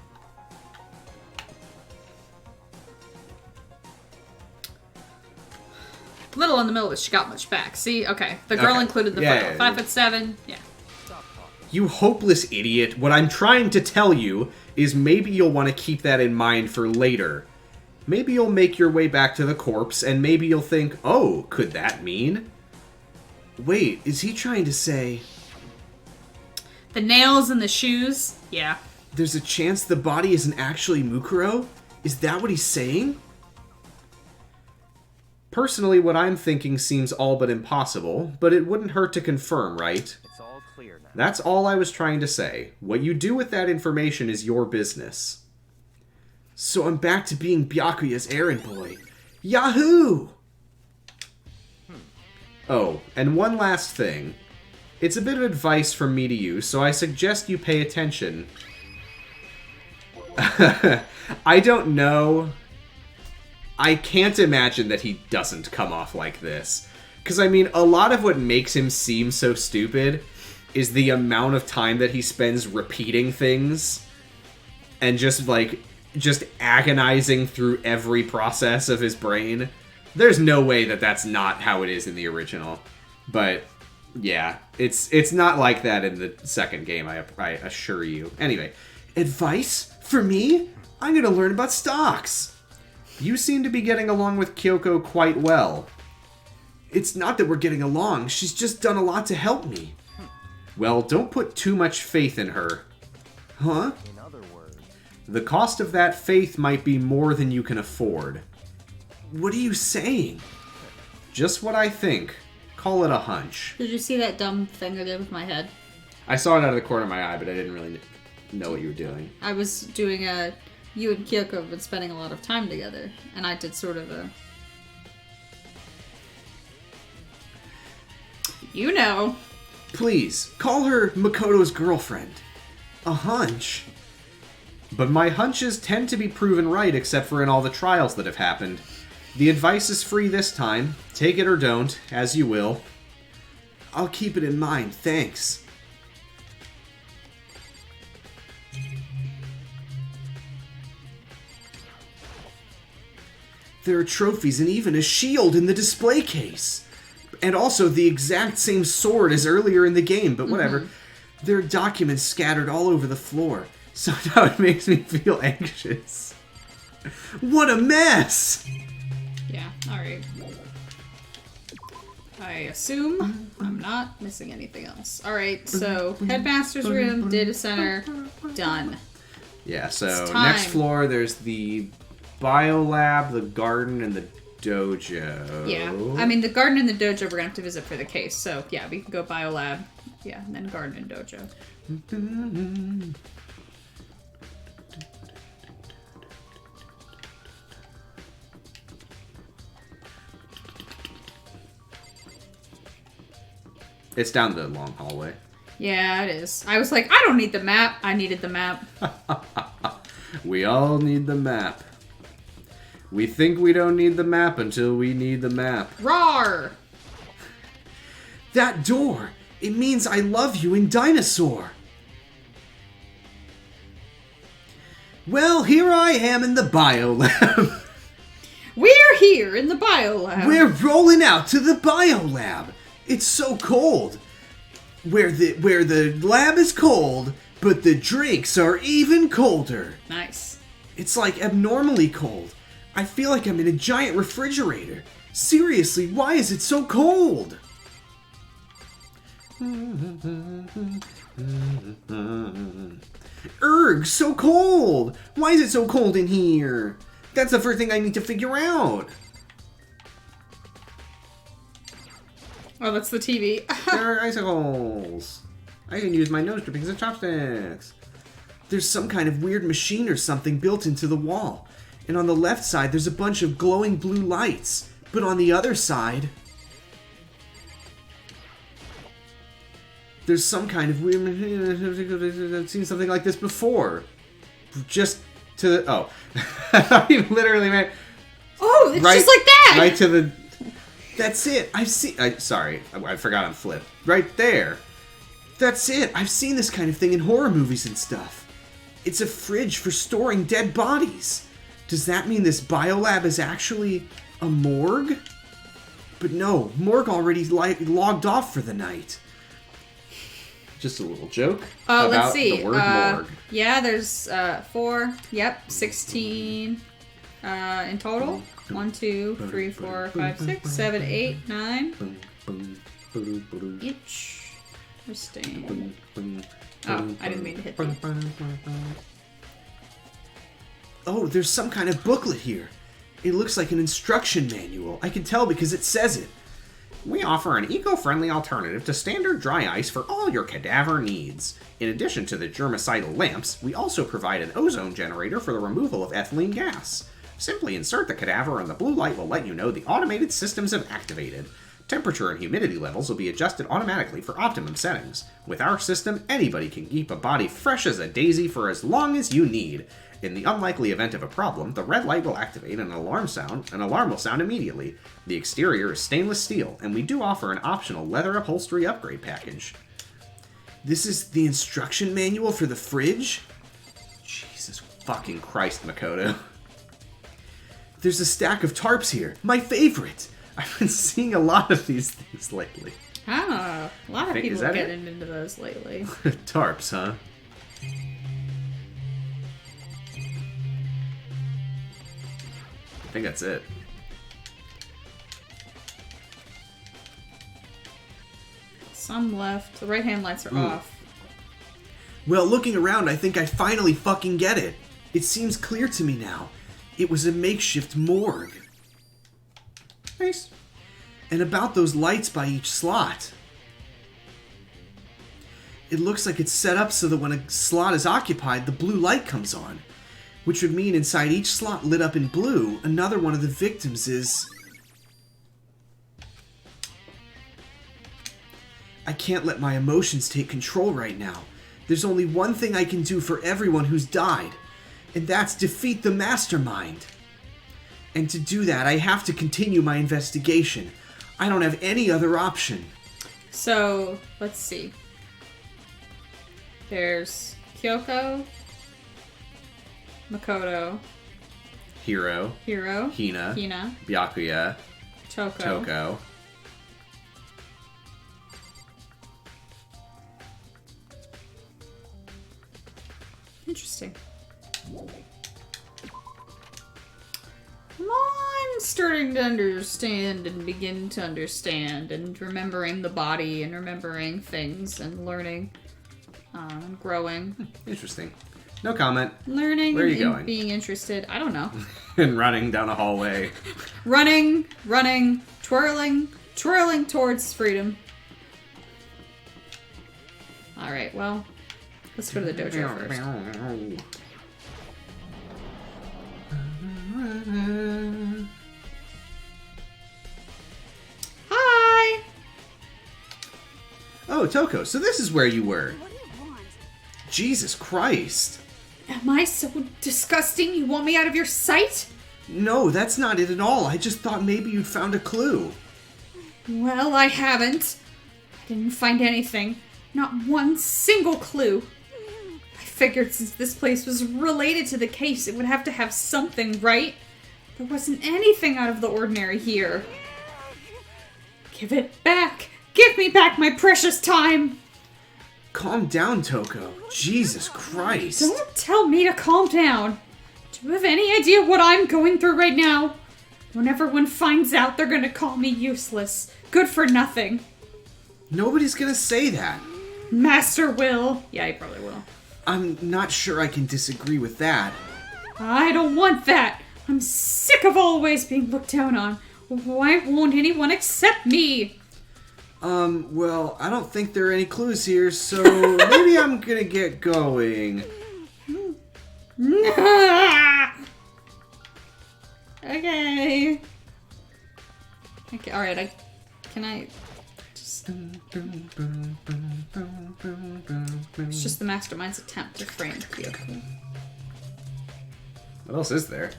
Little in the middle of it, she got much back. See? Okay. The girl Okay. included the Yeah, photo. yeah, 5'7". Yeah. You hopeless idiot. What I'm trying to tell you is maybe you'll want to keep that in mind for later. Maybe you'll make your way back to the corpse, and maybe you'll think, oh, could that mean? Wait, is he trying to say The nails and the shoes. Yeah. there's a chance the body isn't actually Mukuro? Is that what he's saying? Personally, what I'm thinking seems all but impossible, but it wouldn't hurt to confirm, right? It's all clear now. That's all I was trying to say. What you do with that information is your business. So I'm back to being Byakuya's errand boy. Yahoo! Oh, and one last thing. It's a bit of advice from me to you, so I suggest you pay attention. I don't know. I can't imagine that he doesn't come off like this. Because, I mean, a lot of what makes him seem so stupid is the amount of time that he spends repeating things and just agonizing through every process of his brain. There's no way that that's not how it is in the original. But, yeah, it's not like that in the second game, I assure you. Anyway, Advice? For me? I'm gonna learn about stocks. you seem to be getting along with Kyoko quite well. It's not that we're getting along, she's just done a lot to help me. Well, don't put too much faith in her. Huh? In other words, The cost of that faith might be more than you can afford. What are you saying? Just what I think. Call it a hunch. Did you see that dumb thing I did with my head? I saw it out of the corner of my eye, but I didn't really know what you were doing. I was doing a... You and Kyoko have been spending a lot of time together, and I did sort of a... You know. Please, call her Makoto's girlfriend. A hunch? But my hunches tend to be proven right, except for in all the trials that have happened. The advice is free this time. Take it or don't, as you will. I'll keep it in mind, thanks. There are trophies and even a shield in the display case. And also the exact same sword as earlier in the game, but whatever. There are documents scattered all over the floor. So now it makes me feel anxious. What a mess! Yeah, alright. I assume I'm not missing anything else. Alright, so headmaster's room, data center, done. Yeah, so It's time. next floor there's the biolab, the garden, and the dojo. Yeah, I mean, the garden and the dojo we're gonna have to visit for the case, so yeah, we can go biolab, yeah, and then garden and dojo. It's down the long hallway. Yeah, it is. I was like, I don't need the map. I needed the map. We all need the map. We think we don't need the map until we need the map. Rawr! That door! It means I love you in dinosaur! Well, here I am in the biolab. We're here in the biolab. We're rolling out to the biolab. It's so cold. Where the lab is cold, but the drinks are even colder. Nice. It's like abnormally cold. I feel like I'm in a giant refrigerator. Seriously, why is it so cold? Erg, so cold. Why is it so cold in here? That's the first thing I need to figure out. Oh, that's the TV. There are icicles. I can use my nose drippings as chopsticks. There's some kind of weird machine or something built into the wall. And on the left side, there's a bunch of glowing blue lights. But on the other side, there's some kind of weird machine. I've seen something like this before. Just to the... Oh. I thought you literally meant... Oh, it's just like that! Right to the... That's it. I've seen... sorry, I forgot I'm flipped. Right there. That's it. I've seen this kind of thing in horror movies and stuff. It's a fridge for storing dead bodies. Does that mean this biolab is actually a morgue? But no, morgue already logged off for the night. Just a little joke Oh, about let's see. the word morgue. Yeah, there's 4. Yep, 16 in total. 1, 2, 3, 4, 5, 6, 7, 8, 9. Each. Interesting. Oh, I didn't mean to hit that. Oh, there's some kind of booklet here. It looks like an instruction manual. I can tell because it says it. We offer an eco-friendly alternative to standard dry ice for all your cadaver needs. In addition to the germicidal lamps, we also provide an ozone generator for the removal of ethylene gas. Simply insert the cadaver and the blue light will let you know the automated systems have activated. Temperature and humidity levels will be adjusted automatically for optimum settings. With our system, anybody can keep a body fresh as a daisy for as long as you need. In the unlikely event of a problem, the red light will activate and an alarm will sound immediately. The exterior is stainless steel, and we do offer an optional leather upholstery upgrade package. This is the instruction manual for the fridge? Jesus fucking Christ, Makoto. There's a stack of tarps here. My favorite. I've been seeing a lot of these things lately. Ah, a lot of Is people that getting into those lately. Tarps, huh? I think that's it. Some left. The right-hand lights are off. Well, looking around, I think I finally fucking get it. It seems clear to me now. It was a makeshift morgue. Nice. And about those lights by each slot. It looks like it's set up so that when a slot is occupied, the blue light comes on. Which would mean inside each slot lit up in blue, another one of the victims is... I can't let my emotions take control right now. There's only one thing I can do for everyone who's died, and that's defeat the mastermind. And to do that, I have to continue my investigation. I don't have any other option. So, let's see. There's Kyoko, Makoto, Hiro, Hina, Byakuya, Toko. Interesting. I'm starting to understand and begin to understand and remembering the body and remembering things and learning, growing. Interesting. No comment. Learning Where are you and going? being interested. I don't know. And running down a hallway. Running, twirling towards freedom. Alright, well, let's go to the dojo first. Hi! Oh, Toko, so this is where you were. What do you want? Jesus Christ. Am I so disgusting you want me out of your sight? No, that's not it at all. I just thought maybe you'd found a clue. Well, I haven't. I didn't find anything. Not one single clue. I figured since this place was related to the case, it would have to have something, right? There wasn't anything out of the ordinary here. Give it back! Give me back my precious time! Calm down, Toko. Jesus Christ. Don't tell me to calm down. Do you have any idea what I'm going through right now? When everyone finds out, they're gonna call me useless. Good for nothing. Nobody's gonna say that. Master will. Yeah, he probably will. I'm not sure I can disagree with that. I don't want that. I'm sick of always being looked down on. Why won't anyone accept me? Well, I don't think there are any clues here, so maybe I'm gonna get going. Okay. Okay, alright, can I... It's just the mastermind's attempt to frame Kyoko. What else is there?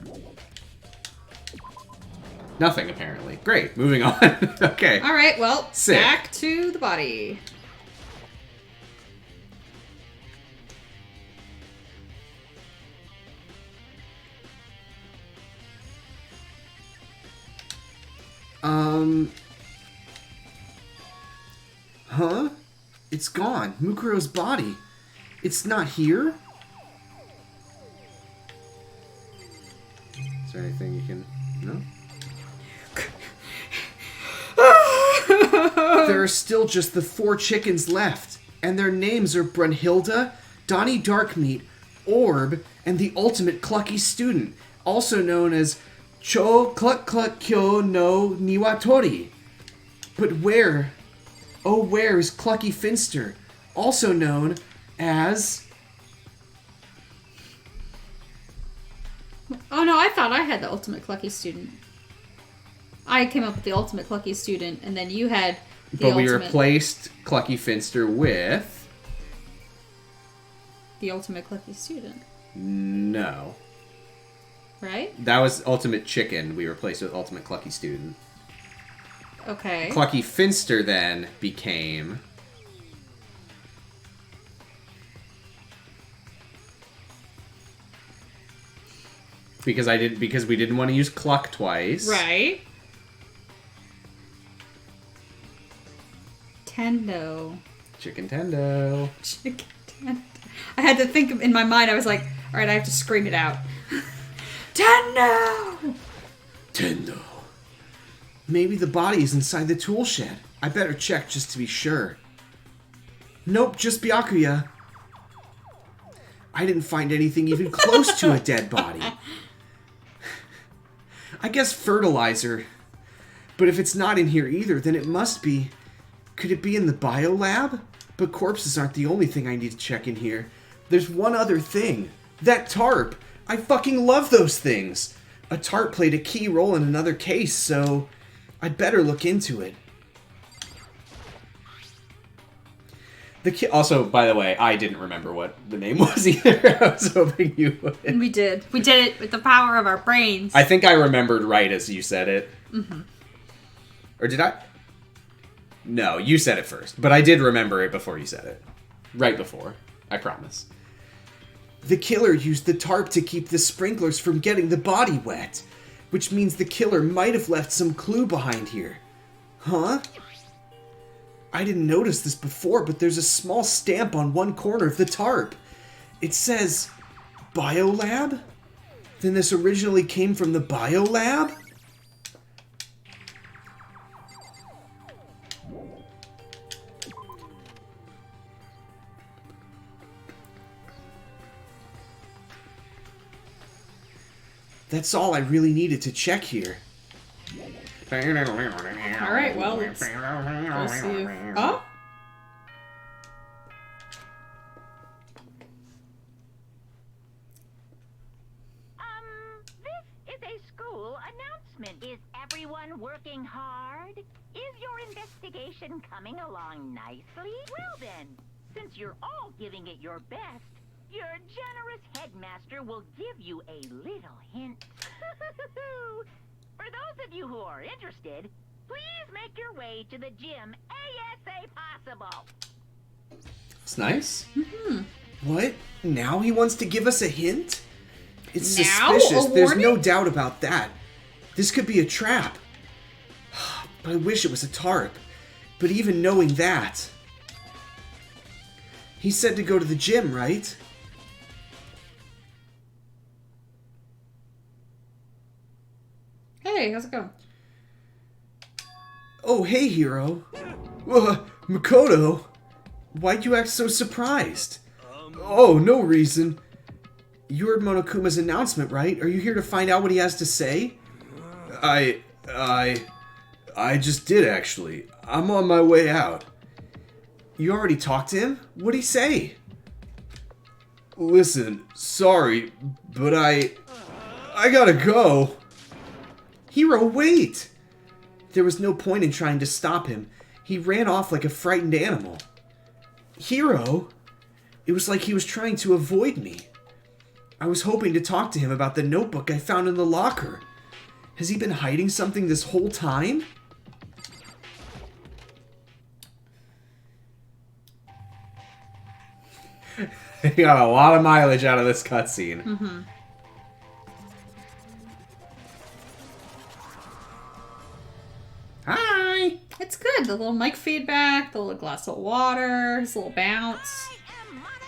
Nothing, apparently. Great, moving on. Okay. Alright, well, Sick. back to the body. Huh? It's gone. Mukuro's body. It's not here? Is there anything you can... No? There are still just the 4 chickens left, and their names are Brunhilde, Donnie Darkmeat, Orb, and the ultimate clucky student, also known as Cho Cluck Cluck Kyo no Niwatori. But where? Oh, where is Clucky Finster, also known as... Oh no, I thought I had the ultimate clucky student. I came up with the ultimate clucky student, and then you had the But we ultimate... replaced Clucky Finster with... The ultimate clucky student, No. right? That was Ultimate Chicken. We replaced with Ultimate Clucky Student. Okay. Clucky Finster then became... Because we didn't want to use Cluck twice. Right. Tendo. Chicken Tendo. Chicken tendo. I had to think in my mind, I was like, alright, I have to scream it out. Tendo! Tendo. Maybe the body is inside the tool shed. I better check just to be sure. Nope, just Byakuya. I didn't find anything even close to a dead body. I guess fertilizer. But if it's not in here either, then it must be... Could it be in the biolab? But corpses aren't the only thing I need to check in here. There's one other thing. That tarp. I fucking love those things. A tarp played a key role in another case, so... I'd better look into it. Also, by the way, I didn't remember what the name was either. I was hoping you would. We did. We did it with the power of our brains. I think I remembered right as you said it. Mm-hmm. Or did I? No, you said it first. But I did remember it before you said it. Right before. I promise. The killer used the tarp to keep the sprinklers from getting the body wet. Which means the killer might have left some clue behind here. Huh? I didn't notice this before, but there's a small stamp on one corner of the tarp. It says, Biolab? Then this originally came from the biolab? That's all I really needed to check here. Alright, well, let's go see if... Oh? This is a school announcement. Is everyone working hard? Is your investigation coming along nicely? Well then, since you're all giving it your best, your generous headmaster will give you a little hint. For those of you who are interested, please make your way to the gym ASA possible. It's nice. What? Now he wants to give us a hint? It's Now? suspicious. A There's no warning? doubt about that. This could be a trap. But I wish it was a tarp. But even knowing that... He said to go to the gym, right? Hey, how's it going? Oh, hey, hero. Makoto. Why'd you act so surprised? Oh, no reason. You heard Monokuma's announcement, right? Are you here to find out what he has to say? I just did, actually. I'm on my way out. You already talked to him? What'd he say? Listen, sorry, but I gotta go. Hero, wait! There was no point in trying to stop him. He ran off like a frightened animal. Hero? It was like he was trying to avoid me. I was hoping to talk to him about the notebook I found in the locker. Has he been hiding something this whole time? He got a lot of mileage out of this cutscene. Hi! It's good. The little mic feedback, the little glass of water, his little bounce.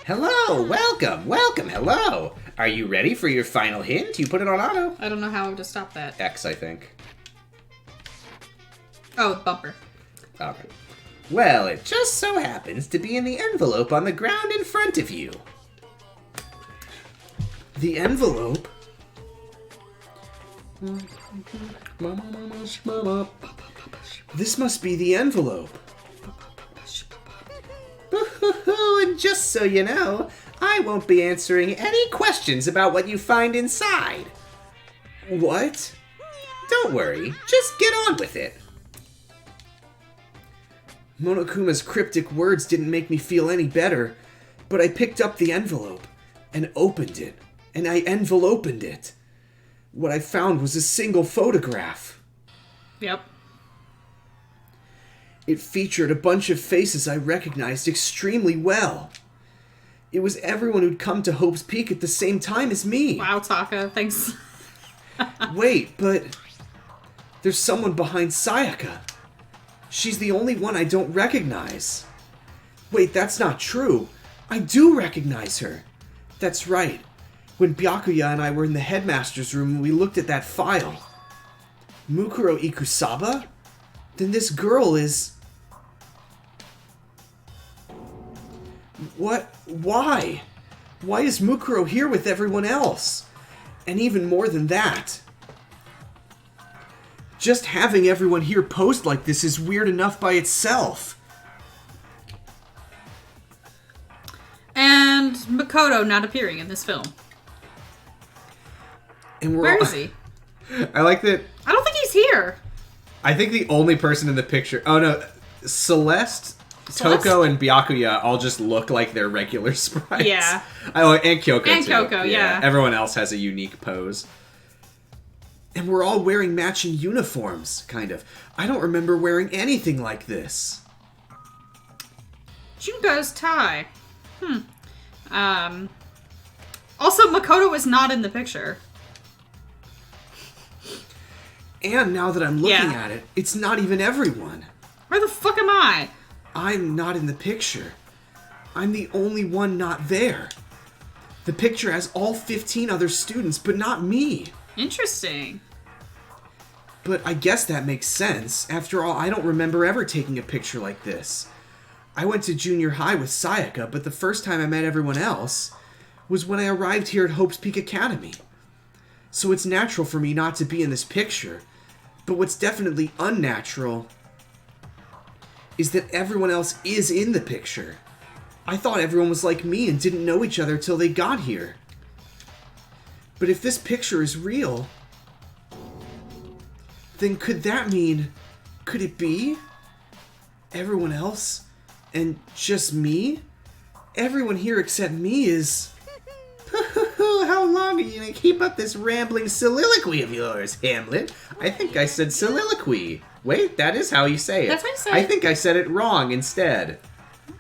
Hello, welcome, hello. Are you ready for your final hint? You put it on auto. I don't know how to stop that. X, I think. Oh, bumper. Okay. Well, it just so happens to be in the envelope on the ground in front of you. The envelope? This must be the envelope. And just so you know, I won't be answering any questions about what you find inside. What? Don't worry, just get on with it. Monokuma's cryptic words didn't make me feel any better, but I picked up the envelope and opened it, and I enveloped it. What I found was a single photograph. Yep. It featured a bunch of faces I recognized extremely well. It was everyone who'd come to Hope's Peak at the same time as me. Wow, Taka, thanks. Wait, but there's someone behind Sayaka. She's the only one I don't recognize. Wait, that's not true. I do recognize her. That's right. When Byakuya and I were in the headmaster's room, we looked at that file. Mukuro Ikusaba? Then this girl is... What? Why? Why is Mukuro here with everyone else? And even more than that. Just having everyone here posed like this is weird enough by itself. And Makoto not appearing in this film. And Where is he? I like that. I don't think he's here. I think the only person in the picture... Oh no, Celeste, Celeste? Toko, and Byakuya all just look like their regular sprites. Yeah. Oh, and Kyoko And too. Kyoko, yeah. Everyone else has a unique pose. And we're all wearing matching uniforms, kind of. I don't remember wearing anything like this. Junko's tie. Also, Makoto was not in the picture. And now that I'm looking Yeah. at it, it's not even everyone. Where the fuck am I? I'm not in the picture. I'm the only one not there. The picture has all 15 other students, but not me. Interesting. But I guess that makes sense. After all, I don't remember ever taking a picture like this. I went to junior high with Sayaka, but the first time I met everyone else was when I arrived here at Hope's Peak Academy. So it's natural for me not to be in this picture. But what's definitely unnatural is that everyone else is in the picture. I thought everyone was like me and didn't know each other till they got here. But if this picture is real, then could that mean, could it be everyone else and just me? Everyone here except me is... How long are you going to keep up this rambling soliloquy of yours, Hamlet? I think I said soliloquy. Wait, that is how you say it. That's how you say I it. think I said it wrong instead.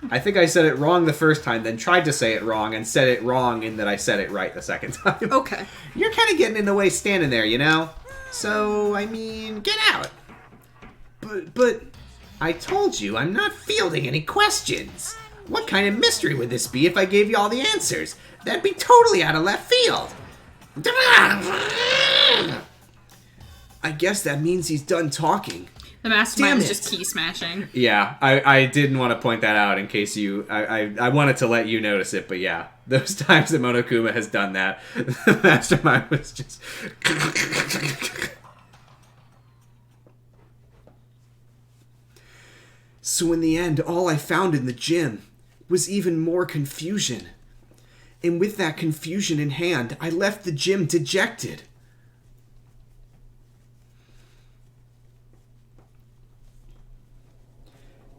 I think I said it wrong the first time, then tried to say it wrong, and said it wrong in that I said it right the second time. Okay. You're kind of getting in the way standing there, you know? So, I mean, get out. But, I told you, I'm not fielding any questions. What kind of mystery would this be if I gave you all the answers? That'd be totally out of left field. I guess that means he's done talking. The mastermind Damn is it. just key smashing. Yeah, I didn't want to point that out in case you... I wanted to let you notice it, but yeah. Those times that Monokuma has done that, the mastermind was just... So in the end, all I found in the gym was even more confusion. And with that confusion in hand, I left the gym dejected.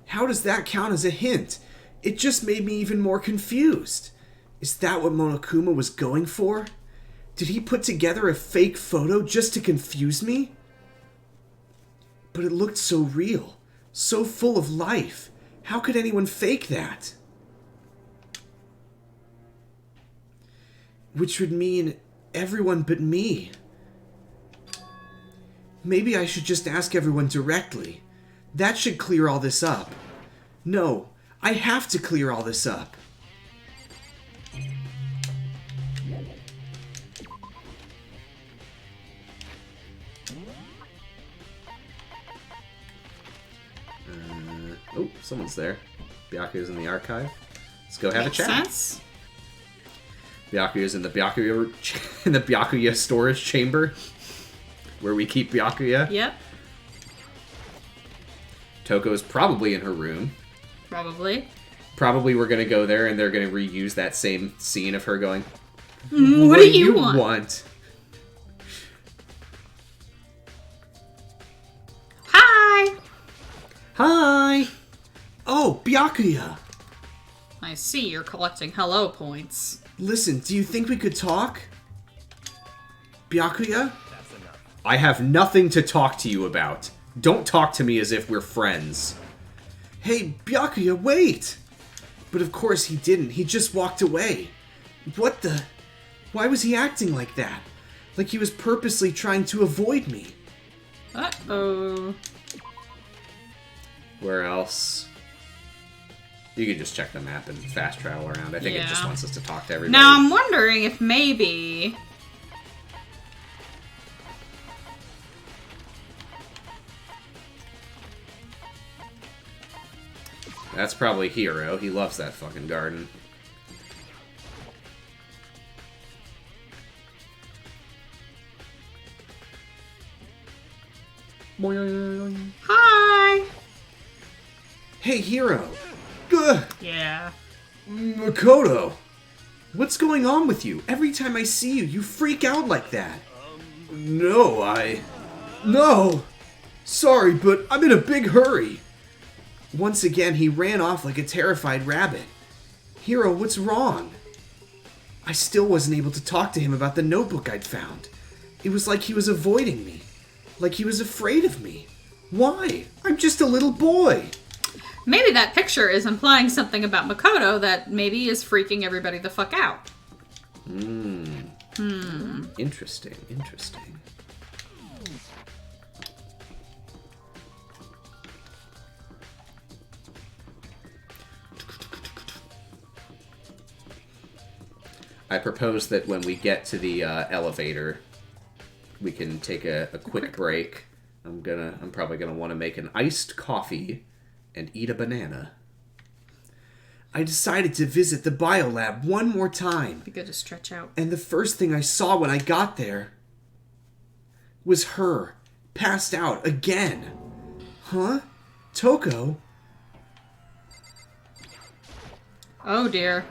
How does that count as a hint? It just made me even more confused. Is that what Monokuma was going for? Did he put together a fake photo just to confuse me? But it looked so real, so full of life. How could anyone fake that? Which would mean everyone but me. Maybe I should just ask everyone directly. That should clear all this up. No, I have to clear all this up. Oh, someone's there. Byakuya's in the archive. Let's go have Makes a chat. sense. Byakuya's in the Byakuya storage chamber, where we keep Byakuya. Yep. Toko's probably in her room. Probably. Probably we're gonna go there and they're gonna reuse that same scene of her going, What do you want? Hi! Hi! Oh, Byakuya! I see you're collecting hello points. Listen, do you think we could talk? Byakuya? I have nothing to talk to you about. Don't talk to me as if we're friends. Hey, Byakuya, wait! But of course he didn't. He just walked away. What the... Why was he acting like that? Like he was purposely trying to avoid me. Uh-oh. Where else? You can just check the map and fast travel around. I think it just Yeah. wants us to talk to everybody. Now I'm wondering if maybe... That's probably Hiro. He loves that fucking garden. Hi! Hey, Hiro. Ugh, Yeah. Makoto. What's going on with you? Every time I see you, you freak out like that. No! Sorry, but I'm in a big hurry. Once again, he ran off like a terrified rabbit. Hiro, what's wrong? I still wasn't able to talk to him about the notebook I'd found. It was like he was avoiding me. Like he was afraid of me. Why? I'm just a little boy. Maybe that picture is implying something about Makoto that maybe is freaking everybody the fuck out. Interesting, interesting. I propose that when we get to the elevator, we can take a quick break. I'm probably gonna want to make an iced coffee and eat a banana. I decided to visit the biolab one more time. Be good to stretch out. And the first thing I saw when I got there was her, passed out again. Huh? Toko? Oh dear.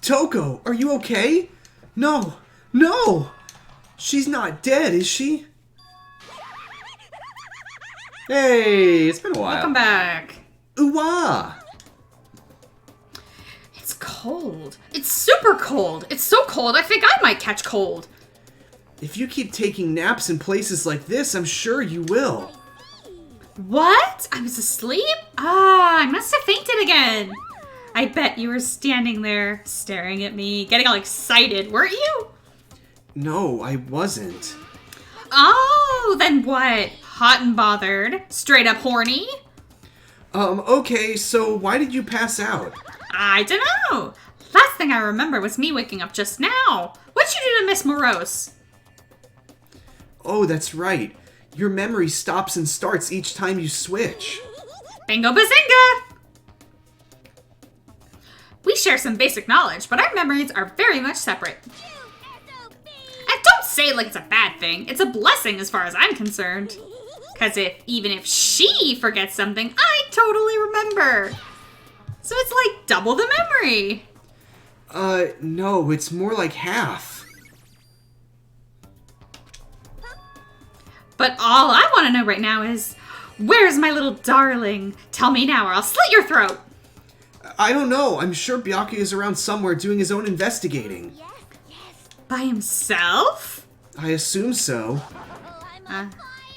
Toko, are you okay? No! No! She's not dead, is she? Hey, it's been a while. Welcome back. Ooh-wah! It's cold. It's super cold. It's so cold, I think I might catch cold. If you keep taking naps in places like this, I'm sure you will. What? I was asleep? Ah, I must have fainted again. I bet you were standing there, staring at me, getting all excited, weren't you? No, I wasn't. Oh, then what? Hot and bothered? Straight up horny? Okay, so why did you pass out? I don't know. Last thing I remember was me waking up just now. What'd you do to Miss Morose? Oh, that's right. Your memory stops and starts each time you switch. Bingo bazinga! We share some basic knowledge, but our memories are very much separate. And don't say it like it's a bad thing. It's a blessing as far as I'm concerned. Because even if she forgets something, I totally remember. So it's like double the memory. No, it's more like half. But all I want to know right now is, where's my little darling? Tell me now or I'll slit your throat. I don't know. I'm sure Byakuya is around somewhere doing his own investigating. By himself? I assume so.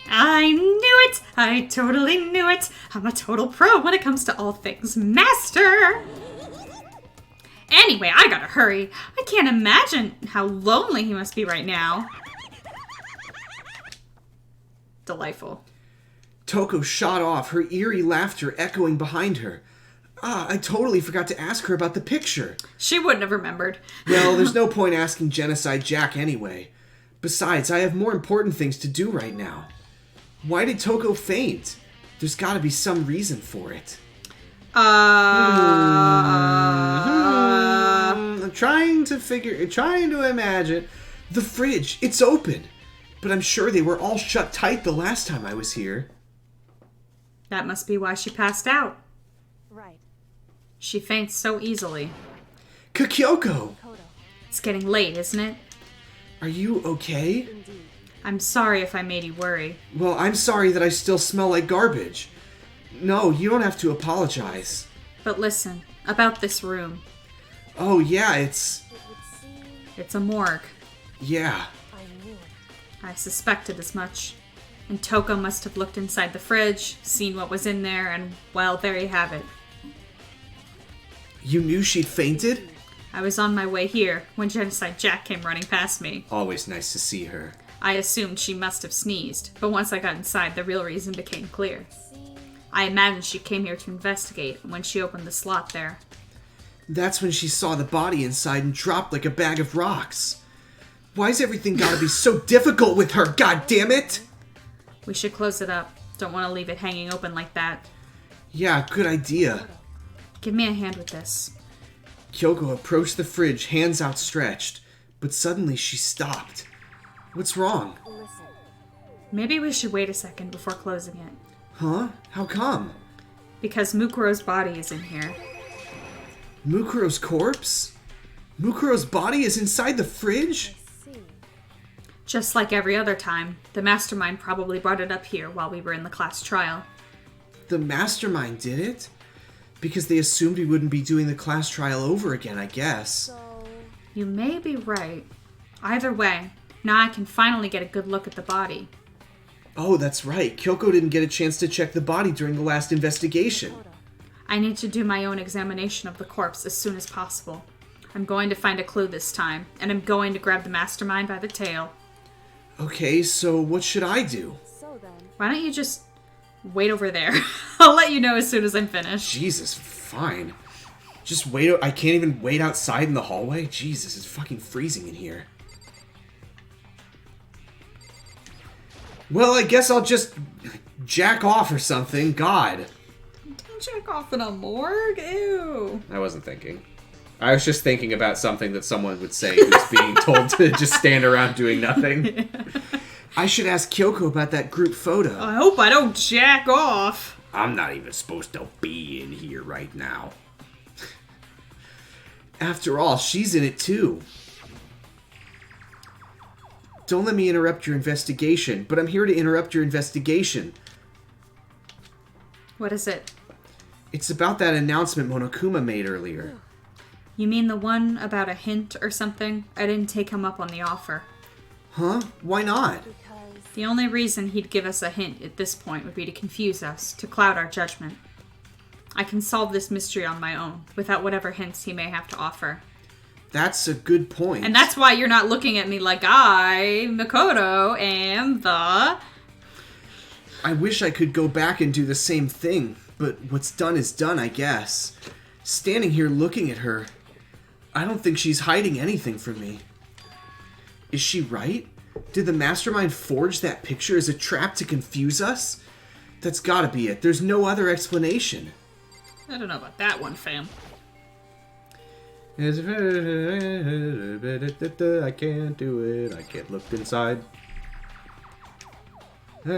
I knew it! I totally knew it! I'm a total pro when it comes to all things master! Anyway, I gotta hurry. I can't imagine how lonely he must be right now. Delightful. Toko shot off, her eerie laughter echoing behind her. I totally forgot to ask her about the picture. She wouldn't have remembered. Well, there's no point asking Genocide Jack anyway. Besides, I have more important things to do right now. Why did Toko faint? There's gotta be some reason for it. I'm trying to imagine. The fridge, it's open. But I'm sure they were all shut tight the last time I was here. That must be why she passed out. Right. She faints so easily. Kyoko! It's getting late, isn't it? Are you okay? Indeed. I'm sorry if I made you worry. Well, I'm sorry that I still smell like garbage. No, you don't have to apologize. But listen, about this room. Oh, yeah, it's... It would seem It's a morgue. Yeah. I knew it. I suspected as much. And Toko must have looked inside the fridge, seen what was in there, and, well, there you have it. You knew she'd fainted? I was on my way here when Genocide Jack came running past me. Always nice to see her. I assumed she must have sneezed, but once I got inside, the real reason became clear. I imagined she came here to investigate when she opened the slot there. That's when she saw the body inside and dropped like a bag of rocks. Why's everything gotta be so difficult with her, god damn it? We should close it up. Don't want to leave it hanging open like that. Yeah, good idea. Give me a hand with this. Kyoko approached the fridge, hands outstretched, but suddenly she stopped. What's wrong? Listen. Maybe we should wait a second before closing it. Huh? How come? Because Mukuro's body is in here. Mukuro's corpse? Mukuro's body is inside the fridge? See. Just like every other time, the mastermind probably brought it up here while we were in the class trial. The mastermind did it? Because they assumed we wouldn't be doing the class trial over again, I guess. So You may be right. Either way, now I can finally get a good look at the body. Oh, that's right. Kyoko didn't get a chance to check the body during the last investigation. I need to do my own examination of the corpse as soon as possible. I'm going to find a clue this time, and I'm going to grab the mastermind by the tail. Okay, so what should I do? so then. Why don't you just wait over there? I'll let you know as soon as I'm finished. Jesus, fine. Just wait. I can't even wait outside in the hallway? Jesus, it's fucking freezing in here. Well, I guess I'll just jack off or something. God. Don't jack off in a morgue? Ew. I wasn't thinking. I was just thinking about something that someone would say who's being told to just stand around doing nothing. I should ask Kyoko about that group photo. I hope I don't jack off. I'm not even supposed to be in here right now. After all, she's in it too. Don't let me interrupt your investigation, but I'm here to interrupt your investigation. What is it? It's about that announcement Monokuma made earlier. You mean the one about a hint or something? I didn't take him up on the offer. Huh? Why not? The only reason he'd give us a hint at this point would be to confuse us, to cloud our judgment. I can solve this mystery on my own, without whatever hints he may have to offer. That's a good point. And that's why you're not looking at me like I, Makoto, am the... I wish I could go back and do the same thing, but what's done is done, I guess. Standing here looking at her, I don't think she's hiding anything from me. Is she right? Did the mastermind forge that picture as a trap to confuse us? That's gotta be it. There's no other explanation. I don't know about that one, fam. I can't do it. I can't look inside. Oh,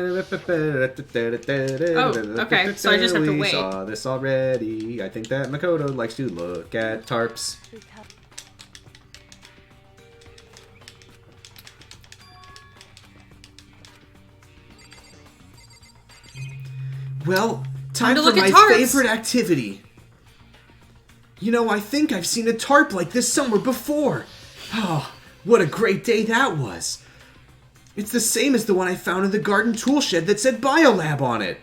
okay, so I just have to We wait. saw this already. I think that Makoto likes to look at tarps. Well, time to for look my at tarps. favorite activity. You know, I think I've seen a tarp like this somewhere before. Oh, what a great day that was. It's the same as the one I found in the garden tool shed that said Biolab on it.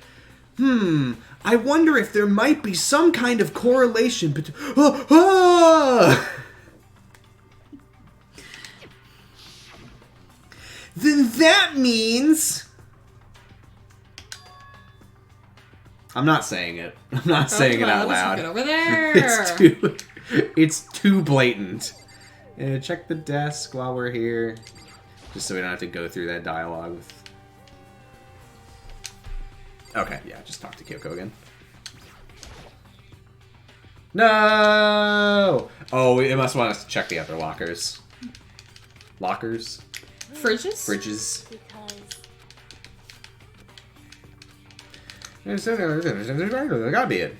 I wonder if there might be some kind of correlation between... Then that means... I'm not saying it. I'm not saying it out loud. Get over there. It's too blatant. Check the desk while we're here. Just so we don't have to go through that dialogue with... Okay, yeah, just talk to Kyoko again. No! Oh, it must want us to check the other lockers. Lockers? Fridges? Fridges. Because There gotta be it.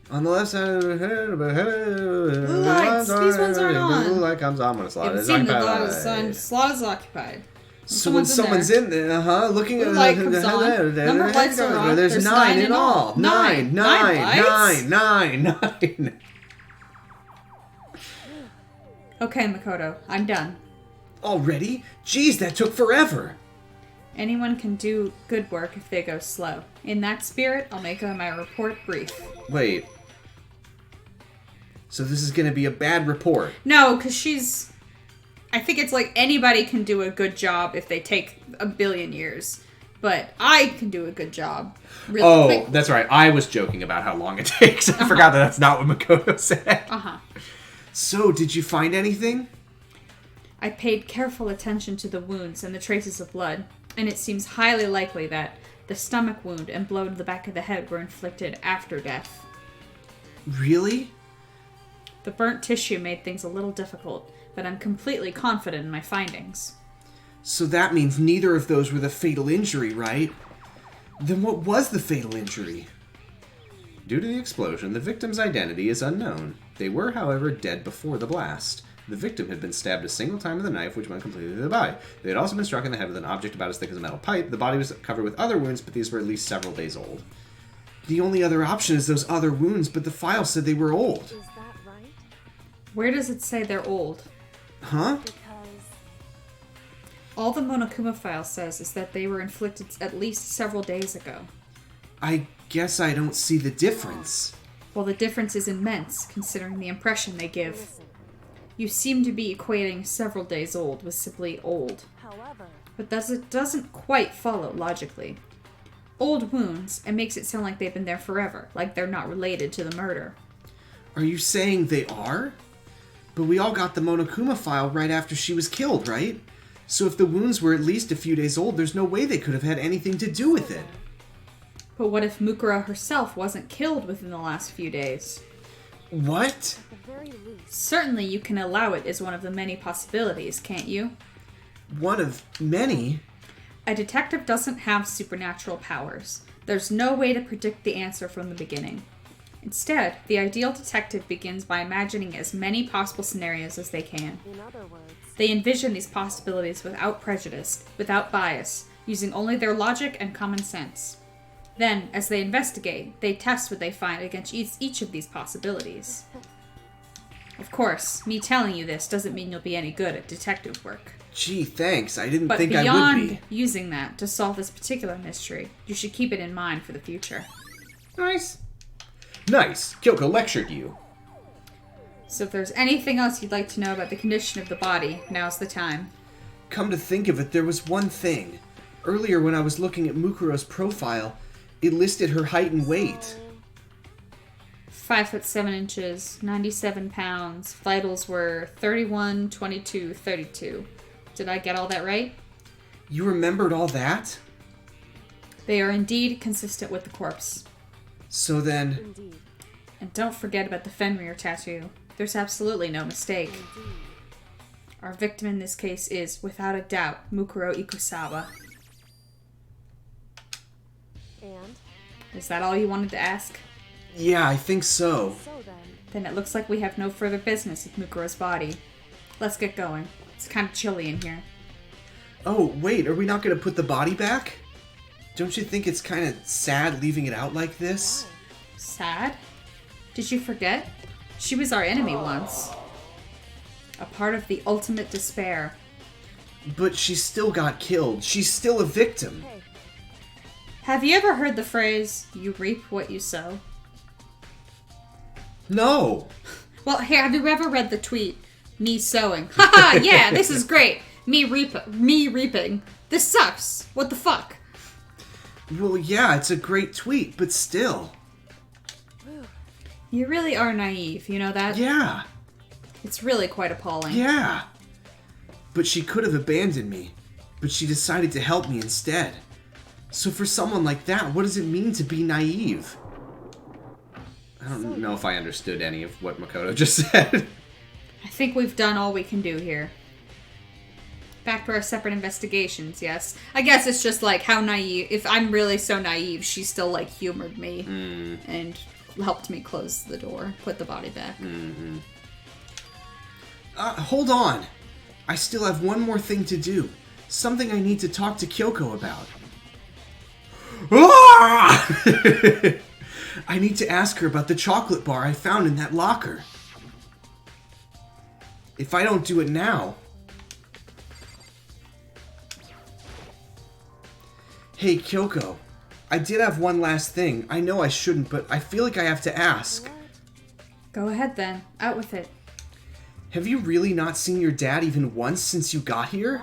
On the left side of the head, Blue lights. These ones aren't on. Blue light comes on when a slot Haven't is seen the occupied. slot is occupied. So when someone's in there, looking Blue at light comes on. Number of lights are on. There's 9 in all. Nine. Nine. Nine. Okay, Makoto, I'm done. Already? Jeez, that took forever. Anyone can do good work if they go slow. In that spirit, I'll make my report brief. Wait. So this is gonna be a bad report. No, because she's... I think it's like anybody can do a good job if they take a billion years. But I can do a good job really quick. That's right. I was joking about how long it takes. I forgot that that's not what Makoto said. So, did you find anything? I paid careful attention to the wounds and the traces of blood, and it seems highly likely that the stomach wound and blow to the back of the head were inflicted after death. Really? The burnt tissue made things a little difficult, but I'm completely confident in my findings. So that means neither of those were the fatal injury, right? Then what was the fatal injury? Due to the explosion, the victim's identity is unknown. They were, however, dead before the blast. The victim had been stabbed a single time with a knife, which went completely through the body. They had also been struck in the head with an object about as thick as a metal pipe. The body was covered with other wounds, but these were at least several days old. The only other option is those other wounds, but the file said they were old. Is that right? Where does it say they're old? Huh? Because All the Monokuma file says is that they were inflicted at least several days ago. I guess I don't see the difference. Well, the difference is immense, considering the impression they give. You seem to be equating several days old with simply old. however, But it doesn't quite follow logically. old wounds and makes it sound like they've been there forever, like they're not related to the murder. Are you saying they are? But we all got the Monokuma file right after she was killed, right? So if the wounds were at least a few days old, there's no way they could have had anything to do with it. But what if Mukuro herself wasn't killed within the last few days? What? At the very least, Certainly you can allow it as one of the many possibilities, can't you? One of many? A detective doesn't have supernatural powers. There's no way to predict the answer from the beginning. Instead, the ideal detective begins by imagining as many possible scenarios as they can. in other words, They envision these possibilities without prejudice, without bias, using only their logic and common sense. Then, as they investigate, they test what they find against each of these possibilities. Of course, me telling you this doesn't mean you'll be any good at detective work. Gee, thanks. I didn't But think I would beyond be. using that to solve this particular mystery, you should keep it in mind for the future. Nice. Nice. Kyoko lectured you. So if there's anything else you'd like to know about the condition of the body, now's the time. Come to think of it, there was one thing. Earlier when I was looking at Mukuro's profile, it listed her height and weight. 5'7", 97 pounds. Vitals were 31, 22, 32. Did I get all that right? You remembered all that? They are indeed consistent with the corpse. So then, indeed, And don't forget about the Fenrir tattoo. There's absolutely no mistake. indeed. Our victim in this case is, without a doubt, Mukuro Ikusawa. And Is that all you wanted to ask? yeah, I think so. so then, Then it looks like we have no further business with Mukuro's body. Let's get going. It's kind of chilly in here. Oh, wait, are we not going to put the body back? Don't you think it's kind of sad leaving it out like this? Sad? Did you forget? She was our enemy once. A part of the ultimate despair. But she still got killed. She's still a victim. hey, Have you ever heard the phrase, you reap what you sow? No. Well, here, have you ever read the tweet, me sowing? Haha, yeah, this is great. Me reaping. This sucks. What the fuck? Well, yeah, it's a great tweet, but still. You really are naive, you know that? Yeah, It's really quite appalling. yeah. But she could have abandoned me, but she decided to help me instead. So for someone like that, what does it mean to be naive? I don't know if I understood any of what Makoto just said. I think we've done all we can do here. Back to our separate investigations, yes. I guess it's just like how naive, if I'm really so naive, she still like humored me and helped me close the door, put the body back. Hold on. I still have one more thing to do. Something I need to talk to Kyoko about. Ah! I need to ask her about the chocolate bar I found in that locker. If I don't do it now... Hey, Kyoko. I did have one last thing. I know I shouldn't, but I feel like I have to ask. Go ahead then. Out with it. Have you really not seen your dad even once since you got here?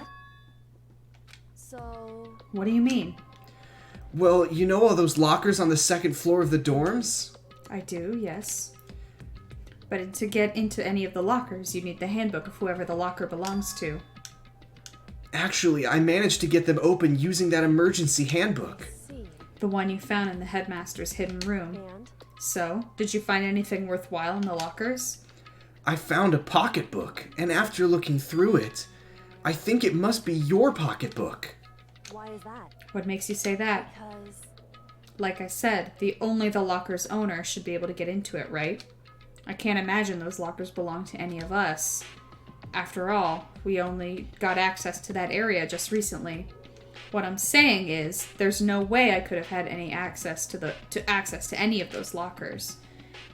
so What do you mean? Well, you know all those lockers on the second floor of the dorms? I do, yes. But to get into any of the lockers, you need the handbook of whoever the locker belongs to. Actually, I managed to get them open using that emergency handbook. see, The one you found in the headmaster's hidden room. and So, did you find anything worthwhile in the lockers? I found a pocketbook, and after looking through it, I think it must be your pocketbook. why is that? What makes you say that? Because Like I said, only the locker's owner should be able to get into it, right? I can't imagine those lockers belong to any of us. After all, we only got access to that area just recently. What I'm saying is, there's no way I could have had any access to any of those lockers.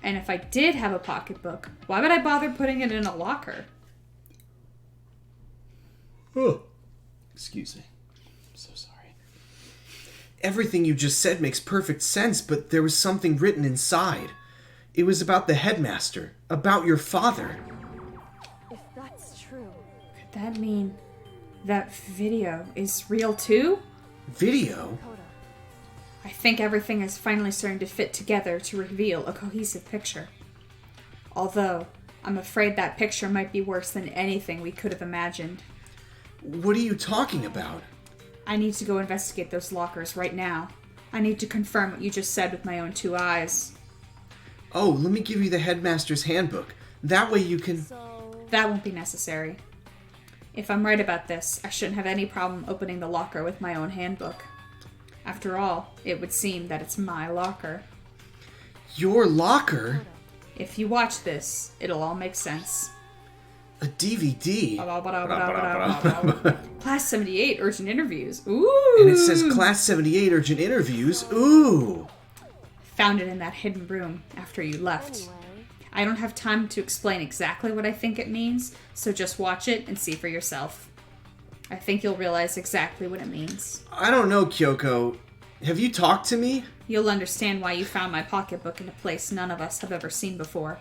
And if I did have a pocketbook, why would I bother putting it in a locker? Oh, excuse me. I'm so sorry. Everything you just said makes perfect sense, but there was something written inside. It was about the headmaster, about your father. if that's true, Could that mean that video is real too? Video? Makoto, I think everything is finally starting to fit together to reveal a cohesive picture. Although, I'm afraid that picture might be worse than anything we could have imagined. What are you talking about? I need to go investigate those lockers right now. I need to confirm what you just said with my own 2 eyes. Oh, let me give you the headmaster's handbook. That way you can... That won't be necessary. If I'm right about this, I shouldn't have any problem opening the locker with my own handbook. After all, it would seem that it's my locker. Your locker? If you watch this, it'll all make sense. A DVD? Class 78 urgent interviews. Ooh! And it says Class 78 urgent interviews. Ooh! Found it in that hidden room after you left. I don't have time to explain exactly what I think it means, so just watch it and see for yourself. I think you'll realize exactly what it means. I don't know, Kyoko. Have you talked to me? You'll understand why you found my pocketbook in a place none of us have ever seen before.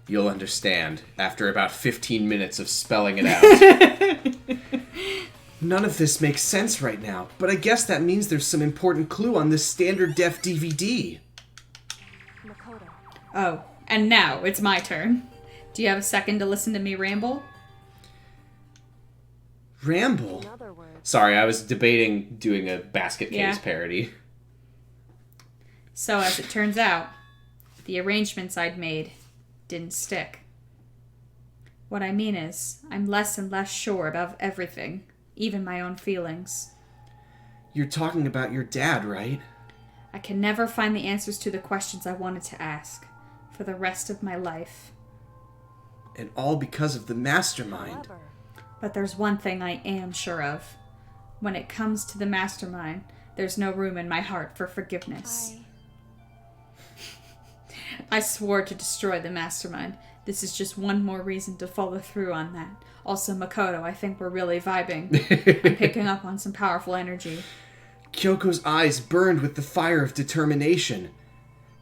You'll understand after about 15 minutes of spelling it out. None of this makes sense right now, but I guess that means there's some important clue on this standard def DVD. Makoto. Oh, and now it's my turn. Do you have a second to listen to me ramble? Ramble? In other words, Sorry, I was debating doing a basket case Yeah. parody. So, as it turns out, the arrangements I'd made didn't stick. What I mean is, I'm less and less sure about everything, even my own feelings. You're talking about your dad, right? I can never find the answers to the questions I wanted to ask for the rest of my life. And all because of the mastermind. clever. But there's one thing I am sure of. When it comes to the mastermind, there's no room in my heart for forgiveness. I swore to destroy the mastermind. This is just one more reason to follow through on that. Also, Makoto, I think we're really vibing. I'm picking up on some powerful energy. Kyoko's eyes burned with the fire of determination.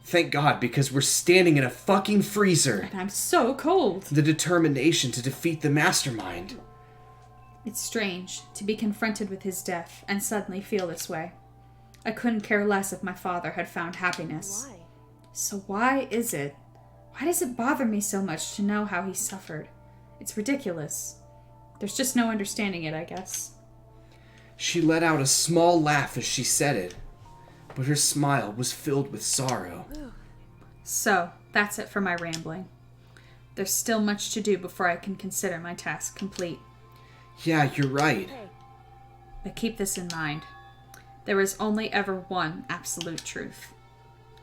Thank God, because we're standing in a fucking freezer. And I'm so cold. The determination to defeat the mastermind. It's strange to be confronted with his death and suddenly feel this way. I couldn't care less if my father had found happiness. Why? So why is it? Why does it bother me so much to know how he suffered? It's ridiculous. There's just no understanding it, I guess. She let out a small laugh as she said it, but her smile was filled with sorrow. So, that's it for my rambling. There's still much to do before I can consider my task complete. Yeah, you're right. Hey, But keep this in mind. There is only ever one absolute truth.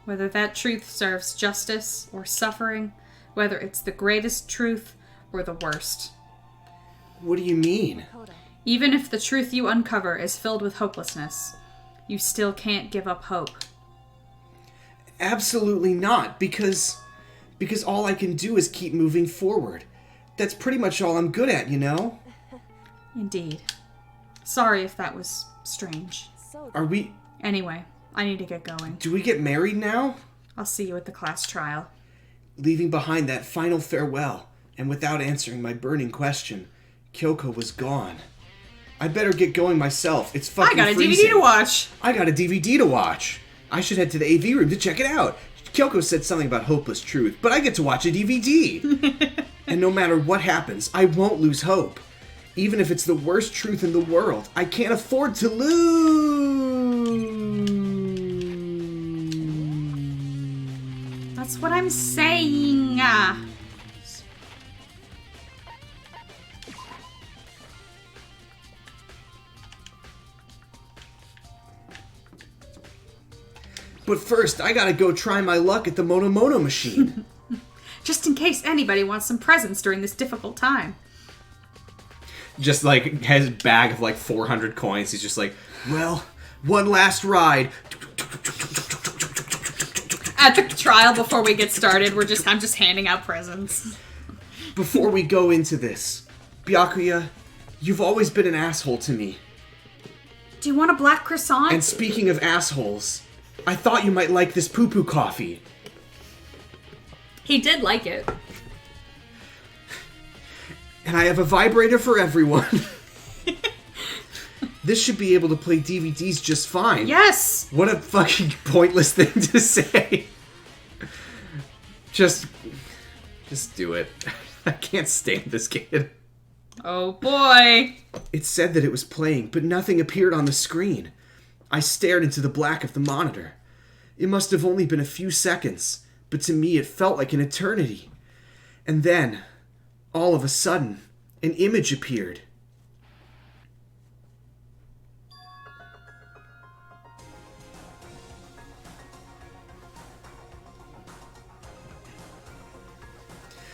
Whether that truth serves justice or suffering, whether it's the greatest truth or the worst. What do you mean? Makoto. Even if the truth you uncover is filled with hopelessness, you still can't give up hope. Absolutely not, because all I can do is keep moving forward. That's pretty much all I'm good at, you know? Indeed. Sorry if that was strange. So Are we... Anyway, I need to get going. do we get married now? I'll see you at the class trial. Leaving behind that final farewell, and without answering my burning question, Kyoko was gone. I better get going myself. It's fucking I got a freezing. DVD to watch! I got a DVD to watch. I should head to the AV room to check it out. Kyoko said something about hopeless truth, but I get to watch a DVD. And no matter what happens, I won't lose hope. Even if it's the worst truth in the world, I can't afford to lose. That's what I'm saying! But first, I gotta go try my luck at the Mono machine. Just in case anybody wants some presents during this difficult time. Just like has a bag of like 400 coins. He's just like, Well, one last ride. At the trial, before we get started, I'm just handing out presents. Before we go into this, Byakuya, you've always been an asshole to me. Do you want a black croissant? And speaking of assholes, I thought you might like this poo-poo coffee. He did like it. And I have a vibrator for everyone. This should be able to play DVDs just fine. Yes! What a fucking pointless thing to say. Just do it. I can't stand this kid. Oh boy. It said that it was playing, but nothing appeared on the screen. I stared into the black of the monitor. It must have only been a few seconds, but to me it felt like an eternity. And then, all of a sudden, an image appeared.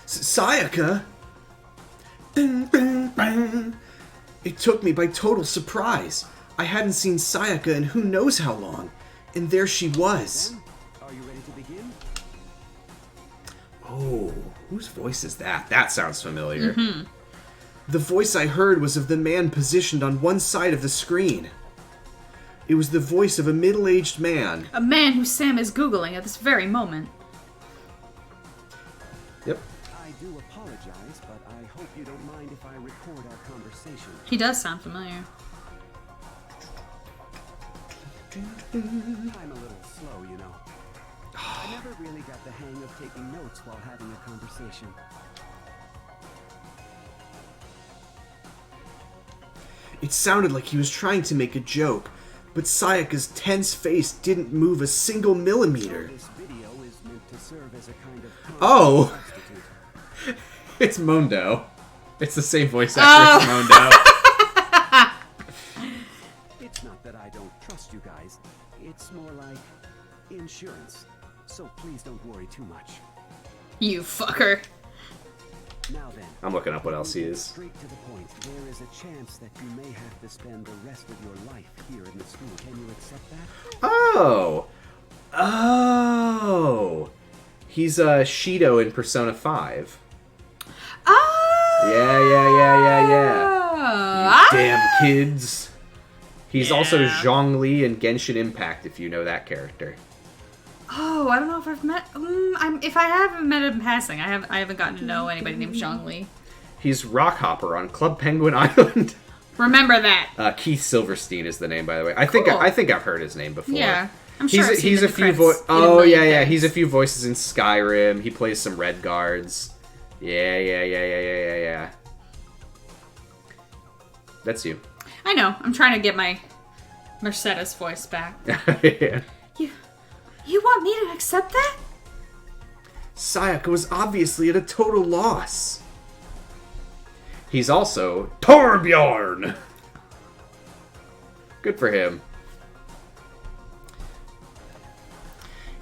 Sayaka? Ding, ding, ding. It took me by total surprise. I hadn't seen Sayaka in who knows how long, and there she was. Are you ready to begin? Oh, whose voice is that? That sounds familiar. The voice I heard was of the man positioned on one side of the screen. It was the voice of a middle-aged man. A man who Sam is Googling at this very moment. Yep. I do apologize, but I hope you don't mind if I record our conversation. He does sound familiar. I'm a little slow, you know. I never really got the hang of taking notes while having a conversation. It sounded like he was trying to make a joke, but Sayaka's tense face didn't move a single millimeter. This video is meant to serve as a kind of Oh! substitute. It's Mondo. It's the same voice actor as Mondo. It's not that I don't trust you guys. It's more like insurance. So please don't worry too much. You fucker. Now then. I'm looking up what else he to get is. Straight to the point. There is a chance that you may have to spend the rest of your life here in the school. Can you accept that? Oh! Oh! He's Shido in Persona 5. Oh! Yeah. Damn kids. He's also Yeah. Zhongli in Genshin Impact, if you know that character. Oh, I don't know if I've met. If I haven't met him in passing, I haven't gotten to know anybody named Zhongli. He's Rockhopper on Club Penguin Island. Remember that. Keith Silverstein is the name, by the way. I think Cool. I've heard his name before. Yeah, I'm sure. I've seen he's him a in few credits voices. in a Oh million yeah. things. He's a few voices in Skyrim. He plays some Red Guards. Yeah. That's you. I know. I'm trying to get my Mercedes voice back. Yeah. You want me to accept that? Sayaka was obviously at a total loss. He's also Torbjorn. Good for him.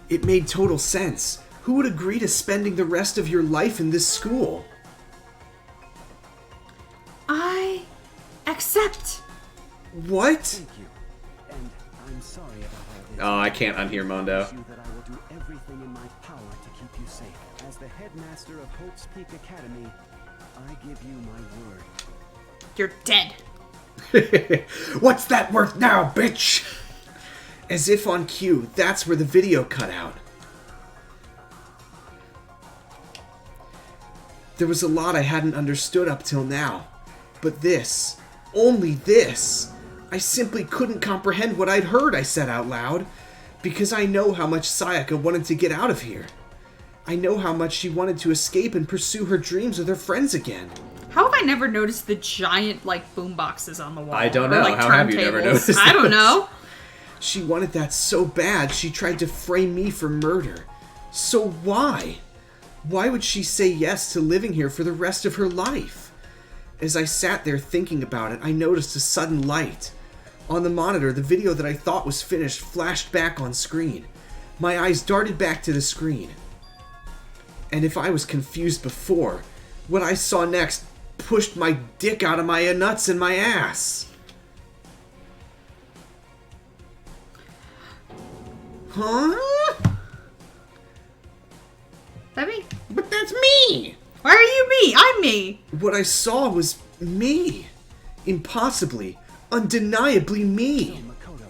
It made total sense. Who would agree to spending the rest of your life in this school? I accept. What? Thank you. And I'm sorry about all this. Oh, I can't unhear Mondo. I promise you that I will do everything in my power to keep you safe. As the headmaster of Hope's Peak Academy, I give you my word. You're dead. What's that worth now, bitch? As if on cue, that's where the video cut out. There was a lot I hadn't understood up till now. But this, only this, I simply couldn't comprehend what I'd heard, I said out loud. Because I know how much Sayaka wanted to get out of here. I know how much she wanted to escape and pursue her dreams with her friends again. How have I never noticed the giant, boom boxes on the wall? I don't Or, know. How have you never turntables? noticed I don't those? know. She wanted that so bad, she tried to frame me for murder. So why? Why would she say yes to living here for the rest of her life? As I sat there thinking about it, I noticed a sudden light. On the monitor, the video that I thought was finished flashed back on screen. My eyes darted back to the screen. And if I was confused before, what I saw next pushed my dick out of my nuts and my ass. Huh? That me? But that's me! Why are you me? I'm me. What I saw was me. Impossibly, undeniably me. Makoto,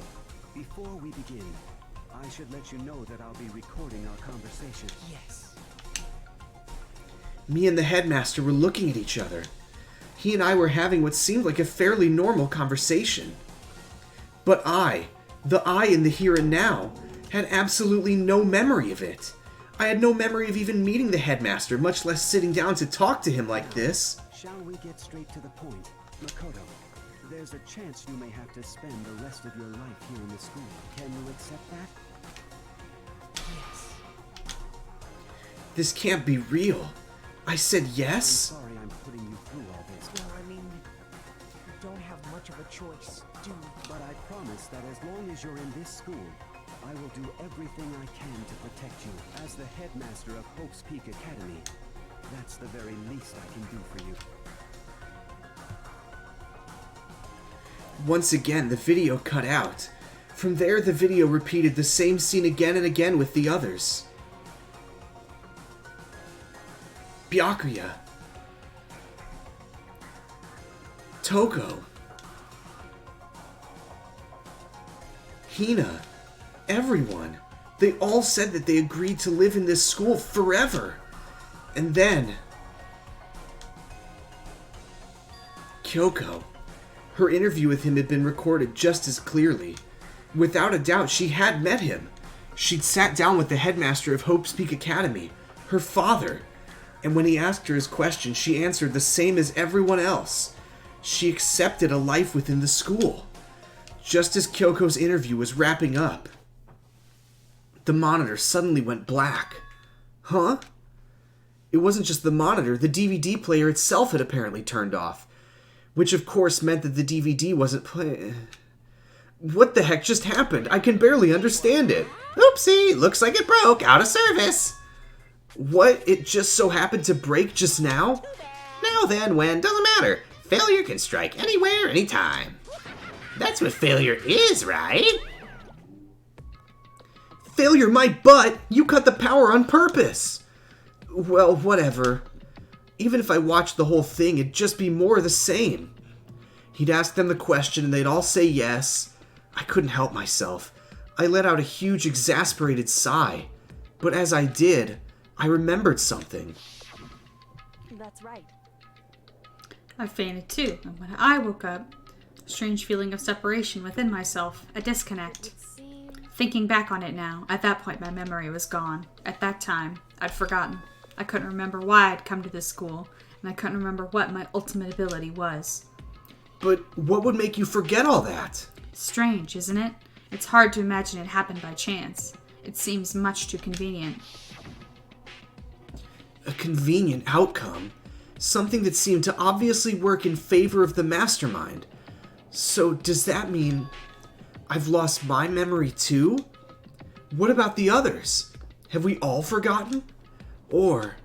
before we begin, I should let you know that I'll be recording our conversation. Yes. Me and the headmaster were looking at each other. He and I were having what seemed like a fairly normal conversation. But the I in the here and now, had absolutely no memory of it. I had no memory of even meeting the headmaster, much less sitting down to talk to him like this. Shall we get straight to the point? Makoto, there's a chance you may have to spend the rest of your life here in the school. Can you accept that? Yes. This can't be real. I said yes? Sorry I'm putting you through all this. Well, I mean, you don't have much of a choice, do you? But I promise that as long as you're in this school, I will do everything I can to protect you. As the headmaster of Hope's Peak Academy, that's the very least I can do for you. Once again, the video cut out. From there, the video repeated the same scene again and again with the others. Byakuya. Toko. Hina. Everyone. They all said that they agreed to live in this school forever. And then... Kyoko. Her interview with him had been recorded just as clearly. Without a doubt, she had met him. She'd sat down with the headmaster of Hope's Peak Academy, her father, and when he asked her his question, she answered the same as everyone else. She accepted a life within the school. Just as Kyoko's interview was wrapping up, the monitor suddenly went black. Huh? It wasn't just the monitor, the DVD player itself had apparently turned off. Which of course meant that the DVD wasn't playing. What the heck just happened? I can barely understand it. Oopsie, looks like it broke, out of service. What? It just so happened to break just now? Now then, when, doesn't matter. Failure can strike anywhere, anytime. That's what failure is, right? Failure my butt! You cut the power on purpose! Well, whatever. Even if I watched the whole thing, it'd just be more of the same. He'd ask them the question and they'd all say yes. I couldn't help myself. I let out a huge, exasperated sigh. But as I did, I remembered something. That's right. I fainted too, and when I woke up, a strange feeling of separation within myself, a disconnect. It seems Thinking back on it now, at that point my memory was gone. At that time, I'd forgotten. I couldn't remember why I'd come to this school, and I couldn't remember what my ultimate ability was. But what would make you forget all that? Strange, isn't it? It's hard to imagine it happened by chance. It seems much too convenient. A convenient outcome? Something that seemed to obviously work in favor of the mastermind. So does that mean I've lost my memory too? What about the others? Have we all forgotten? Or...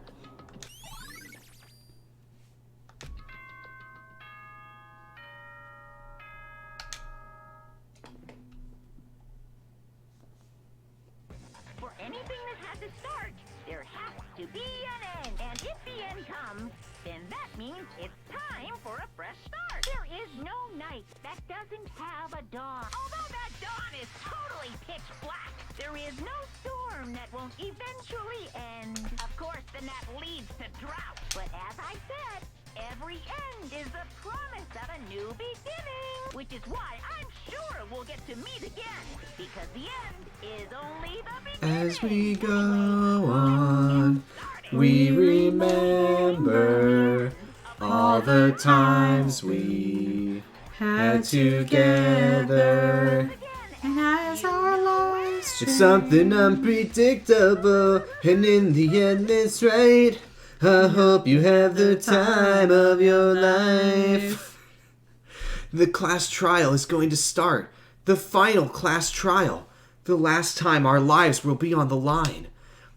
For anything that has a start, there has to be an end. And if the end comes, then that means it's time for a fresh start. There is no night that doesn't have a dawn. Although that dawn is totally pitch black, there is no storm that won't eventually end. Of course, then that leads to drought. But as I said, every end is the promise of a new beginning. Which is why I'm sure we'll get to meet again. Because the end is only the beginning. As we go on, we remember all the times we had together. And as our lives It's something unpredictable, and in the end it's right. I hope you have the time of your life. The class trial is going to start. The final class trial. The last time our lives will be on the line.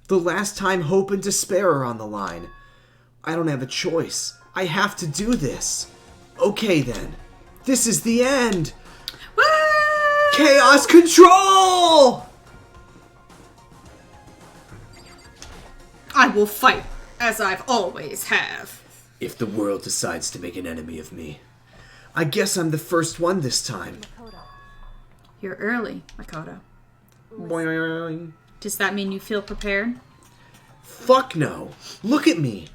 The last time hope and despair are on the line. I don't have a choice. I have to do this. Okay then. This is the end. Woo! Chaos control! I will fight, as I've always have. If the world decides to make an enemy of me, I guess I'm the first one this time. Makoto. You're early, Makoto. Boing. Does that mean you feel prepared? Fuck no. Look at me.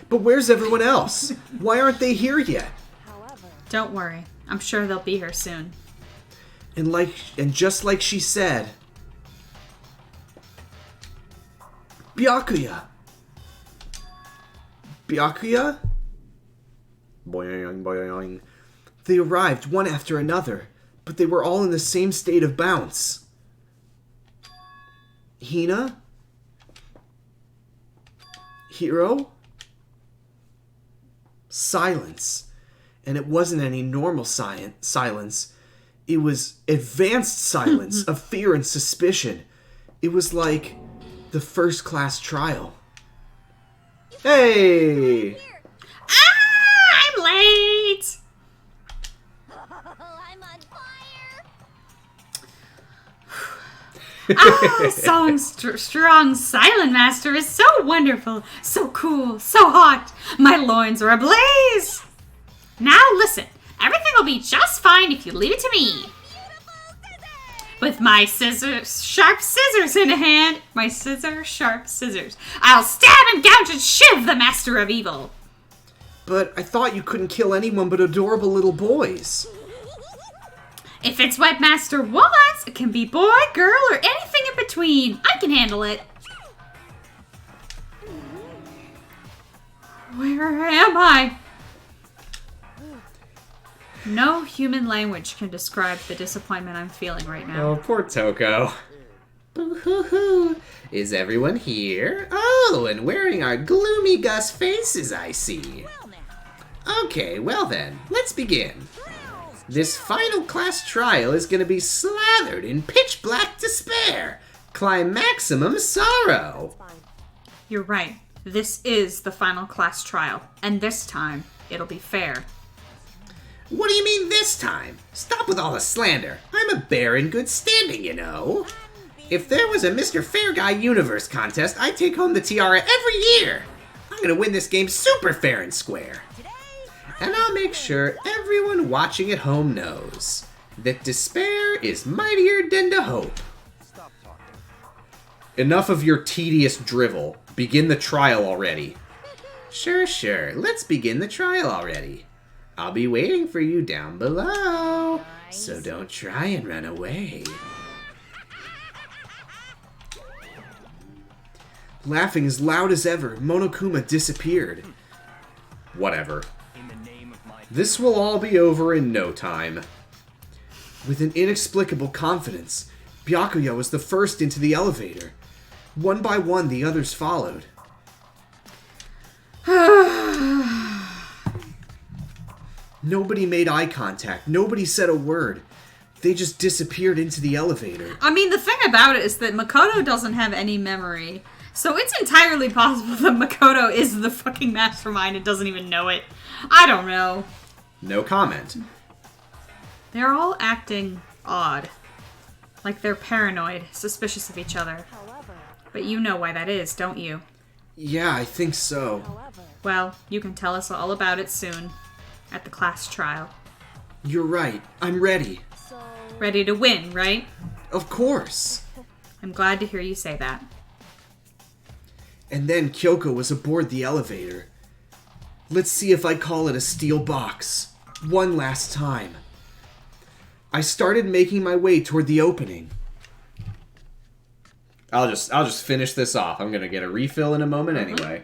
But where's everyone else? Why aren't they here yet? However, Don't worry. I'm sure they'll be here soon. And just like she said, Byakuya. Byakuya? Boing, boing. They arrived one after another, but they were all in the same state of bounce. Hina? Hiro? Silence. And it wasn't any normal silence. It was advanced silence of fear and suspicion. It was like the first-class trial. Hey! I'm late! I'm on fire! Strong Silent Master is so wonderful, so cool, so hot. My loins are ablaze. Now listen, everything will be just fine if you leave it to me. With my sharp scissors in hand, sharp scissors, I'll stab and gouge and shiv the Master of Evil. But I thought you couldn't kill anyone but adorable little boys. If it's what Master wants, it can be boy, girl, or anything in between. I can handle it. Where am I? No human language can describe the disappointment I'm feeling right now. Oh, poor Toko. Boo-hoo-hoo. Is everyone here? Oh, and wearing our gloomy Gus faces, I see. Okay, well then, let's begin. This final class trial is gonna be slathered in pitch black despair, climaximum sorrow. You're right. This is the final class trial, and this time, it'll be fair. What do you mean this time? Stop with all the slander. I'm a bear in good standing, you know. If there was a Mr. Fair Guy Universe contest, I'd take home the tiara every year. I'm gonna win this game super fair and square. And I'll make sure everyone watching at home knows that despair is mightier than the hope. Enough of your tedious drivel. Begin the trial already. Sure. Let's begin the trial already. I'll be waiting for you down below, so don't try and run away. Laughing as loud as ever, Monokuma disappeared. Whatever. This will all be over in no time. With an inexplicable confidence, Byakuya was the first into the elevator. One by one, the others followed. Nobody made eye contact. Nobody said a word. They just disappeared into the elevator. I mean, the thing about it is that Makoto doesn't have any memory. So it's entirely possible that Makoto is the fucking mastermind and doesn't even know it. I don't know. No comment. They're all acting odd. Like they're paranoid, suspicious of each other. But you know why that is, don't you? Yeah, I think so. Well, you can tell us all about it soon. At the class trial. You're right. I'm ready. Ready to win, right? Of course. I'm glad to hear you say that. And then Kyoko was aboard the elevator. Let's see if I call it a steel box. One last time. I started making my way toward the opening. I'll just finish this off. I'm gonna get a refill in a moment anyway.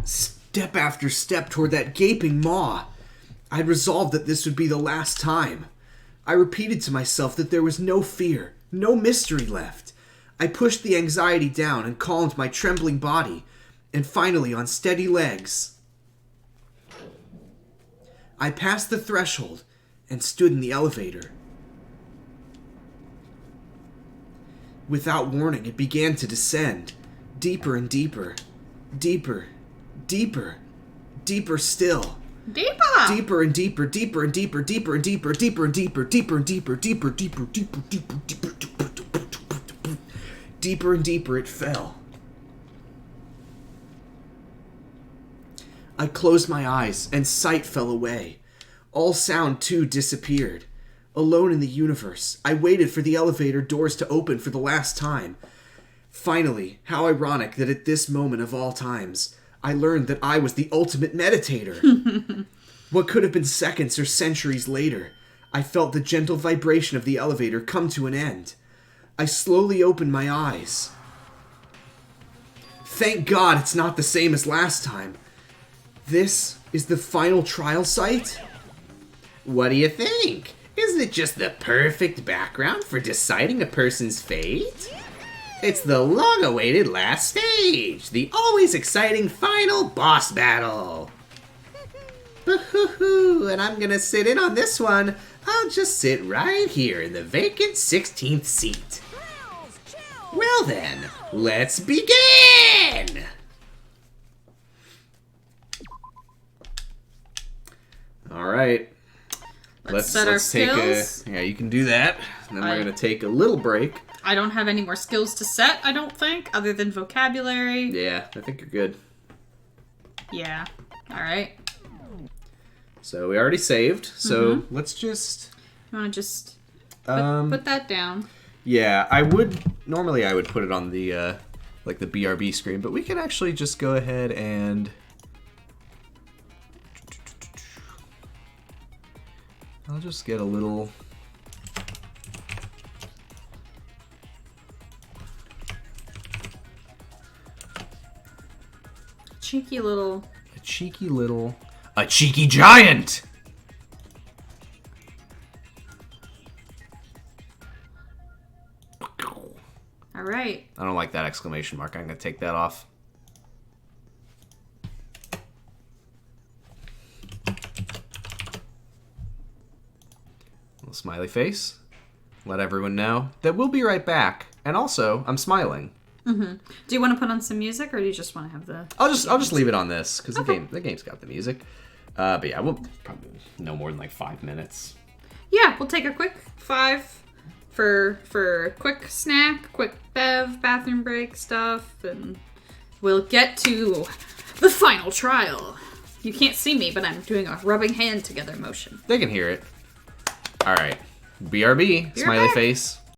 Step after step toward that gaping maw. I'd resolved that this would be the last time. I repeated to myself that there was no fear, no mystery left. I pushed the anxiety down and calmed my trembling body, and finally on steady legs, I passed the threshold and stood in the elevator. Without warning, it began to descend, deeper and deeper, deeper, deeper, deeper still. Deeper and deeper, deeper and deeper, deeper and deeper, deeper and deeper, deeper and deeper, deeper, deeper, deeper, deeper, deeper, deeper and deeper it fell. I closed my eyes and sight fell away. All sound too disappeared. Alone in the universe, I waited for the elevator doors to open for the last time. Finally, how ironic that at this moment of all times, I learned that I was the ultimate meditator. What could have been seconds or centuries later, I felt the gentle vibration of the elevator come to an end. I slowly opened my eyes. Thank God it's not the same as last time. This is the final trial site? What do you think? Isn't it just the perfect background for deciding a person's fate? It's the long-awaited last stage, the always exciting final boss battle. Boo-hoo-hoo, and I'm gonna sit in on this one. I'll just sit right here in the vacant 16th seat. Well then, let's begin! Alright. Let's set our skills. Yeah, you can do that. And then we're going to take a little break. I don't have any more skills to set, I don't think, other than vocabulary. Yeah, I think you're good. Yeah. Alright. So we already saved. So let's just... You want to just put that down? Yeah, normally I would put it on the, like the BRB screen, but we can actually just go ahead and... I'll just get a little... Cheeky little... A cheeky giant! Alright. I don't like that exclamation mark. I'm going to take that off. Little smiley face. Let everyone know that we'll be right back. And also, I'm smiling. Do you want to put on some music, or do you just want to have the... I'll just leave it on this, because the game's got the music. But yeah, we'll probably no more than like 5 minutes. Yeah, we'll take a quick 5 for quick snack, quick bathroom break stuff, and we'll get to the final trial. You can't see me, but I'm doing a rubbing hand together motion. They can hear it. Alright. BRB, You're smiley back. face.